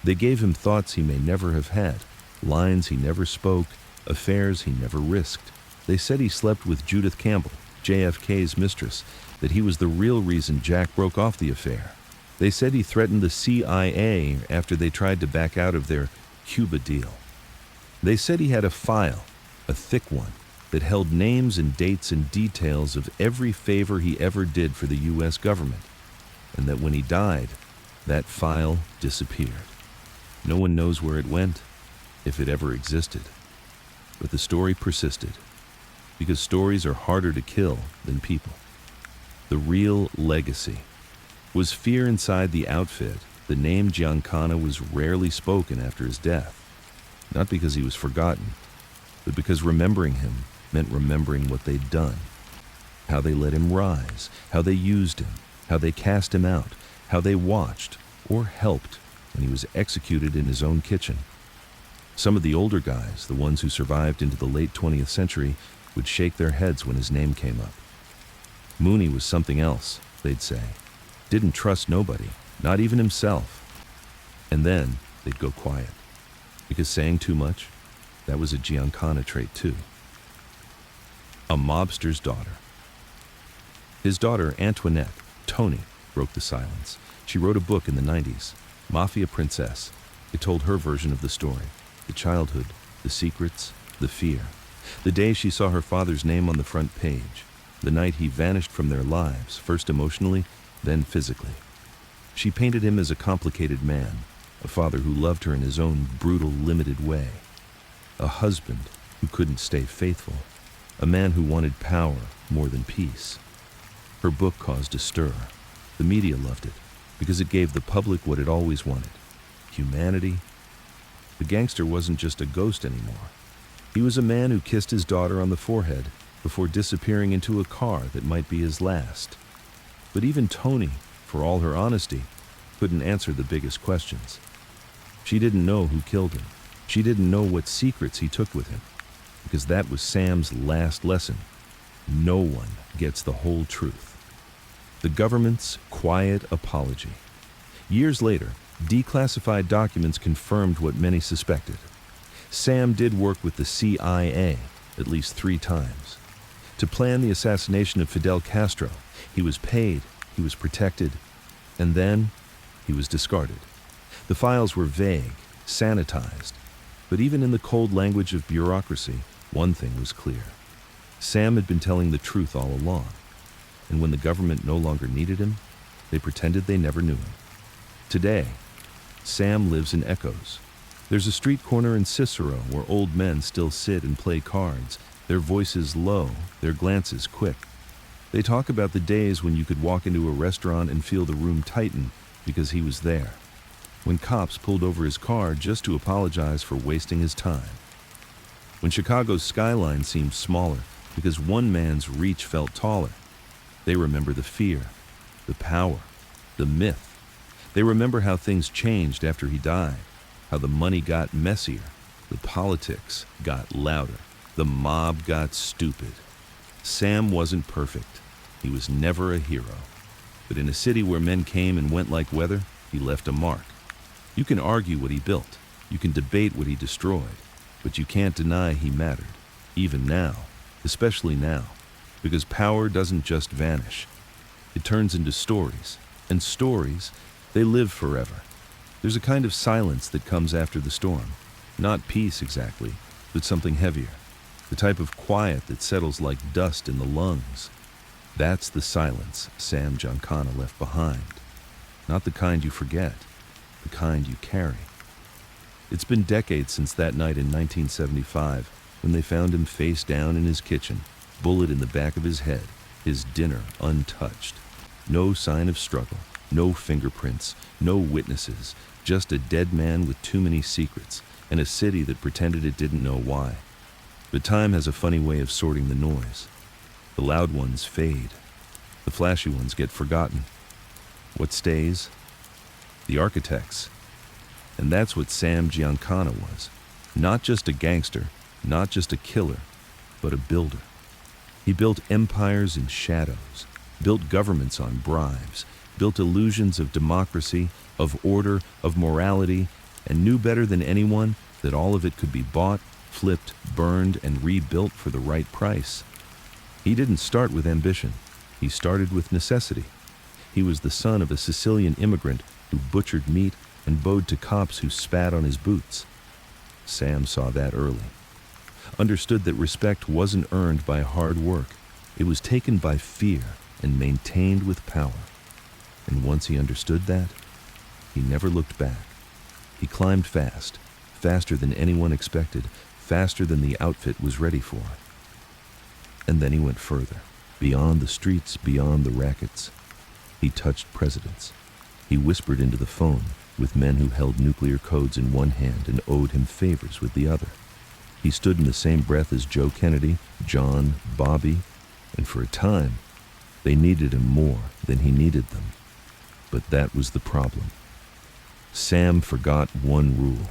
They gave him thoughts he may never have had, lines he never spoke, affairs he never risked. They said he slept with Judith Campbell, JFK's mistress, that he was the real reason Jack broke off the affair. They said he threatened the CIA after they tried to back out of their Cuba deal. They said he had a file, a thick one, that held names and dates and details of every favor he ever did for the U.S. government, and that when he died, that file disappeared. No one knows where it went, if it ever existed. But the story persisted, because stories are harder to kill than people. The real legacy was fear inside the outfit. The name Giancana was rarely spoken after his death, not because he was forgotten, but because remembering him meant remembering what they'd done, how they let him rise, how they used him, how they cast him out, how they watched or helped and he was executed in his own kitchen. Some of the older guys, the ones who survived into the late 20th century, would shake their heads when his name came up. Mooney was something else, they'd say. Didn't trust nobody, not even himself. And then they'd go quiet, because saying too much, that was a Giancana trait too. A mobster's daughter. His daughter, Antoinette, Tony, broke the silence. She wrote a book in the 90s, Mafia Princess. It told her version of the story, the childhood, the secrets, the fear. The day she saw her father's name on the front page, the night he vanished from their lives, first emotionally, then physically. She painted him as a complicated man, a father who loved her in his own brutal, limited way, a husband who couldn't stay faithful, a man who wanted power more than peace. Her book caused a stir. The media loved it because it gave the public what it always wanted: humanity. The gangster wasn't just a ghost anymore. He was a man who kissed his daughter on the forehead before disappearing into a car that might be his last. But even Tony, for all her honesty, couldn't answer the biggest questions. She didn't know who killed him. She didn't know what secrets he took with him, because that was Sam's last lesson. No one gets the whole truth. The government's quiet apology. Years later, declassified documents confirmed what many suspected. Sam did work with the CIA at least 3 times. To plan the assassination of Fidel Castro, he was paid, he was protected, and then he was discarded. The files were vague, sanitized, but even in the cold language of bureaucracy, one thing was clear. Sam had been telling the truth all along, and when the government no longer needed him, they pretended they never knew him. Today, Sam lives in echoes. There's a street corner in Cicero where old men still sit and play cards, their voices low, their glances quick. They talk about the days when you could walk into a restaurant and feel the room tighten because he was there, when cops pulled over his car just to apologize for wasting his time, when Chicago's skyline seemed smaller because one man's reach felt taller. They remember the fear, the power, the myth. They remember how things changed after he died, how the money got messier, the politics got louder, the mob got stupid. Sam wasn't perfect. He was never a hero. But in a city where men came and went like weather, he left a mark. You can argue what he built. You can debate what he destroyed. But you can't deny he mattered, even now, especially now, because power doesn't just vanish. It turns into stories, and stories, they live forever. There's a kind of silence that comes after the storm. Not peace exactly, but something heavier. The type of quiet that settles like dust in the lungs. That's the silence Sam Giancana left behind. Not the kind you forget, the kind you carry. It's been decades since that night in 1975 when they found him face down in his kitchen, bullet in the back of his head, his dinner untouched. No sign of struggle, no fingerprints, no witnesses, just a dead man with too many secrets and a city that pretended it didn't know why. But time has a funny way of sorting the noise. The loud ones fade. The flashy ones get forgotten. What stays? The architects. And that's what Sam Giancana was. Not just a gangster, not just a killer, but a builder. He built empires in shadows, built governments on bribes, built illusions of democracy, of order, of morality, and knew better than anyone that all of it could be bought, flipped, burned, and rebuilt for the right price. He didn't start with ambition. He started with necessity. He was the son of a Sicilian immigrant who butchered meat and bowed to cops who spat on his boots. Sam saw that early. Understood that respect wasn't earned by hard work. It was taken by fear and maintained with power. And once he understood that, he never looked back. He climbed fast, faster than anyone expected, faster than the outfit was ready for. And then he went further, beyond the streets, beyond the rackets. He touched presidents. He whispered into the phone with men who held nuclear codes in one hand and owed him favors with the other. He stood in the same breath as Joe Kennedy, John, Bobby, and for a time, they needed him more than he needed them. But that was the problem. Sam forgot one rule.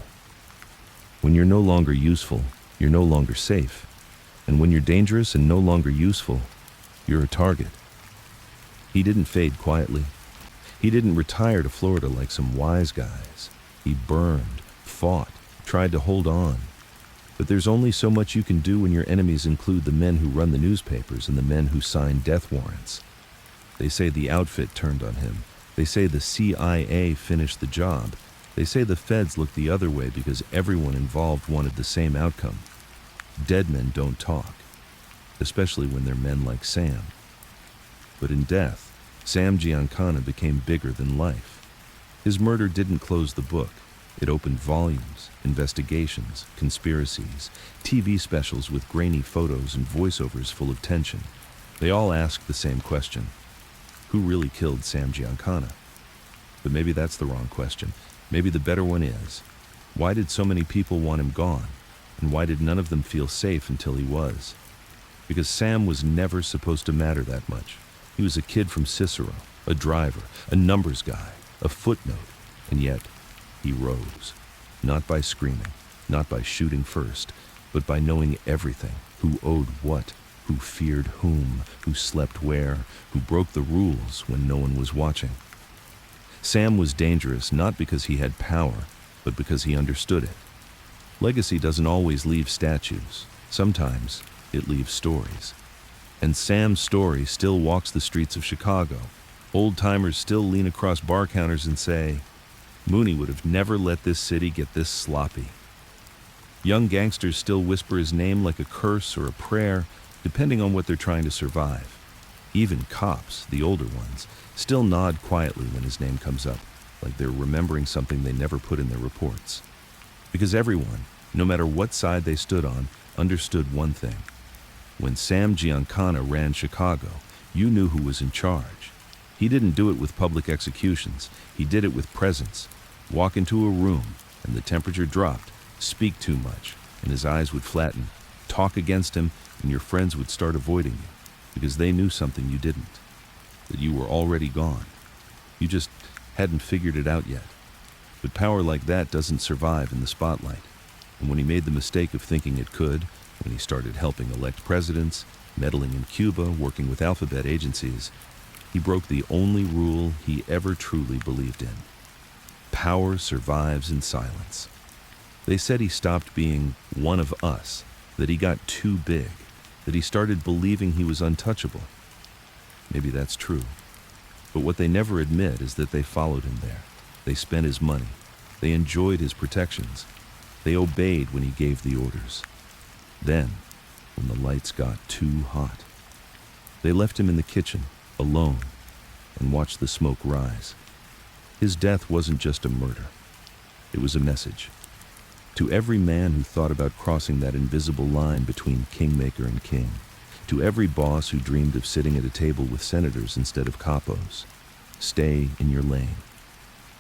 When you're no longer useful, you're no longer safe. And when you're dangerous and no longer useful, you're a target. He didn't fade quietly. He didn't retire to Florida like some wise guys. He burned, fought, tried to hold on. But there's only so much you can do when your enemies include the men who run the newspapers and the men who sign death warrants. They say the outfit turned on him. They say the CIA finished the job. They say the feds looked the other way because everyone involved wanted the same outcome. Dead men don't talk, especially when they're men like Sam. But in death, Sam Giancana became bigger than life. His murder didn't close the book. It opened volumes, investigations, conspiracies, TV specials with grainy photos and voiceovers full of tension. They all asked the same question: who really killed Sam Giancana? But maybe that's the wrong question. Maybe the better one is, why did so many people want him gone? And why did none of them feel safe until he was? Because Sam was never supposed to matter that much. He was a kid from Cicero, a driver, a numbers guy, a footnote, and yet he rose. Not by screaming, not by shooting first, but by knowing everything: who owed what, who feared whom, who slept where, who broke the rules when no one was watching. Sam was dangerous not because he had power, but because he understood it. Legacy doesn't always leave statues. Sometimes it leaves stories. And Sam's story still walks the streets of Chicago. Old-timers still lean across bar counters and say, Mooney would have never let this city get this sloppy. Young gangsters still whisper his name like a curse or a prayer, depending on what they're trying to survive. Even cops, the older ones, still nod quietly when his name comes up, like they're remembering something they never put in their reports. Because everyone, no matter what side they stood on, understood one thing. When Sam Giancana ran Chicago, you knew who was in charge. He didn't do it with public executions. He did it with presence. Walk into a room, and the temperature dropped. Speak too much, and his eyes would flatten. Talk against him, and your friends would start avoiding you, because they knew something you didn't. That you were already gone. You just hadn't figured it out yet. But power like that doesn't survive in the spotlight. And when he made the mistake of thinking it could, when he started helping elect presidents, meddling in Cuba, working with alphabet agencies, he broke the only rule he ever truly believed in. Power survives in silence. They said he stopped being one of us, that he got too big, that he started believing he was untouchable. Maybe that's true. But what they never admit is that they followed him there. They spent his money. They enjoyed his protections. They obeyed when he gave the orders. Then, when the lights got too hot, they left him in the kitchen, alone, and watched the smoke rise. His death wasn't just a murder. It was a message. To every man who thought about crossing that invisible line between kingmaker and king. To every boss who dreamed of sitting at a table with senators instead of capos. Stay in your lane.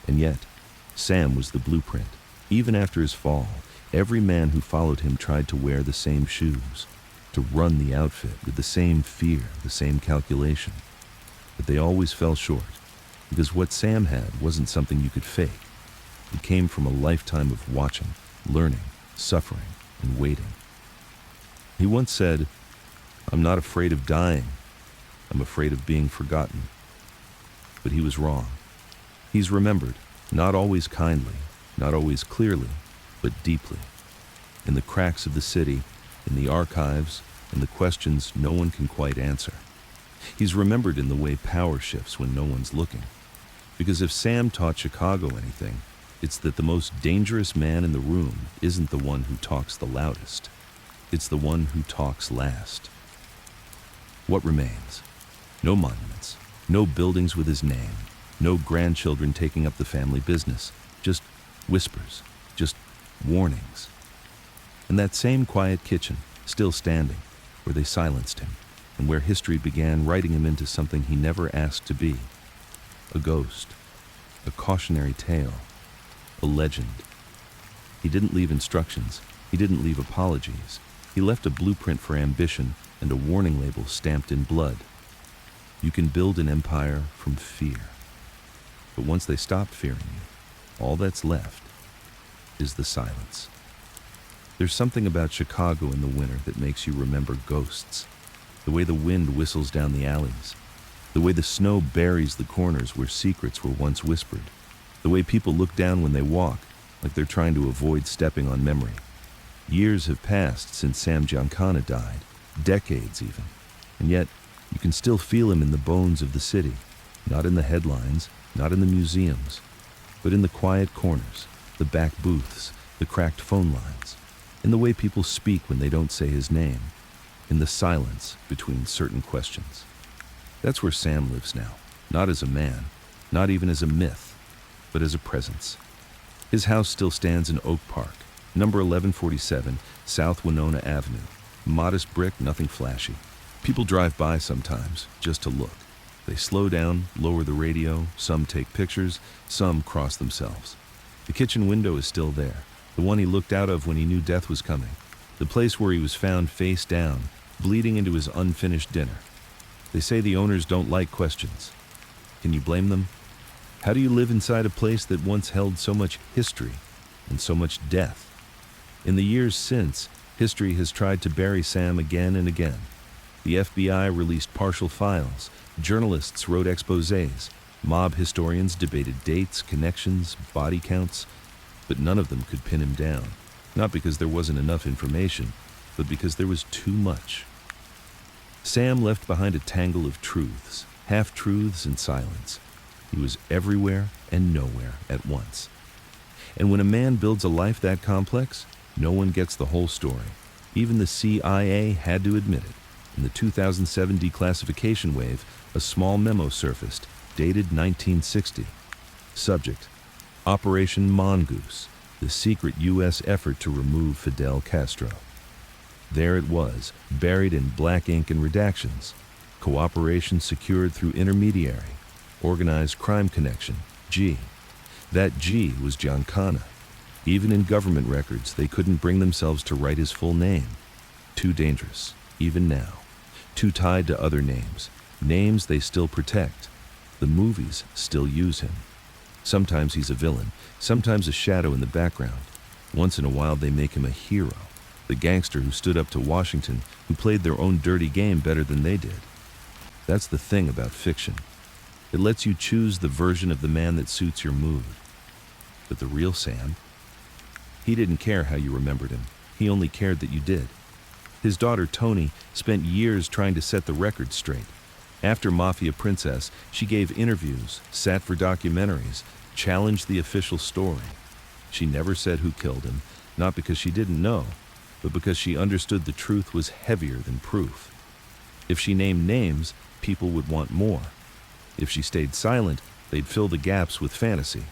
And yet, Sam was the blueprint. Even after his fall, every man who followed him tried to wear the same shoes, to run the outfit with the same fear, the same calculation. But they always fell short, because what Sam had wasn't something you could fake. It came from a lifetime of watching, learning, suffering, and waiting. He once said, "I'm not afraid of dying. I'm afraid of being forgotten." But he was wrong. He's remembered, not always kindly, not always clearly, but deeply. In the cracks of the city, in the archives, in the questions no one can quite answer. He's remembered in the way power shifts when no one's looking. Because if Sam taught Chicago anything, it's that the most dangerous man in the room isn't the one who talks the loudest. It's the one who talks last. What remains? No monuments, no buildings with his name, no grandchildren taking up the family business, just whispers, just warnings. And that same quiet kitchen, still standing, where they silenced him, and where history began writing him into something he never asked to be. A ghost, a cautionary tale, a legend. He didn't leave instructions, he didn't leave apologies. He left a blueprint for ambition and a warning label stamped in blood. You can build an empire from fear. But once they stopped fearing you, all that's left is the silence. There's something about Chicago in the winter that makes you remember ghosts. The way the wind whistles down the alleys. The way the snow buries the corners where secrets were once whispered. The way people look down when they walk, like they're trying to avoid stepping on memory. Years have passed since Sam Giancana died, decades even, and yet you can still feel him in the bones of the city, not in the headlines, not in the museums, but in the quiet corners, the back booths, the cracked phone lines, in the way people speak when they don't say his name, in the silence between certain questions. That's where Sam lives now, not as a man, not even as a myth, but as a presence. His house still stands in Oak Park, number 1147, South Winona Avenue. Modest brick, nothing flashy. People drive by sometimes, just to look. They slow down, lower the radio, some take pictures, some cross themselves. The kitchen window is still there, the one he looked out of when he knew death was coming. The place where he was found face down, bleeding into his unfinished dinner. They say the owners don't like questions. Can you blame them? How do you live inside a place that once held so much history and so much death? In the years since, history has tried to bury Sam again and again. The FBI released partial files, journalists wrote exposés, mob historians debated dates, connections, body counts, but none of them could pin him down. Not because there wasn't enough information, but because there was too much. Sam left behind a tangle of truths, half-truths and silence. He was everywhere and nowhere at once. And when a man builds a life that complex, no one gets the whole story. Even the CIA had to admit it. In the 2007 declassification wave, a small memo surfaced, dated 1960. Subject: Operation Mongoose, the secret U.S. effort to remove Fidel Castro. There it was, buried in black ink and redactions. Cooperation secured through intermediary. Organized crime connection, G. That G was Giancana. Even in government records, they couldn't bring themselves to write his full name. Too dangerous, even now. Too tied to other names. Names they still protect. The movies still use him. Sometimes he's a villain, sometimes a shadow in the background. Once in a while they make him a hero. The gangster who stood up to Washington, who played their own dirty game better than they did. That's the thing about fiction. It lets you choose the version of the man that suits your mood. But the real Sam, he didn't care how you remembered him. He only cared that you did. His daughter, Toni, spent years trying to set the record straight. After Mafia Princess, she gave interviews, sat for documentaries, challenged the official story. She never said who killed him, not because she didn't know, but because she understood the truth was heavier than proof. If she named names, people would want more. If she stayed silent, they'd fill the gaps with fantasy.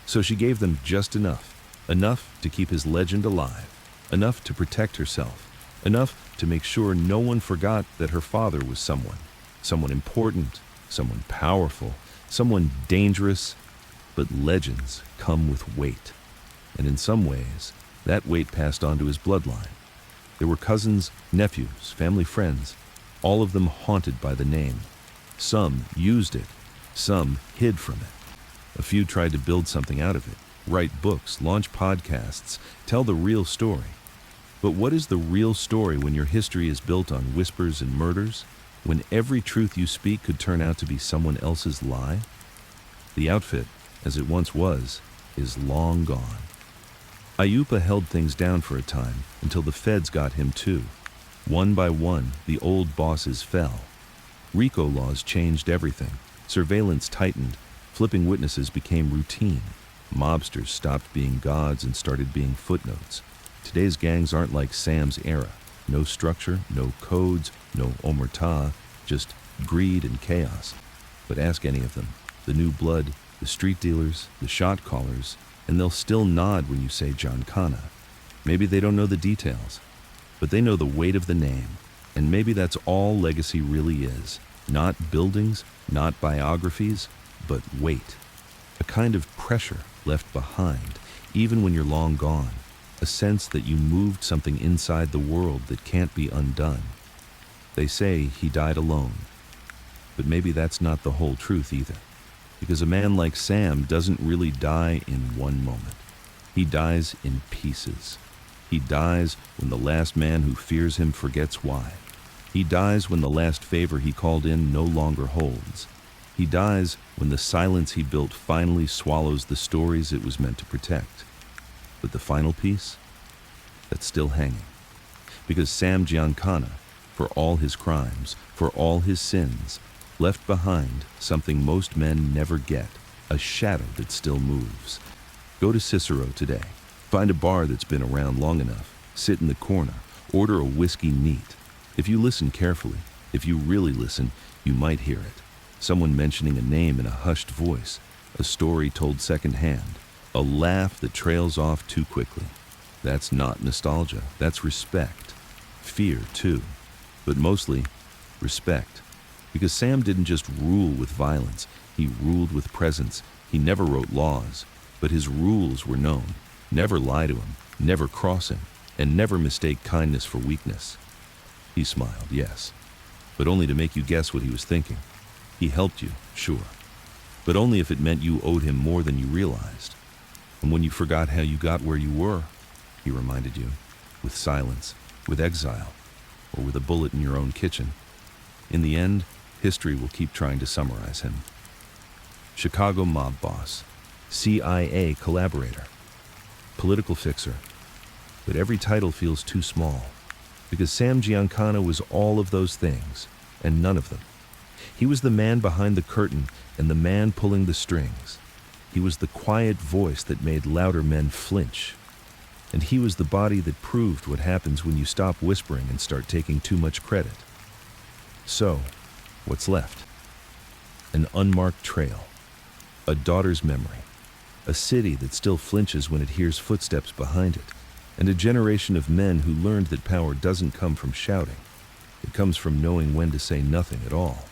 So she gave them just enough. Enough to keep his legend alive. Enough to protect herself. Enough to make sure no one forgot that her father was someone. Someone important, someone powerful, someone dangerous. But legends come with weight. And in some ways, that weight passed on to his bloodline. There were cousins, nephews, family friends, all of them haunted by the name. Some used it, some hid from it. A few tried to build something out of it, write books, launch podcasts, tell the real story. But what is the real story when your history is built on whispers and murders? When every truth you speak could turn out to be someone else's lie? The outfit, as it once was, is long gone. Ayupa held things down for a time until the feds got him too. One by one, the old bosses fell. RICO laws changed everything. Surveillance tightened. Flipping witnesses became routine. Mobsters stopped being gods and started being footnotes. Today's gangs aren't like Sam's era. No structure, no codes, no omerta, just greed and chaos. But ask any of them, the new blood, the street dealers, the shot callers, and they'll still nod when you say Giancana. Maybe they don't know the details, but they know the weight of the name. And maybe that's all legacy really is. Not buildings, not biographies, but weight. A kind of pressure left behind, even when you're long gone. A sense that you moved something inside the world that can't be undone. They say he died alone. But maybe that's not the whole truth either. Because a man like Sam doesn't really die in one moment. He dies in pieces. He dies when the last man who fears him forgets why. He dies when the last favor he called in no longer holds. He dies when the silence he built finally swallows the stories it was meant to protect. But the final piece? That's still hanging. Because Sam Giancana, for all his crimes, for all his sins, left behind something most men never get, a shadow that still moves. Go to Cicero today. Find a bar that's been around long enough. Sit in the corner. Order a whiskey neat. If you listen carefully, if you really listen, you might hear it. Someone mentioning a name in a hushed voice, a story told secondhand, a laugh that trails off too quickly. That's not nostalgia, that's respect. Fear, too. But mostly, respect. Because Sam didn't just rule with violence, he ruled with presence. He never wrote laws, but his rules were known. Never lie to him, never cross him, and never mistake kindness for weakness. He smiled, yes, but only to make you guess what he was thinking. He helped you, sure, but only if it meant you owed him more than you realized. And when you forgot how you got where you were, he reminded you, with silence, with exile, or with a bullet in your own kitchen. In the end, history will keep trying to summarize him. Chicago mob boss, CIA collaborator, political fixer, but every title feels too small, because Sam Giancana was all of those things, and none of them. He was the man behind the curtain and the man pulling the strings. He was the quiet voice that made louder men flinch. And he was the body that proved what happens when you stop whispering and start taking too much credit. So, what's left? An unmarked trail, a daughter's memory, a city that still flinches when it hears footsteps behind it, and a generation of men who learned that power doesn't come from shouting. It comes from knowing when to say nothing at all.